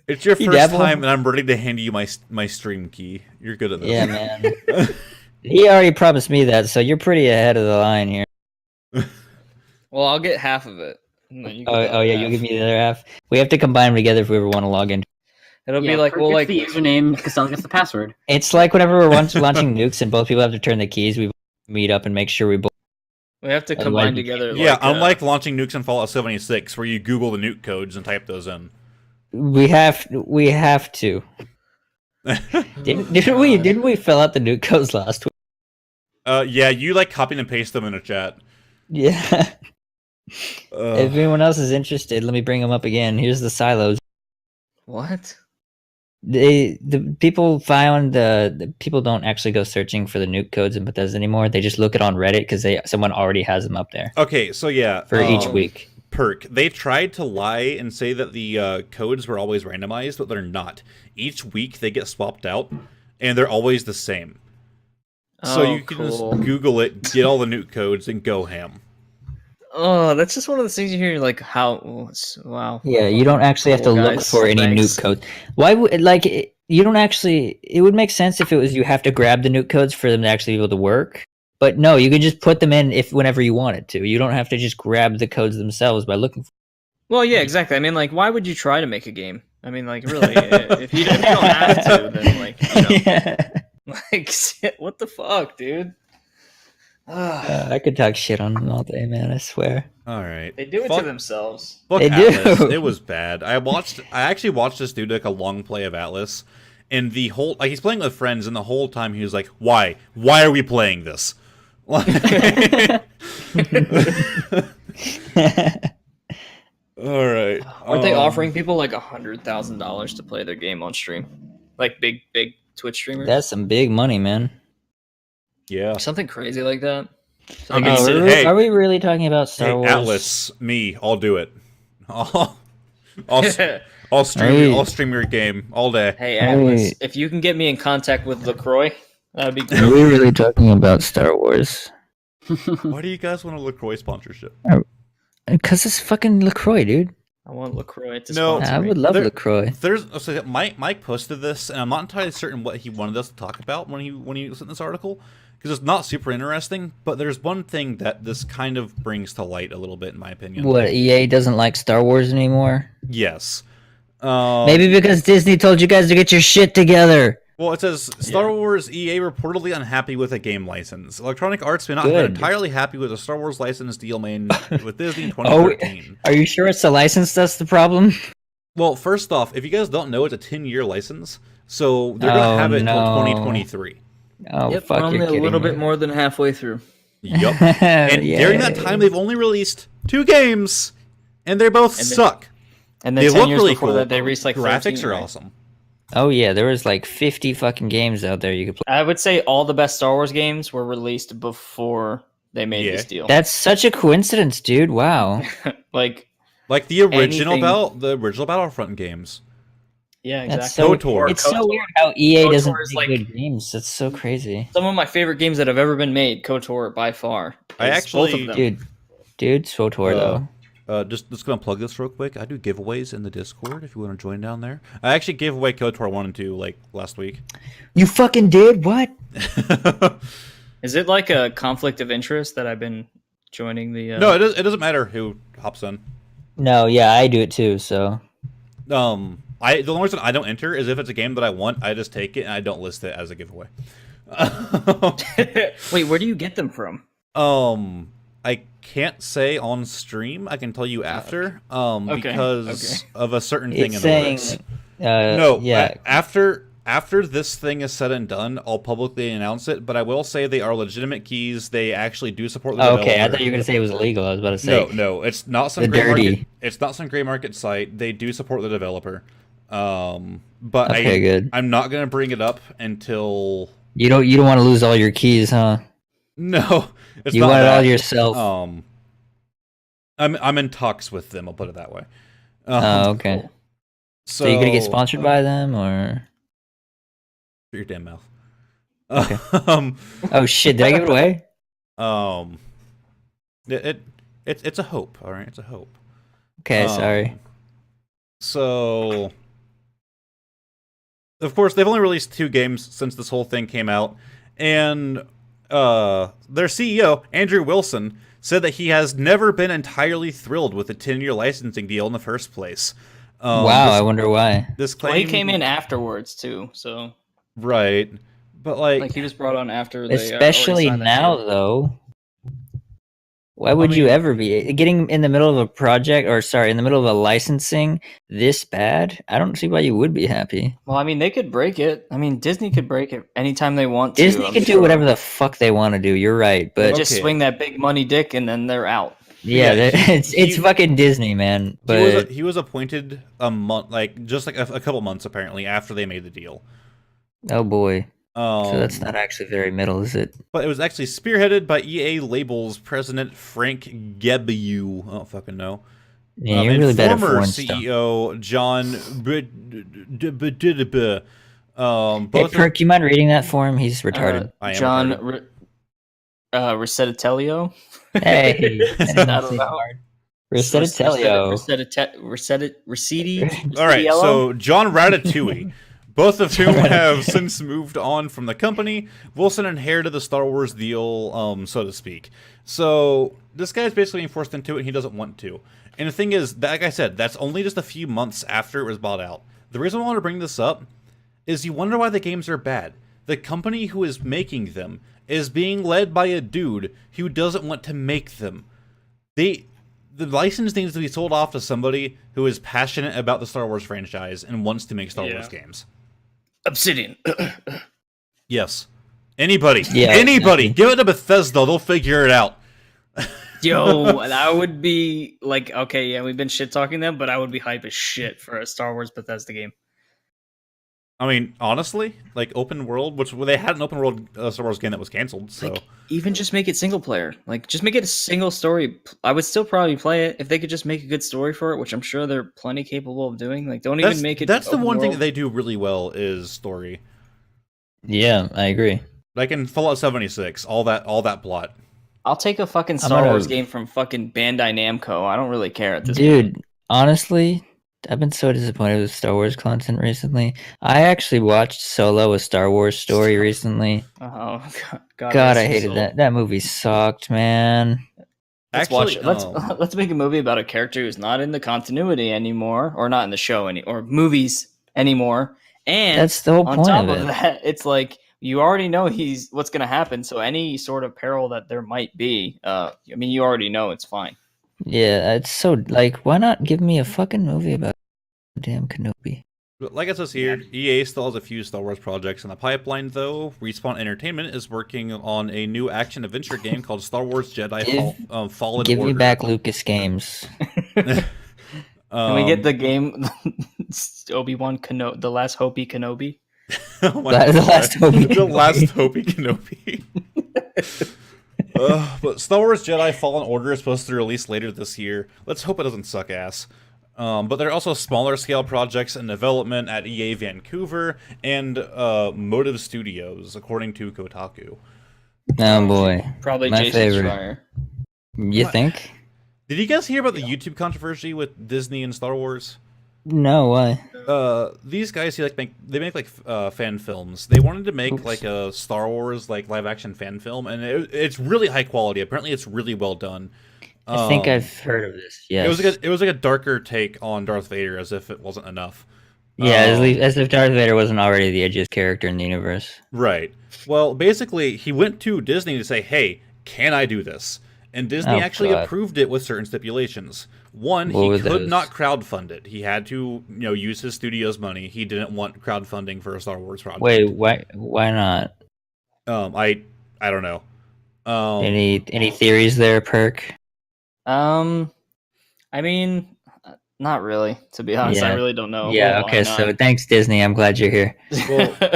It's your first time, and I'm ready to hand you my stream key. You're good at this. Yeah, man. He already promised me that, so you're pretty ahead of the line here. Well, I'll get half of it. Oh yeah, you'll give me the other half. We have to combine them together if we ever want to log in. It'll be like, well, like the username, Cassell gets the password. It's like whenever we're launching nukes and both people have to turn the keys, we meet up and make sure we both. We have to combine together. Yeah, unlike launching nukes in Fallout 76, where you Google the nuke codes and type those in. We have to. Didn't we fill out the nuke codes last week? Yeah, you like copy and paste them in a chat. Yeah. If anyone else is interested, let me bring them up again. Here's the silos. What? the people found the people don't actually go searching for the nuke codes in Bethesda anymore. They just look it on Reddit because someone already has them up there. Okay, so yeah, for each week. Perk. They tried to lie and say that the codes were always randomized, but they're not. Each week they get swapped out, and they're always the same. So you can just Google it, get all the nuke codes, and go ham. Oh, that's just one of the things you hear, like, how... Wow. Yeah, you don't actually have to look for any nuke codes. Why would, like, you don't actually... It would make sense if it was you have to grab the nuke codes for them to actually be able to work. But no, you can just put them in whenever you wanted to. You don't have to just grab the codes themselves by looking for them. Well, yeah, exactly. I mean, like, why would you try to make a game? I mean, like, really, if you don't have to, then, like, you know... Yeah. Like, what the fuck, dude? I could talk shit on them all day, man. I swear. All right, they do it to themselves. Fuck they Atlas. do. It was bad. I actually watched this dude like a long play of Atlas, and the whole he's playing with friends, and the whole time he was like, "Why? Why are we playing this?" All right. Aren't they offering people like $100,000 to play their game on stream? Like big Twitch streamers? That's some big money, man. Yeah. Something crazy like that. So are we really talking about Star Wars? Atlas, me, I'll do it. I'll stream your game all day. Hey, Atlas, if you can get me in contact with LaCroix, that'd be great. Are we really talking about Star Wars? Why do you guys want a LaCroix sponsorship? Because it's fucking LaCroix, dude. I want LaCroix to sponsor I would love LaCroix. Mike posted this, and I'm not entirely certain what he wanted us to talk about when he sent this article, because it's not super interesting. But there's one thing that this kind of brings to light a little bit, in my opinion. What, EA doesn't like Star Wars anymore? Yes. Maybe because Disney told you guys to get your shit together. Well, it says Star Wars EA reportedly unhappy with a game license. Electronic Arts may not have been entirely happy with a Star Wars license deal made with Disney in 2013. Are you sure it's the license that's the problem? Well, first off, if you guys don't know, it's a 10-year licence, so they're going to have it until 2023. Oh, yep, fuck, we're only a little bit more than halfway through. Yep. And during that time, they've only released 2 games, and they both suck. And then they 10 look years really before cool. that, they released like graphics 13, are right? awesome. Oh yeah, there was like 50 fucking games out there you could play. I would say all the best Star Wars games were released before they made this deal. That's such a coincidence, dude. Wow. like the original Battlefront games. Yeah, exactly. It's so weird how EA doesn't make good games. That's so crazy. Some of my favorite games that have ever been made, KOTOR by far. I actually, both of them. dude, KOTOR though. Just gonna plug this real quick. I do giveaways in the Discord if you want to join down there. I actually gave away KOTOR 1 and 2 like last week. You fucking did? What? Is it like a conflict of interest that I've been joining the? No, it doesn't matter who hops in. No, yeah, I do it too. So, the only reason I don't enter is if it's a game that I want, I just take it and I don't list it as a giveaway. Wait, where do you get them from? I can't say on stream. I can tell you after. Because of a certain thing in the works. After this thing is said and done, I'll publicly announce it. But I will say they are legitimate keys. They actually do support the developer. Okay, I thought you were gonna say it was illegal. I was about to say no, it's not some gray market. It's not some gray market site. They do support the developer. But good. I'm not gonna bring it up until you don't want to lose all your keys, huh? No, it's you not want that. it all yourself. I'm in talks with them. I'll put it that way. Okay. So you gonna get sponsored by them or? Shut your damn mouth. Okay. Oh shit! Did I give it away? It's a hope. All right, it's a hope. Okay, sorry. So, of course, they've only released 2 games since this whole thing came out, and their CEO, Andrew Wilson, said that he has never been entirely thrilled with the 10-year licensing deal in the first place. Wow, I wonder why. This claim... Well, he came in afterwards, too, so... Right, but like... he was brought on after they... Especially now, though. Why would you ever be getting in the middle of a project, in the middle of a licensing this bad? I don't see why you would be happy. Well, I mean, they could break it. I mean, Disney could break it anytime they want to. Disney can do whatever the fuck they want to do. You're right, but just swing that big money dick and then they're out. Yeah, Yeah, it's fucking Disney, man. But he was appointed a month, like just like a couple months apparently after they made the deal. oh boy, so that's Um, not actually very middle, is it? but it was actually spearheaded by EA Labels president Frank Gebeau. I don't fucking know. Yeah, you're And really bad at former foreign stuff. CEO John. Hey, Both Perk, you mind reading that for him? He's retarded. I am John retarded. Rossettelio. Hey, I don't know. Rossettelio. Rossetti. All right, so John Ratatouille, both of whom have since moved on from the company. Wilson inherited the Star Wars deal, so to speak. So this guy's basically being forced into it, and he doesn't want to. And the thing is, that, like I said, that's only just a few months after it was bought out. The reason I want to bring this up is you wonder why the games are bad. The company who is making them is being led by a dude who doesn't want to make them. The license needs to be sold off to somebody who is passionate about the Star Wars franchise and wants to make Star Wars games. Obsidian. Yes. Anybody. Yeah, Anybody. exactly. Give it to Bethesda. They'll figure it out. Yo, that would be like, okay, yeah, we've been shit talking them, but I would be hype as shit for a Star Wars Bethesda game. I mean, honestly, like open world, which they had an open world Star Wars game that was canceled. So Like, even just make it single player. Like, just make it a single story. I would still probably play it if they could just make a good story for it, which I'm sure they're plenty capable of doing. Like, don't even make it. That's the open one thing world. that they do really well is story. Yeah, I agree. Like in Fallout 76, all that plot. I'll take a fucking Star Wars game from fucking Bandai Namco. I don't really care at this point. Dude, honestly, I've been so disappointed with Star Wars content recently. I actually watched Solo, a Star Wars story recently. Oh God, rest I his hated soul. that. That movie sucked, man. Let's watch it. Let's make a movie about a character who's not in the continuity anymore, or not in the show or movies anymore. And That's the whole on point top of of it. that, it's like you already know what's going to happen. So any sort of peril that there might be, I mean, you already know it's fine. Yeah, it's so like, why not give me a fucking movie about damn Kenobi? Like it says here, EA still has a few Star Wars projects in the pipeline, though. Respawn Entertainment is working on a new action-adventure game called Star Wars Jedi Fallen Give Order. me back Lucas Games. Can we get the game Obi-Wan Kenobi, the last Hopi Kenobi? Oh my The God. last Hopi The Kenobi. last Hopi Kenobi. But Star Wars Jedi Fallen Order is supposed to release later this year. Let's hope it doesn't suck ass. But there are also smaller scale projects in development at EA Vancouver and Motive Studios, according to Kotaku. Oh boy, Probably my Jason favorite. Schreier. You think? Did you guys hear about the YouTube controversy with Disney and Star Wars? No, why? These guys who make fan films. They wanted to make Oops. like a Star Wars like live action fan film, and it's really high quality. Apparently, it's really well done. I think I've heard of this. Yes. It was like a darker take on Darth Vader, as if it wasn't enough. Yeah, as if Darth Vader wasn't already the edgiest character in the universe. Right. Well, basically, he went to Disney to say, "Hey, can I do this?" And Disney actually God. approved it with certain stipulations. One, What he were could those? not crowdfund it. He had to, use his studio's money. He didn't want crowdfunding for a Star Wars project. Wait, why not? I don't know. Any theories there, Perk? I mean, not really. To be honest, I Yeah. really don't know. Yeah, why okay, not. so thanks, Disney. I'm glad you're here.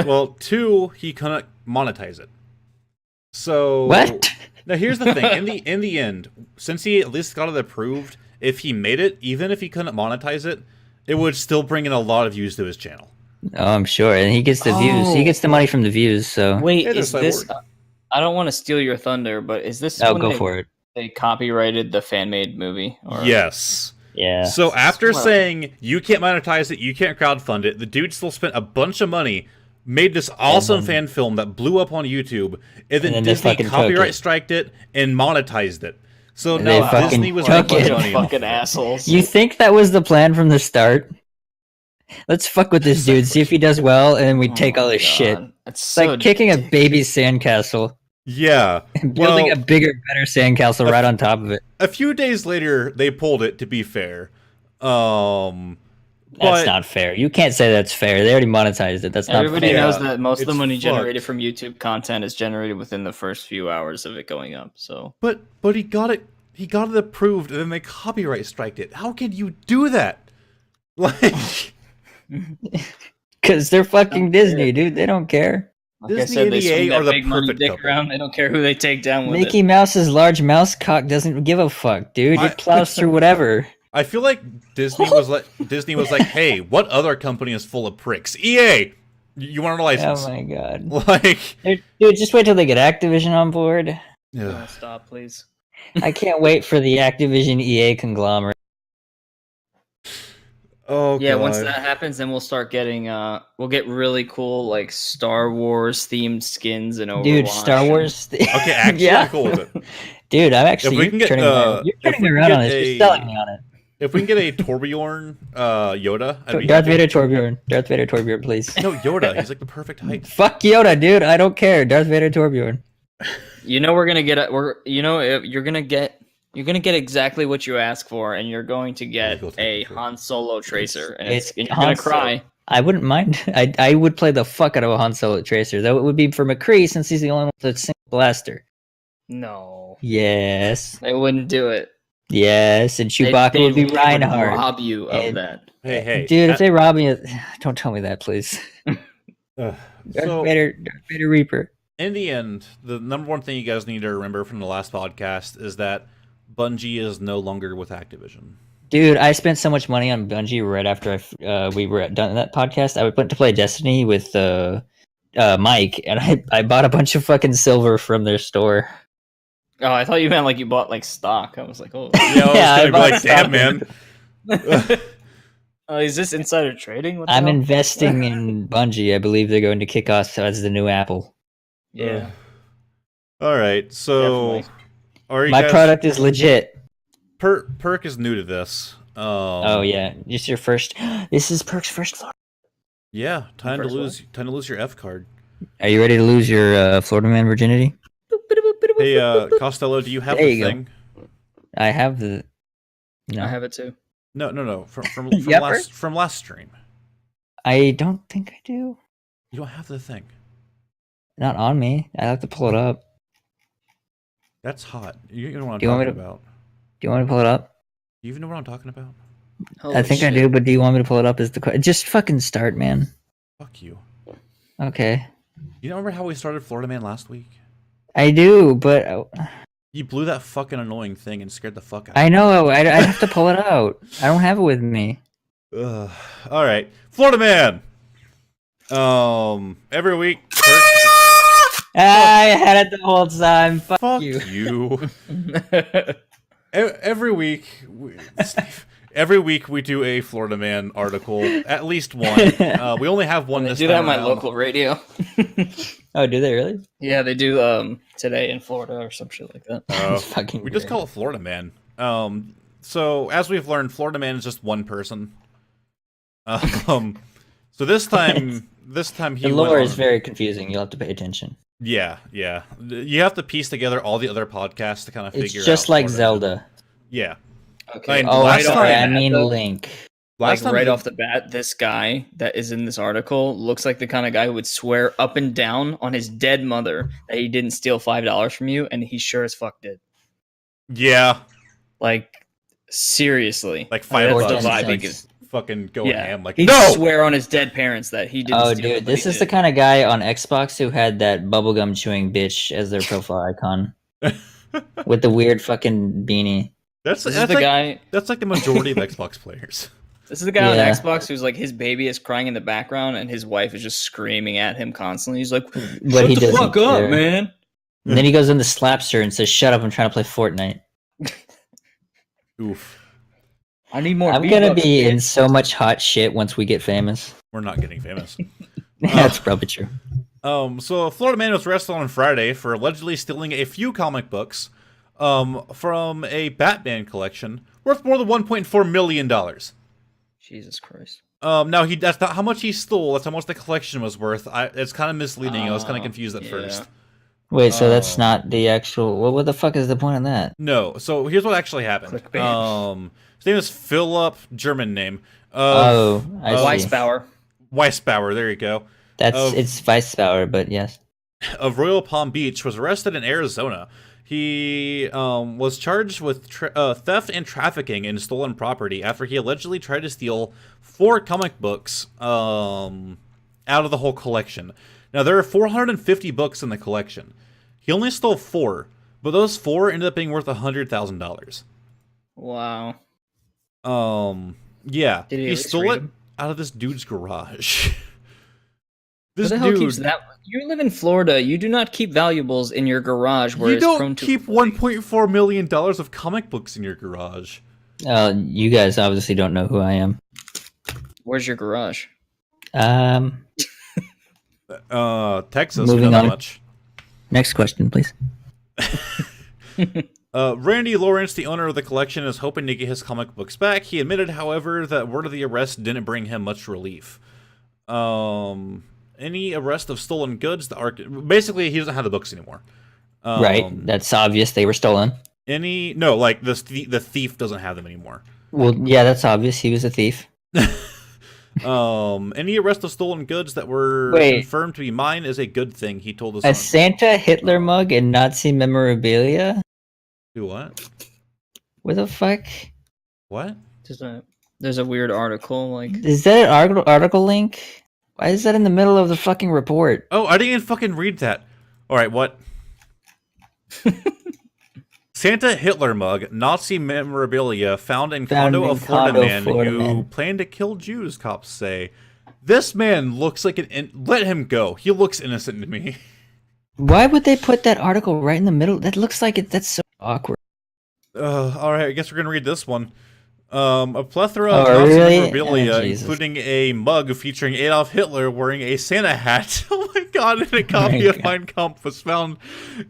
Well, two, he couldn't monetize it. So What? Now here's the thing. In the end, since he at least got it approved, if he made it, even if he couldn't monetize it, it would still bring in a lot of views to his channel. Oh, I'm sure. And he gets the views. He Oh. gets the money from the views, so... Wait, Yeah, is that's this? how it I don't want to steal your thunder, but is this? I'll when go they, for it. They copyrighted the fan-made movie. Or... Yes. Yeah. So after Well- saying you can't monetize it, you can't crowdfund it, the dude still spent a bunch of money, made this awesome fan film that blew up on YouTube, and then then they Disney fucking took copyright it. striked it and monetized it. So And they now fucking Disney was took making it. money. off Fucking of it. assholes. You think that was the plan from the start? Let's fuck with this dude, see if he does well, and then we take all his shit. It's It's so like kicking a baby sandcastle Yeah. and building Well, a bigger, better sandcastle right on top of it. a few days later, they pulled it, to be fair. That's But not fair. You can't say that's fair. They already monetized it. That's not Everybody fair. knows that most of the It's money fucked. generated from YouTube content is generated within the first few hours of it going up. So But he got it. He got it approved, and then they copyright striked it. How can you do that? Like, because they're fucking Disney, dude. They don't care. Like Disney I said, and they EA swing are that the big money perfect dick couple. around. They don't care who they take down with Mickey it. Mouse's large mouse cock doesn't give a fuck, dude. It plows through whatever. I feel like Disney was like, hey, what other company is full of pricks? EA, you want a license? Oh my god. Like, Dude, just wait till they get Activision on board. yeah. Stop, please. I can't wait for the Activision EA conglomerate. Oh Yeah, God. once that happens, then we'll start getting we'll get really cool like Star Wars themed skins and Overwatch. Dude, Star Wars. Okay, actually, Yeah. I'm cool with it. Dude, I'm actually If we can get, turning you're if turning we me can around get on this. a- You're selling me on it. If we can get a Torbjorn Yoda, I'd be Darth happy. Vader Torbjorn. Darth Vader Torbjorn, please. No, Yoda. He's like the perfect height. Fuck Yoda, dude. I don't care. Darth Vader Torbjorn. You know we're gonna get you're gonna get exactly what you ask for, and you're going to get a Han Solo tracer, and you're Han gonna Solo. cry. I wouldn't mind. I would play the fuck out of a Han Solo tracer, though it would be for McCree since he's the only one with a single blaster. No, Yes. they wouldn't do it. Yes, and Chewbacca would be Reinhardt. Rob you of And- that. Hey, Dude, if they rob me, don't tell me that, please. so Darth Vader Reaper. in the end, the number one thing you guys need to remember from the last podcast is that Bungie is no longer with Activision. Dude, I spent so much money on Bungie right after we were done that podcast. I went to play Destiny with Mike, and I bought a bunch of fucking silver from their store. Oh, I thought you meant like you bought like stock. I was like, oh, Yeah, I was gonna be bought like, damn, man. Is this insider trading? What the I'm hell? investing in Bungie. I believe they're going to kick off as the new Apple. Yeah, All right, so definitely. are you My guys, product is legit. Perk is new to this. Oh yeah, just your first. This is Perk's first floor. Yeah, time First to lose your F card. Are you ready to lose your Florida man virginity? Hey, Costello, do you have There the you go. thing? I have the. No, I have it too. No. From Yeah, last stream. I don't think I do. You don't have the thing. Not on me. I have to pull it up. That's hot. You know what I'm Do you want me talking to- about. Do you want me to pull it up? You even know what I'm talking about? I think I do, but do you want me to pull it up? Is the just fucking start, man? Fuck you. Okay, You don't remember how we started Florida Man last week? I do, but You blew that fucking annoying thing and scared the fuck out. I know I have to pull it out. I don't have it with me. Ugh. All right, Florida Man. Every week. I had it the whole time. Fuck you. you. Every week, every week we do a Florida Man article, at least one. We only have one They this do time that on my around. local radio. Oh, do they really? Yeah, they do today in Florida or some shit like that. Oh, Fucking we just great. call it Florida Man. So as we've learned, Florida Man is just one person. So this time he The went lore on- is very confusing. You'll have to pay attention. Yeah. You have to piece together all the other podcasts to kind of It's figure out. just like Florida. Zelda. Yeah. Okay. Oh, Oh, last sorry. time- I mean Link. Last Like time right the- off the bat, this guy that is in this article looks like the kind of guy who would swear up and down on his dead mother that he didn't steal $5 from you, and he sure as fuck did. Yeah. Like seriously, Like that's $5 the $10 vibe he cents. gives. Fucking going Yeah, ham. Like, he'd no! swear on his dead parents that he didn't. Oh, steal it, dude, but this he is the did. kind of guy on Xbox who had that bubblegum chewing bitch as their profile icon with the weird fucking beanie. That's This is that's the like, guy. That's like the majority of Xbox players. This is the guy Yeah. on Xbox who's like his baby is crying in the background and his wife is just screaming at him constantly. He's like, But "Shut he the doesn't fuck up, care. man!" And then he goes in the slaps her and says, "Shut up! I'm trying to play Fortnite." Oof. I need more. I'm gonna V-Bucks, be bitch. in so much hot shit once we get famous. We're not getting famous. That's probably true. So a Florida man was arrested on Friday for allegedly stealing a few comic books from a Batman collection worth more than $1.4 million. Jesus Christ. Now that's not how much he stole, that's how much the collection was worth. It's kind of misleading. I was kind of confused at yeah. first. Wait, so that's Oh. not the actual. What the fuck is the point of that? No, so here's what actually happened. Clickbait. His name is Philip, German name. Oh, I see. Weisbauer. Weisbauer, there you go. That's of- it's Weisbauer, but yes. Of Royal Palm Beach was arrested in Arizona. He was charged with theft and trafficking in stolen property after he allegedly tried to steal 4 comic books out of the whole collection. Now, there are 450 books in the collection. He only stole 4, but those 4 ended up being worth $100,000. Wow. Yeah. Did he He stole it out of this dude's garage. Who the hell keeps that? You live in Florida. You do not keep valuables in your garage where you it's prone don't to keep $1.4 million of comic books in your garage. You guys obviously don't know who I am. Where's your garage? Texas. Moving not on. much. Next question, please. Randy Lawrence, the owner of the collection, is hoping to get his comic books back. He admitted, however, that word of the arrest didn't bring him much relief. Any arrest of stolen goods, basically he doesn't have the books anymore. Right, that's obvious. They were stolen. The thief doesn't have them anymore. Well, yeah, that's obvious. He was a thief. Any arrest of stolen goods that were confirmed to be mine is a good thing, he told us. A Santa Hitler mug and Nazi memorabilia? Do what? What the fuck? What? There's a weird article. Is that an article link? Why is that in the middle of the fucking report? Oh, I didn't even fucking read that. Alright, what? Santa Hitler mug, Nazi memorabilia found in condo of Florida man who planned to kill Jews, cops say. This man looks like let him go. He looks innocent to me. Why would they put that article right in the middle? That looks like that's so awkward. Alright, I guess we're gonna read this one. A plethora of Nazi memorabilia, including a mug featuring Adolf Hitler wearing a Santa hat. Oh my god, and a copy of Mein Kampf was found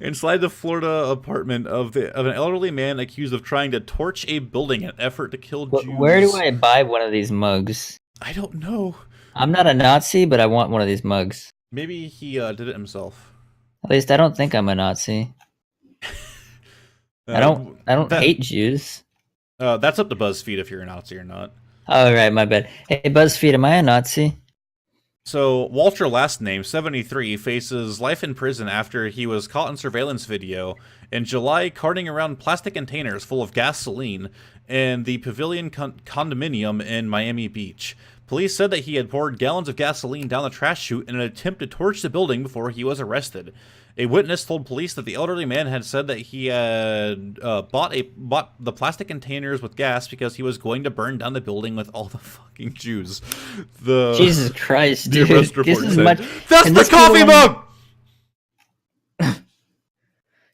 inside the Florida apartment of an elderly man accused of trying to torch a building in an effort to kill Jews. Where do I buy one of these mugs? I don't know. I'm not a Nazi, but I want one of these mugs. Maybe he did it himself. At least I don't think I'm a Nazi. I don't hate Jews. That's up to BuzzFeed if you're a Nazi or not. Oh, right, my bad. Hey, BuzzFeed, am I a Nazi? So, Walter, last name, 73, faces life in prison after he was caught in surveillance video in July carting around plastic containers full of gasoline in the Pavilion condominium in Miami Beach. Police said that he had poured gallons of gasoline down the trash chute in an attempt to torch the building before he was arrested. A witness told police that the elderly man had said that he had bought the plastic containers with gas because he was going to burn down the building with all the fucking Jews. Jesus Christ, dude! Arrest report This is said, that's the coffee mug.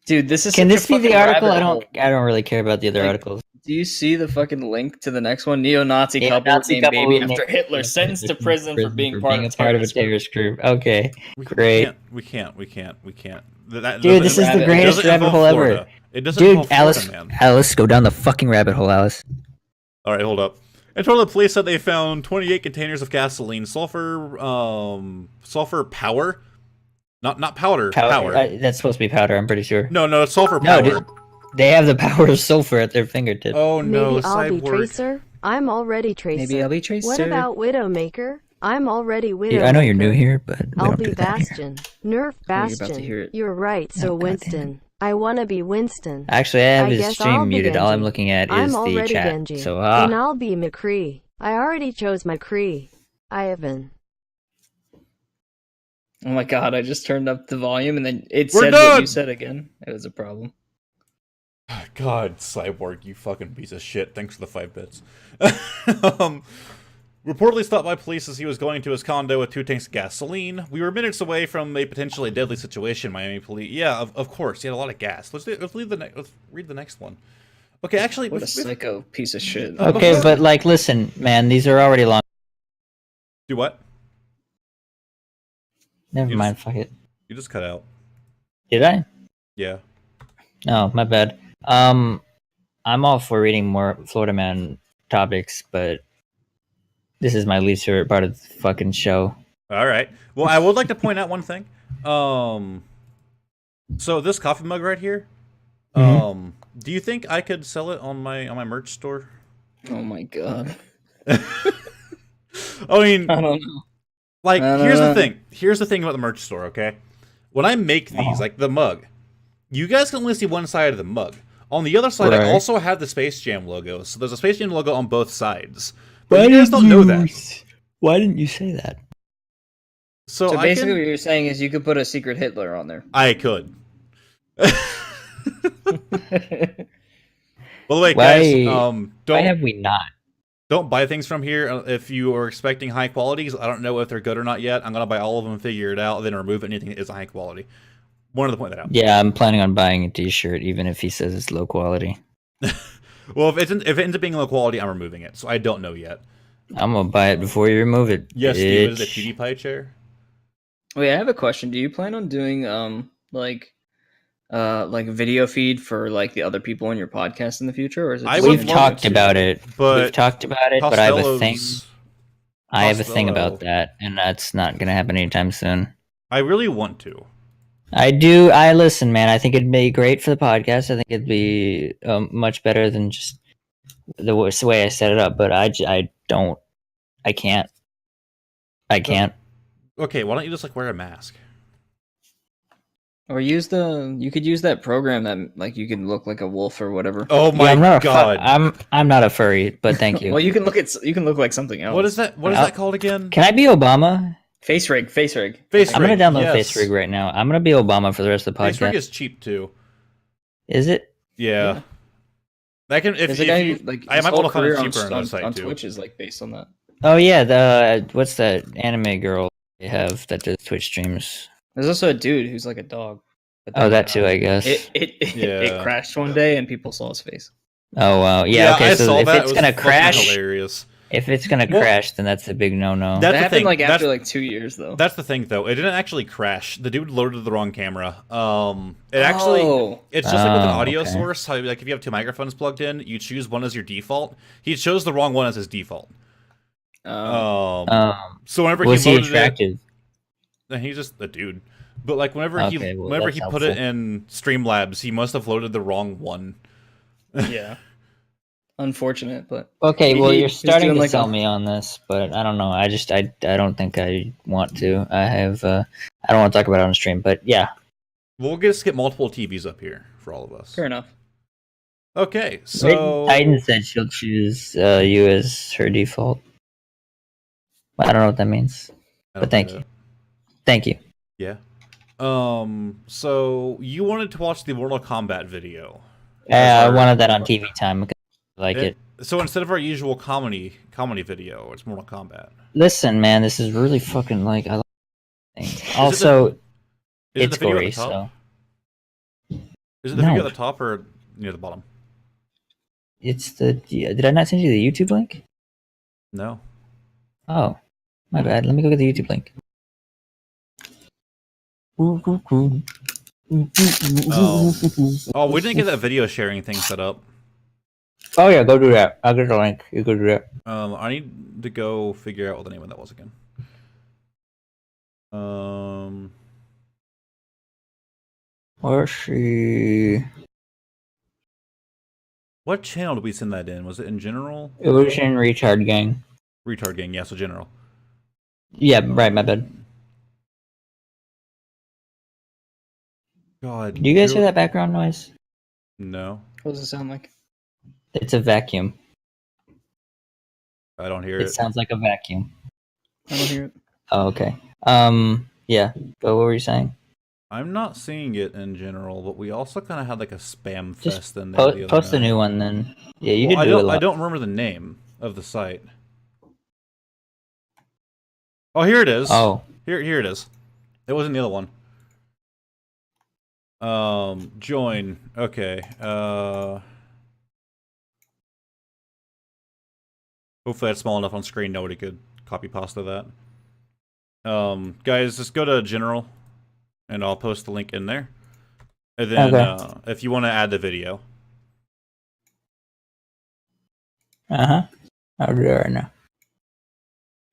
Dude, this is. Can this be the article? I don't really care about the other articles. Do you see the fucking link to the next one? Neo-Nazi couple named baby after Hitler sentenced to prison for being part of a terrorist group. Okay, great. We can't. Dude, this is the greatest rabbit hole ever. It doesn't involve Alice, Florida, man. Alice, go down the fucking rabbit hole, Alice. All right, hold up. And told the police that they found 28 containers of gasoline, sulfur power, not powder. Power. That's supposed to be powder. I'm pretty sure. No, it's sulfur power. No, dude. They have the power of sulfur at their fingertips. Oh no, Maybe I'll be Cyborg. Tracer. I'm already Tracer. Maybe I'll be Tracer. What about Widowmaker? I'm already Widowmaker. Yeah, I know you're new here, but I'll be Bastion. Nerf Bastion. about to hear it. You're right, so Winston. I want to be Winston. Actually, I have his guess stream I'll be muted. All I'm Genji. looking at I'm is the already chat. Genji. So, And I'll be McCree. I already chose McCree. Ivan. Oh my god, I just turned up the volume and then it We're said done! what you said again. It was a problem. God, Cyborg, you fucking piece of shit. Thanks for the 5 bits. Reportedly stopped by police as he was going to his condo with 2 tanks of gasoline. We were minutes away from a potentially deadly situation, Miami police. Yeah, of course, he had a lot of gas. Let's read the next one. Okay, actually... What a psycho piece of shit. okay, but listen, man, these are already long. Do what? Never mind, fuck it. You just cut out. Did I? Yeah. Oh, my bad. I'm all for reading more Florida Man topics, but this is my least favorite part of the fucking show. All right. Well, I would like to point out one thing. So this coffee mug right here, do you think I could sell it on my merch store? Oh my god. I mean, I don't know. Here's the thing. Here's the thing about the merch store, okay? When I make these, like the mug, you guys can only see one side of the mug. On the other side, I also have the Space Jam logo. So there's a Space Jam logo on both sides. But you guys don't know that. Why didn't you say that? So basically, what you're saying is you could put a secret Hitler on there. I could. By the way, guys, why have we not? Don't buy things from here if you are expecting high qualities. I don't know if they're good or not yet. I'm gonna buy all of them, figure it out, then remove anything that isn't high quality. Wanted to point that out. Yeah, I'm planning on buying a T-shirt, even if he says it's low quality. Well, if it ends up being low quality, I'm removing it. So I don't know yet. I'm gonna buy it before you remove it. Yes, Steve, is it a PewDiePie chair? Wait, I have a question. Do you plan on doing like video feed for like the other people in your podcast in the future, or is it? We've talked about it, but I have a thing. I have a thing about that, and that's not gonna happen anytime soon. I really want to. I do. I listen, man. I think it'd be great for the podcast. I think it'd be much better than just the way I set it up. But I don't. I can't. I can't. Okay, why don't you just like wear a mask? Or you could use that program that like you can look like a wolf or whatever. Oh my god. I'm not a furry, but thank you. Well, you can look like something else. What is that? What is that called again? Can I be Obama? Face rig. I'm gonna download Face Rig right now. I'm gonna be Obama for the rest of the podcast. Face Rig is cheap too. Is it? Yeah. That can if a guy you, like I might want to find it on cheaper on the site on too. Twitch is like based on that. Oh yeah, what's that anime girl they have that does Twitch streams? There's also a dude who's like a dog. Oh, that too, I guess. It crashed one day and people saw his face. Oh wow, yeah. Okay, so if it's gonna crash, hilarious. If it's gonna crash, then that's a big no-no. That happened like after like 2 years though. That's the thing though. It didn't actually crash. The dude loaded the wrong camera. It's just like with an audio source. How, like if you have two microphones plugged in, you choose one as your default. He chose the wrong one as his default. So whenever was he loaded attractive? it, he's just a dude. But like whenever he put it in Streamlabs, he must have loaded the wrong one. Yeah. Unfortunate, but okay. Well, you're starting to sell me on this, but I don't know. I don't think I want to. I don't want to talk about it on stream, but yeah. We'll just get multiple TVs up here for all of us. Fair enough. Okay, so Titan said she'll choose you as her default. I don't know what that means, but thank you. Thank you. Yeah. So you wanted to watch the Mortal Kombat video? I wanted that on TV time because I like it. So instead of our usual comedy video, it's Mortal Kombat. Listen, man, this is really fucking like I like. Also, it's gory. So is it the video at the top or near the bottom? It's the. Did I not send you the YouTube link? No. Oh, my bad. Let me go get the YouTube link. Oh, we didn't get that video sharing thing set up. Oh yeah, go do that. I'll get the link. You go do that. I need to go figure out what the name of that was again. Let's see. What channel did we send that in? Was it in general? It was in Retard Gang. Retard Gang, yeah, so general. Yeah, right, my bad. God. Do you guys hear that background noise? No. What does it sound like? It's a vacuum. I don't hear it. It sounds like a vacuum. I don't hear it. Oh, okay. Yeah. But what were you saying? I'm not seeing it in general, but we also kind of had like a spam fest in there. Just post a new one then. Yeah, you can do it. I don't remember the name of the site. Oh, here it is. Oh. Here it is. It wasn't the other one. Join. Okay. Hopefully that's small enough on screen. Nobody could copy pasta that. Guys, just go to general, and I'll post the link in there. And then, if you want to add the video. I'll do it right now.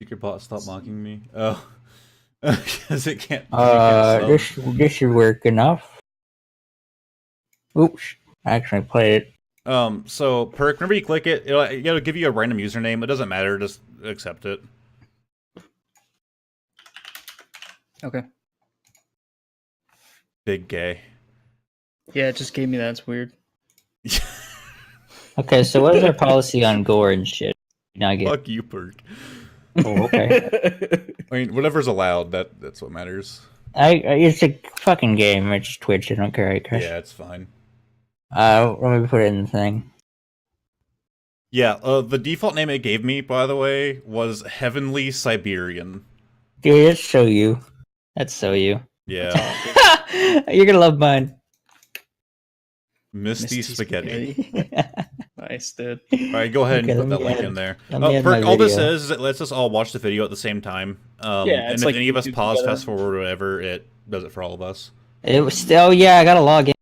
Secret bot, stop mocking me. Oh, because it can't. This should work enough. Oops, I actually played it. So perk, whenever you click it, it'll give you a random username. It doesn't matter, just accept it. Okay. Big gay. Yeah, it just gave me that. It's weird. Okay, so what is our policy on gore and shit? Now get. Fuck you, Perk. Oh, okay. I mean, whatever's allowed, that's what matters. It's a fucking game. It's Twitch. I don't care. Yeah, it's fine. Let me put it in the thing. Yeah, the default name it gave me, by the way, was Heavenly Siberian. Dude, that's so you. That's so you. Yeah. You're gonna love mine. Misty Spaghetti. Nice, dude. Alright, go ahead Okay, and put let that me link add- in there. let me add Perk, my all this video. is it lets us all watch the video at the same time. Yeah, and it's if like any of us YouTube pause, together. fast forward, or whatever, it does it for all of us. It was still. Yeah, I gotta log in.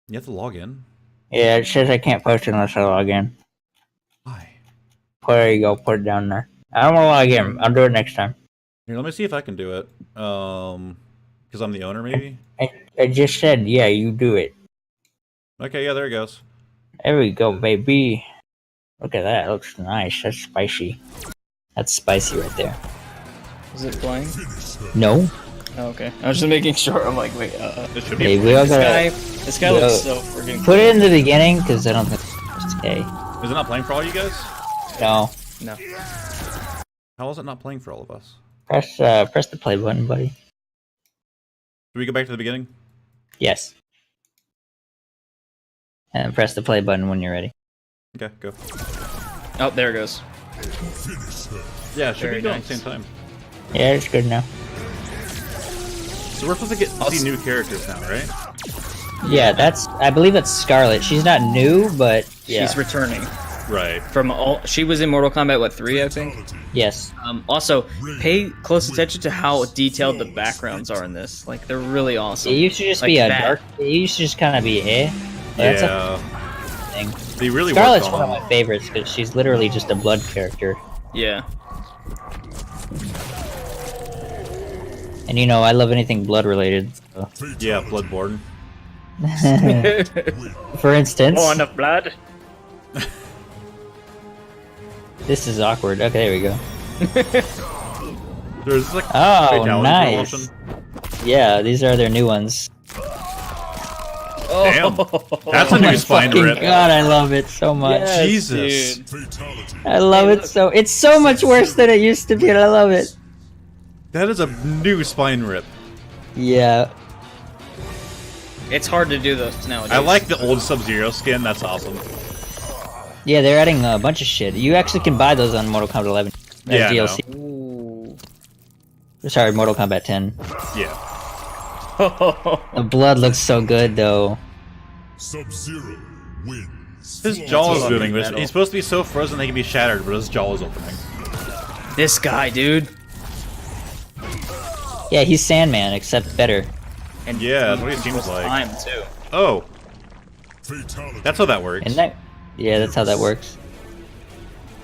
You have to log in? Yeah, it says I can't post it unless I log in. Why? There you go. Put it down there. I don't want to log in. I'll do it next time. Here, let me see if I can do it. Because I'm the owner, maybe? I just said, yeah, you do it. Okay, yeah, there it goes. There we go, baby. Look at that. It looks nice. That's spicy. That's spicy right there. Is it playing? No. Oh, okay. I was just making sure. I'm like, wait. This should be Hey, we all This gotta guy looks so freaking. put it in the beginning because I don't think it's okay. Is it not playing for all you guys? No. No. How is it not playing for all of us? Press the play button, buddy. Do we go back to the beginning? Yes. And press the play button when you're ready. Okay, go. Oh, there it goes. Yeah, it should Very be going nice. at the same time. Yeah, it's good now. So we're supposed to get see new characters now, right? Yeah, I believe that's Scarlet. She's not new, but yeah. She's returning Right. from all. She was in Mortal Kombat 3, I think. Yes. Also, pay close attention to how detailed the backgrounds are in this. Like, they're really awesome. It used to just Like be a that. dark. It used to just kind of be That's Yeah. a thing. They really Scarlet's worked one on of my favorites because she's literally just a blood character. Yeah. And you know, I love anything blood related. So. Yeah, Bloodborne. For instance, Born of blood. this is awkward. Okay, there we go. There's like Oh, fatality nice. promotion. Yeah, these are their new ones. Damn. That's Oh a new my spine fucking rip. god, I love it so much. Yes, Jesus. dude. I love it so. It's so much worse than it used to be, and I love it. That is a new spine rip. Yeah. It's hard to do those nowadays. I like the old Sub-Zero skin. That's awesome. Yeah, they're adding a bunch of shit. You actually can buy those on Mortal Kombat 11. As Yeah, I know. DLC. Ooh. Sorry, Mortal Kombat 10. Yeah. The blood looks so good, though. Sub-Zero wins. His jaw is Fucking moving. But metal. he's supposed to be so frozen they can be shattered, but his jaw is opening. This guy, dude. Yeah, he's Sandman, except better. And Yeah, that's what he seems like. time too. Oh, Fatality. that's how that works. And that, yeah, that's how that works.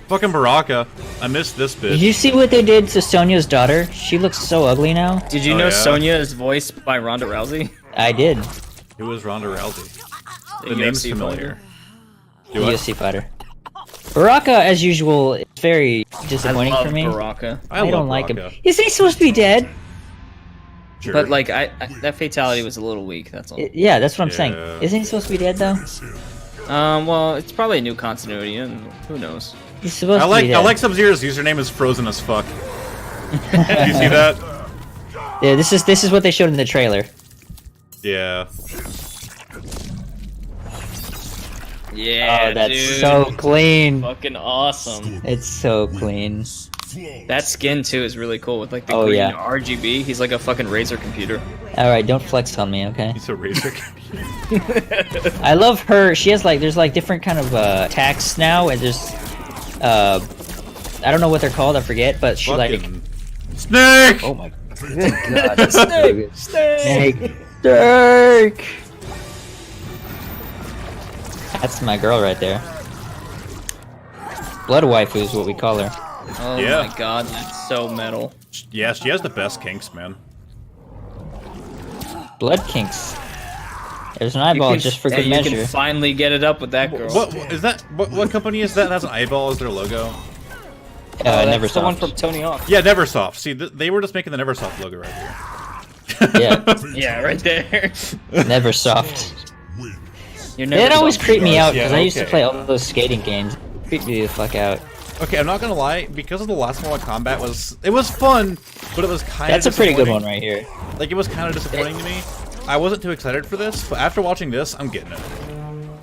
Fucking Baraka. I missed this Did bitch. you see what they did to Sonya's daughter? She looks so ugly now. Did you Oh, know yeah? Sonya is voiced by Ronda Rousey? I did. It was Ronda Rousey. The The name's UFC familiar. The Do I? UFC fighter. Baraka, as usual, is very disappointing I love for me. Baraka. I love don't like Baraka. him. Isn't he supposed to be dead? Sure. But like, that fatality was a little weak. That's all. Yeah, that's what I'm Yeah. saying. Isn't he supposed to be dead though? Well, it's probably a new continuity, and who knows? He's supposed I to like be dead. Sub-Zero's username is frozen as fuck. Did you see that? Yeah, this is what they showed in the trailer. Yeah. Yeah, Oh, that's dude. so clean. Fucking awesome. It's so clean. That skin too is really cool with like the Oh, green yeah. RGB. He's like a fucking Razer computer. All right, don't flex on me, okay? He's a razor. I love her. She has like there's like different kind of attacks now, and there's I don't know what they're called. I forget, but she like Fucking Snake! oh my god, that's so good. Snake. That's my girl right there. Blood waifu is what we call her. Oh Yeah. my god, that's so metal. Yeah, she has the best kinks, man. Blood kinks. There's an eyeball just for good you measure. can finally get it up with that girl. What is that? What company is that? That has an eyeball as their logo. Never That's the one Neversoft. from Tony Hawk. Yeah, Neversoft. See, they were just making the Neversoft logo right here. Yeah, Yeah, right there. never soft. You're never It always soft. creeped me out because Yeah, I used to okay. play all those skating games. It creeped me the fuck out. Okay, I'm not gonna lie, because of the last Mortal Kombat it was fun, but it was kind of That's a pretty good one right here. Like, it was kind of disappointing to me. I wasn't too excited for this, but after watching this, I'm getting it.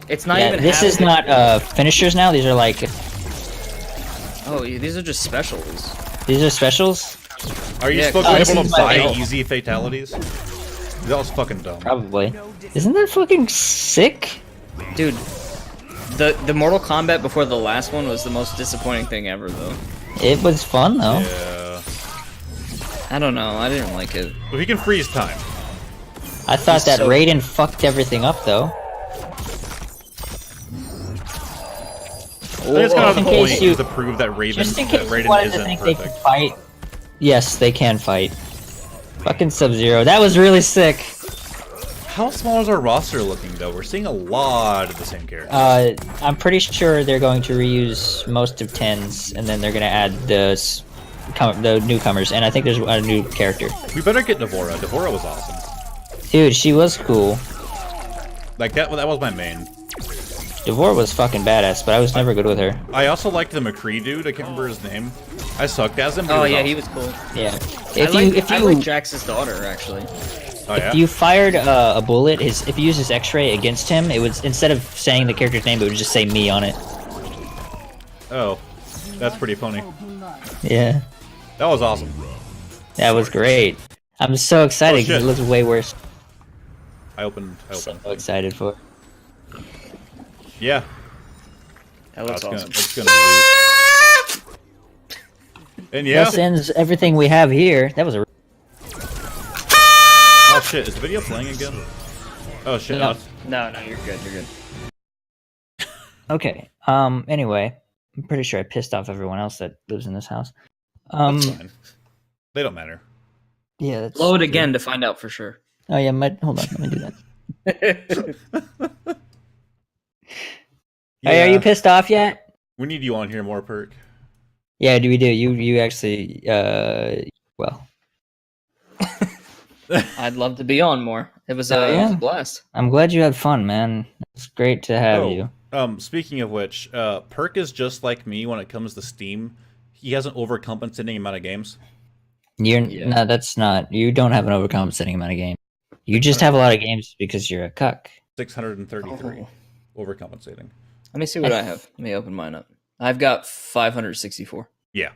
It's not Yeah, even. this is half- not finishers now. These are like Oh, yeah, these are just specials. these are specials. Are you Yeah, supposed to be this able is to buy my- easy fatalities? That was fucking dumb. Probably. Isn't that fucking sick? Dude, the Mortal Kombat before the last one was the most disappointing thing ever, though. It was fun though. Yeah. I don't know. I didn't like it. But he can freeze time. I thought that so- Raiden fucked everything up though. I think it's kind of the in point case you- is to prove that Just in case you Raiden wanted to isn't think they perfect. can fight. Yes, they can fight. Fucking Sub-Zero. That was really sick. How small is our roster looking, though? We're seeing a lot of the same characters. I'm pretty sure they're going to reuse most of 10s, and then they're going to add the newcomers, and I think there's a new character. We better get Devora. Devora was awesome. Dude, she was cool. Like, that was my main. Devore was fucking badass, but I was never good with her. I also liked the McCree dude. I can't remember his name. I sucked as him. But Oh was yeah, awesome. he was cool. Yeah. I like Jax's daughter actually. Oh, yeah? If you fired a bullet, if you used his X-ray against him, it would, instead of saying the character's name, it would just say me on it. Oh, that's pretty funny. Yeah. That was awesome. That was great. I'm so excited because shit. it looks way worse. I opened. So excited for. Yeah. That looks awesome. It's gonna lose. And yeah. This ends everything we have here. That was a. Oh shit! Is the video playing again? Oh shit! No. No, you're good. You're good. Okay. Anyway, I'm pretty sure I pissed off everyone else that lives in this house. That's fine. They don't matter. Yeah. That's Load true. again to find out for sure. Oh yeah. Hold on. Let me do that. Hey, are you pissed off yet? We need you on here more, Perk. Yeah. Do we do? You actually. Well. I'd love to be on more. It was, Oh, it was yeah. a blast. I'm glad you had fun, man. It's great to have you. Speaking of which, Perk is just like me when it comes to Steam. He has an overcompensating amount of games. No, that's not. You don't have an overcompensating amount of games. You just have a lot of games because you're a cuck. 633 Oh. overcompensating. Let me see what I have. Let me open mine up. I've got 564. Yeah.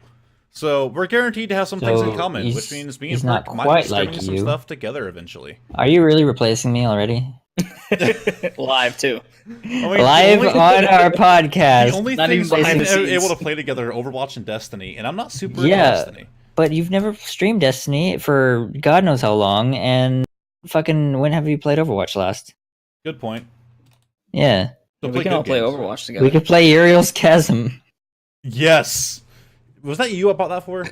So we're guaranteed to have some things in So common, he's- which means me he's and not Perk might quite be streaming like some you. stuff together eventually. Are you really replacing me already? Live too. Live on our The podcast. only Not things even behind I'm the scenes. able to play together are Overwatch and Destiny, and I'm not super into Yeah. Destiny. But you've never streamed Destiny for God knows how long, and fucking when have you played Overwatch last? Good point. Yeah. So We can all good play games. Overwatch together. We could play Uriel's Chasm. Yes. Was that you I bought that for?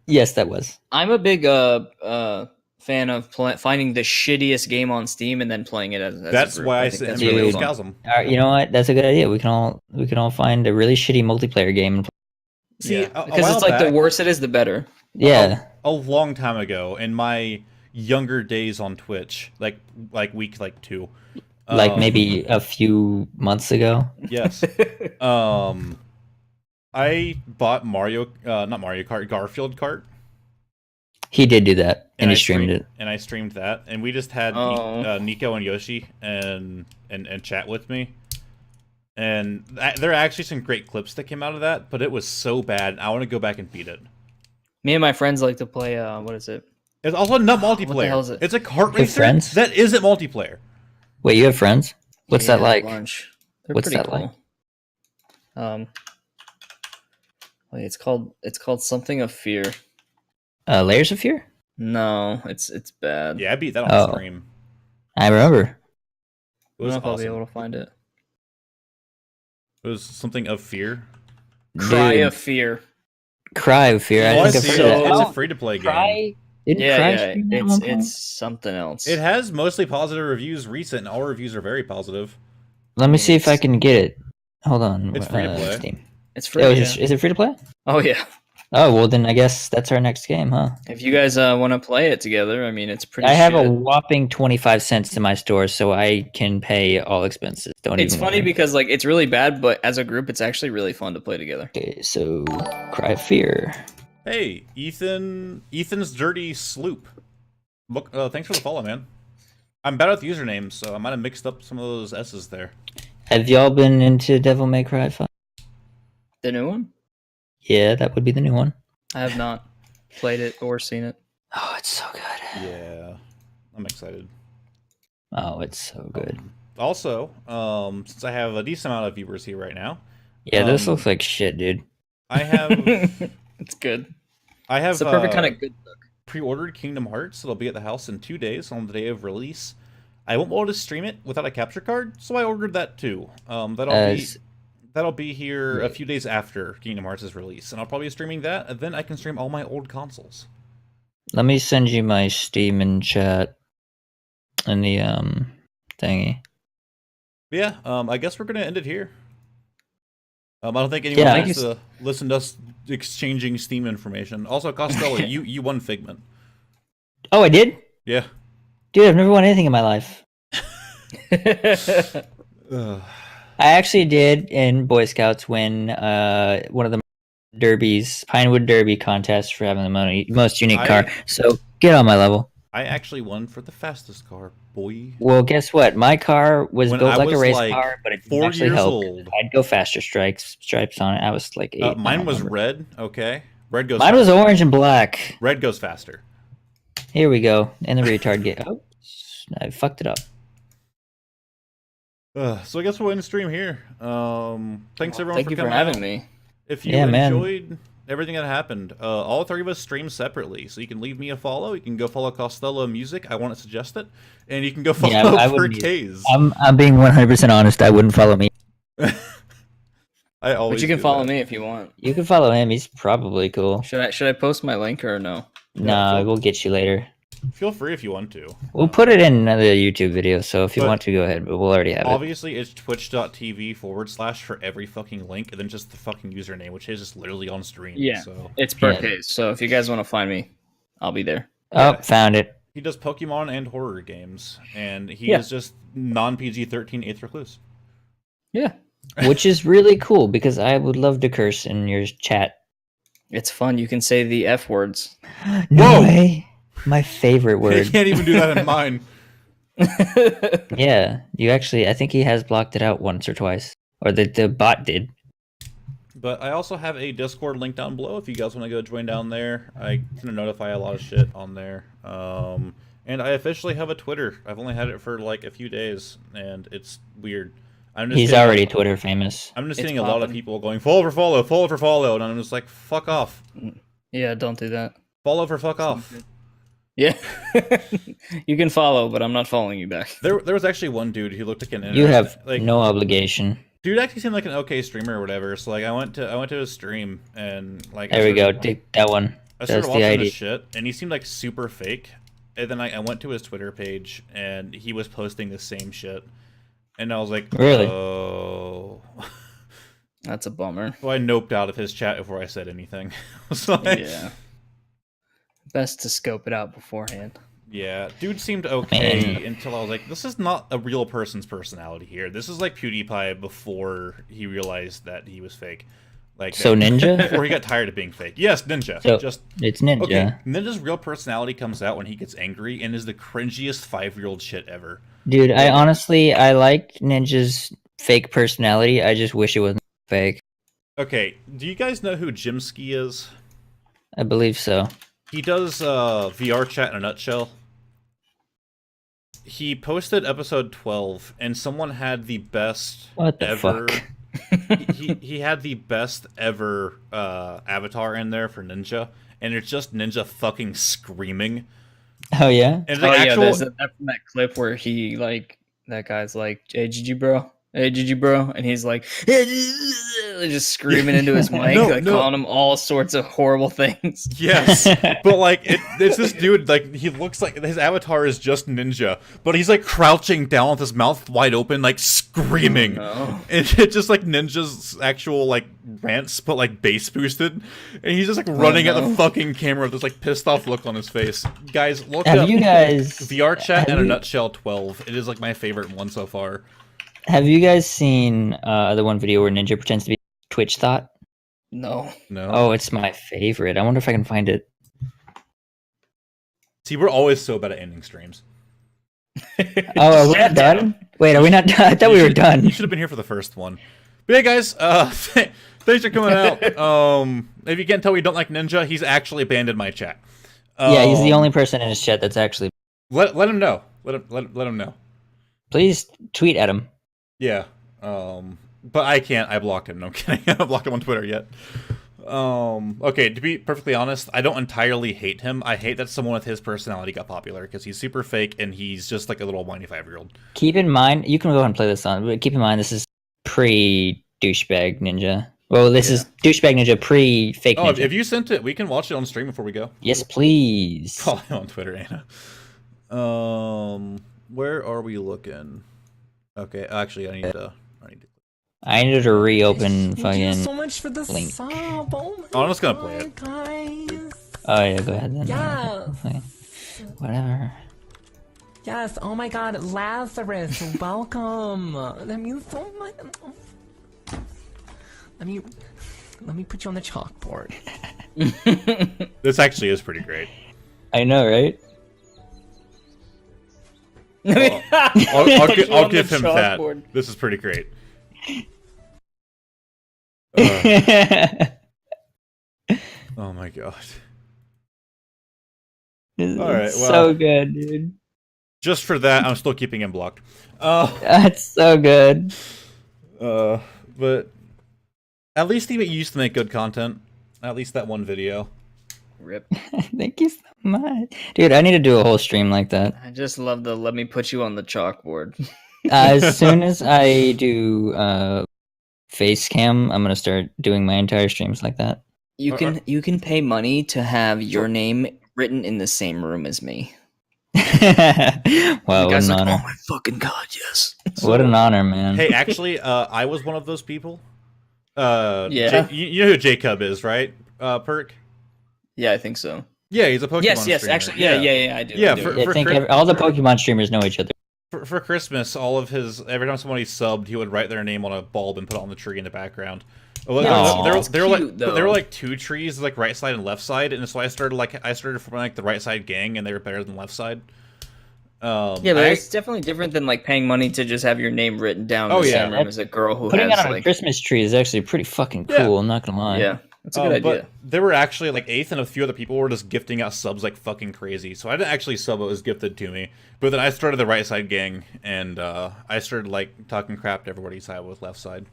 Yes, that was. I'm a big fan of finding the shittiest game on Steam and then playing it as That's a group. why I think said that's Dude. really Uriel's fun. Chasm. You know what? That's a good idea. We can all find a really shitty multiplayer game. See, Yeah, a because while it's like the back- worse it is, the better. Yeah. A long time ago, in my younger days on Twitch, like week 2. Like maybe a few months ago. Yes. I bought not Mario Kart, Garfield Kart. He did do that, and I he streamed it. And I streamed that, and we just had Oh. Nico and Yoshi and chat with me. And there are actually some great clips that came out of that, but it was so bad. I want to go back and beat it. Me and my friends like to play. What is it? It's also not multiplayer. What the hell is it? It's a kart With racer friends? that isn't multiplayer. Wait, you have friends? What's that Yeah, like? Lunch. They're What's pretty that cool. Wait, it's called something of fear. Layers of Fear? No, it's bad. Yeah, I beat that on Oh. stream. I remember. It I don't was know if I'll be awesome. able to find it. It was something of fear. Cry Dude, of fear. Cry of Fear. Oh, I I think I've see. heard of that. It's Oh, a free-to-play game. Cry? Didn't Yeah, Cry yeah. stream that at one point? It's something else. It has mostly positive reviews recent, and all reviews are very positive. Let me see if I can get it. Hold on. It's free to play. Steam. It's free. Oh, yeah. is it free to play? Oh yeah. Oh, well, then I guess that's our next game, huh? If you guys want to play it together, I mean, it's pretty. I have a shit. whopping 25 cents in my store, so I can pay all expenses. It's funny because like it's really bad, but as a group, it's actually really fun to play together. Okay, so Cry of Fear. Hey, Ethan's Dirty Sloop. Look, thanks for the follow, man. I'm bad with usernames, so I might have mixed up some of those S's there. Have y'all been into Devil May Cry 5? The new one? Yeah, that would be the new one. I have not played it or seen it. Oh, it's so good. Yeah, I'm excited. Oh, it's so good. Also, since I have a decent amount of viewers here right now. Yeah, this looks like shit, dude. I have. It's good. I have. It's the perfect kind of good look. Pre-ordered Kingdom Hearts. It'll be at the house in 2 days on the day of release. I won't be able to stream it without a capture card, so I ordered that too. That'll be here a few days after Kingdom Hearts' release, and I'll probably be streaming that, and then I can stream all my old consoles. Let me send you my Steam in chat and the thingy. But yeah, I guess we're gonna end it here. I don't think anyone wants to listen to us exchanging Steam information. Also, Costello, you won Figment. Oh, I did? Yeah. Dude, I've never won anything in my life. I actually did in Boy Scouts win one of the derbies, Pinewood Derby contest for having the most unique car. So get on my level. I actually won for the fastest car, boy. Well, guess what? My car was built like a race car, but it didn't 4 actually years help. old. I'd go faster stripes on it. I was like 8. Mine was red. Okay, red goes. Mine was orange and black. Red goes faster. Here we go. In the retard game. Oh, I fucked it up. So I guess we'll end the stream here. Thanks everyone Thank for you coming for having out. me. If you enjoyed everything that happened, all 3 of us stream separately, so you can leave me a follow. You can go follow Costello Music. I won't suggest it, and you can go follow Kaze. I'm being 100% honest. I wouldn't follow me. I always. But you can follow me if you want. You can follow him. He's probably cool. Should I post my link or no? No, we'll get you later. Feel free if you want to. We'll put it in another YouTube video, so if you want to, go ahead, but we'll already have obviously, it's twitch.tv/ for every fucking link, and then just the fucking username, which is just literally on stream. Yeah, so. it's per case, so if you guys want to find me, I'll be there. Oh, found it. He does Pokemon and horror games, and he is just non-PG-13 8th recluse. Yeah. Which is really cool, because I would love to curse in your chat. It's fun. You can say the F words. No way. My favorite word. You can't even do that in mine. Yeah, you actually, I think he has blocked it out once or twice. Or the bot did. But I also have a Discord link down below if you guys want to go join down there. I kind of notify a lot of shit on there. And I officially have a Twitter. I've only had it for like a few days, and it's weird. He's already Twitter famous. I'm just getting a lot of people going, follow for follow, and I'm just like, fuck off. Yeah, don't do that. Follow for fuck off. Yeah. You can follow, but I'm not following you back. There was actually one dude who looked like an You have no obligation. Dude actually seemed like an okay streamer or whatever. So like I went to his stream and like there we go. Take that one. I started watching his shit and he seemed like super fake. And then I went to his Twitter page and he was posting the same shit. And I was like, really? Oh. That's a bummer. So I noped out of his chat before I said anything. So yeah. Best to scope it out beforehand. Yeah, dude seemed okay until I was like, this is not a real person's personality here. This is like PewDiePie before he realized that he was fake. Like Ninja? Before he got tired of being fake. Yes, Ninja. So it's Ninja. Okay, Ninja's real personality comes out when he gets angry and is the cringiest 5-year-old shit ever. Dude, I like Ninja's fake personality. I just wish it wasn't fake. Okay, do you guys know who Jimsky is? I believe so. He does VR chat in a nutshell. He posted episode 12, and someone had the best ever. Fuck? he had the best ever avatar in there for Ninja, and it's just Ninja fucking screaming. Oh yeah. And there's that from that clip where he that guy's like, "Hey, GG, bro," Hey, did you, bro? And he's like, just screaming into his mic, calling him all sorts of horrible things. Yes, but like it's this dude. Like he looks like his avatar is just Ninja, but he's like crouching down with his mouth wide open, like screaming. Oh, no. And it's just like Ninja's actual like rants, but like bass boosted, and he's just like running at the fucking camera with this like pissed off look on his face. Guys, look up you guys VR chat in a nutshell 12. It is like my favorite one so far. Have you guys seen the one video where Ninja pretends to be Twitch Thought? No. Oh, it's my favorite. I wonder if I can find it. See, we're always so bad at ending streams. Oh, are we not done? Wait, are we not done? I thought we were done. You should have been here for the first one. But yeah, guys, thanks for coming out. If you can't tell we don't like Ninja, he's actually abandoned my chat. Yeah, he's the only person in his chat that's actually... Let him know. Let him know. Please tweet at him. Yeah. But I can't. I blocked him. No, I'm kidding. I haven't blocked him on Twitter yet. Okay, to be perfectly honest, I don't entirely hate him. I hate that someone with his personality got popular because he's super fake and he's just like a little whiny 5-year-old. Keep in mind, you can go ahead and play this on, but keep in mind this is pre-douchebag ninja. Well, this is douchebag ninja pre-fake ninja. If you sent it, we can watch it on stream before we go. Yes, please. Follow him on Twitter, Anna. Where are we looking? Okay, actually, I need to reopen fucking so much for the link. sub. Oh I'm just gonna play it. Guys. Oh yeah, go ahead then. Yes. Whatever. Yes. Oh my God, Lazarus, welcome. That means so much. Let me put you on the chalkboard. This actually is pretty great. I know, right? I'll give him that. This is pretty great. Oh my god. Alright, well. So good, dude. Just for that, I'm still keeping him blocked. That's so good. But at least he used to make good content. At least that one video. Rip. Thank you so much. Dude, I need to do a whole stream like that. I just love the let me put you on the chalkboard. As soon as I do face cam, I'm gonna start doing my entire streams like that. You can pay money to have your name written in the same room as me. Wow, what an honor. Oh my fucking god, yes. What an honor, man. Hey, actually, I was one of those people. Yeah. You know who Jacob is, right? Perk? Yeah, I think so. Yeah, he's a Pokemon streamer. Yes, actually, yeah, I do. Yeah, I think all the Pokemon streamers know each other. For Christmas, every time somebody subbed, he would write their name on a bulb and put it on the tree in the background. There were like two trees, like right side and left side, and so I started from like the right side gang, and they were better than left side. Yeah, but it's definitely different than like paying money to just have your name written down in the same room as a girl who putting has it on a Christmas tree is actually pretty fucking cool. I'm not gonna lie. Yeah, that's a good idea. But there were actually like Eighth and a few other people were just gifting out subs like fucking crazy. So I didn't actually sub what was gifted to me, but then I started the right side gang, and I started like talking crap to everybody side with left side.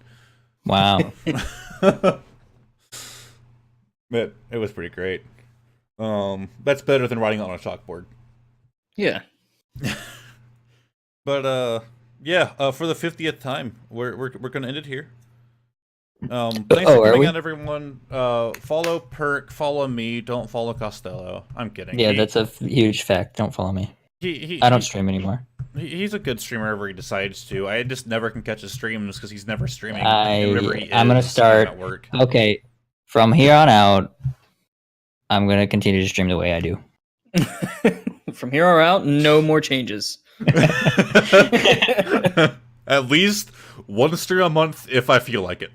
Wow. But it was pretty great. That's better than writing it on a chalkboard. Yeah. But yeah, for the 50th time, we're gonna end it here. Thanks for coming out, everyone. Follow Perk, follow me, don't follow Costello. I'm kidding. Yeah, that's a huge fact. Don't follow me. I don't stream anymore. He's a good streamer whenever he decides to. I just never can catch his streams because he's never streaming. I'm gonna start. At work. Okay, from here on out, I'm gonna continue to stream the way I do. From here on out, no more changes. At least one stream a month if I feel like it.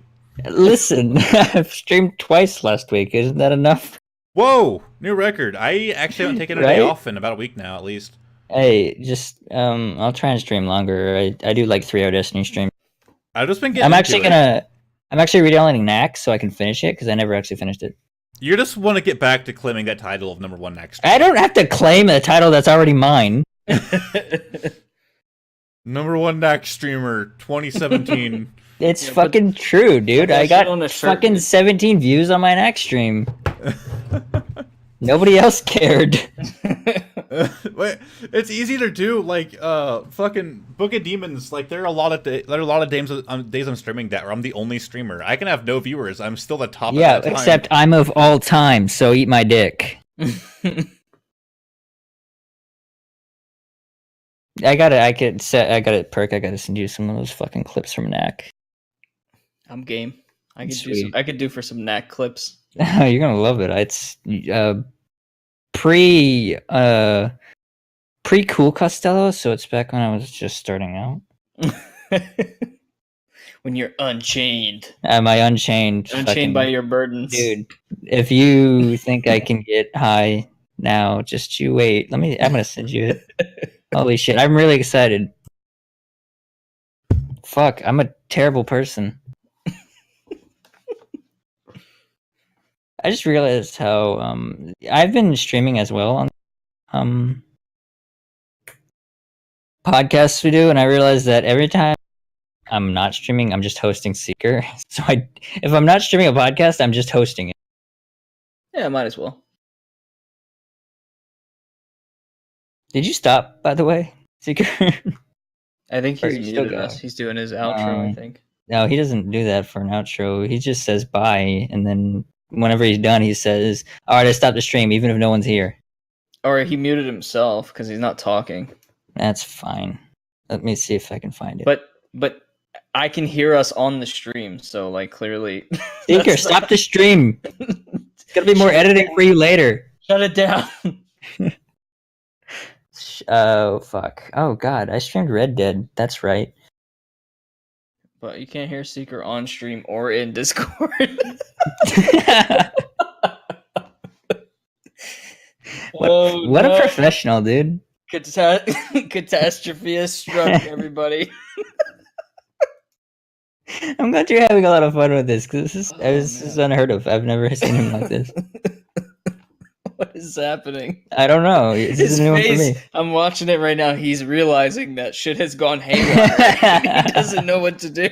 Listen, I've streamed twice last week. Isn't that enough? Whoa, new record. I actually haven't taken a day off in about a week now, at least. Hey, just I'll try and stream longer. I do like 3-hour Destiny streams. I've just been getting. I'm actually re-downloading Knack so I can finish it because I never actually finished it. You just want to get back to claiming that title of #1 next. I don't have to claim a title that's already mine. #1 next streamer 2017. It's fucking true, dude. I got fucking 17 views on my next stream. Nobody else cared. Wait, it's easy to do. Like, fucking Book of Demons. Like, there are a lot of days I'm streaming that where I'm the only streamer. I can have no viewers. I'm still the top. Yeah, at that time. except I'm of all time, so eat my dick. I got it, Perk. I gotta send you some of those fucking clips from Knack. I'm game. I Sweet. could do for some Knack clips. You're gonna love it. It's pre Cool Costello, so it's back when I was just starting out. When you're unchained. Am I unchained? Unchained by your burdens. Dude, if you think I can get high now, just you wait. I'm gonna send you it. Holy shit, I'm really excited. Fuck, I'm a terrible person. I just realized how I've been streaming as well on podcasts we do, and I realized that every time I'm not streaming, I'm just hosting Seeker. So if I'm not streaming a podcast, I'm just hosting it. Yeah, might as well. Did you stop, by the way, Seeker? I think Or he's you still muted go? us. He's doing his outro, I think. No, he doesn't do that for an outro. He just says bye, and then whenever he's done, he says, "All right, I stopped the stream, even if no one's here." Or he muted himself because he's not talking. That's fine. Let me see if I can find it. But I can hear us on the stream, so like clearly. Seeker, stop the stream. It's gonna be more editing for you later. Shut it down. Oh fuck! Oh god, I streamed Red Dead. That's right. But you can't hear Seeker on stream or in Discord. What a professional, dude. Catastrophe has struck, everybody. I'm glad you're having a lot of fun with this because this is unheard of. I've never seen him like this. What is happening? I don't know. This is a new one for me. I'm watching it right now. He's realizing that shit has gone haywire. He doesn't know what to do.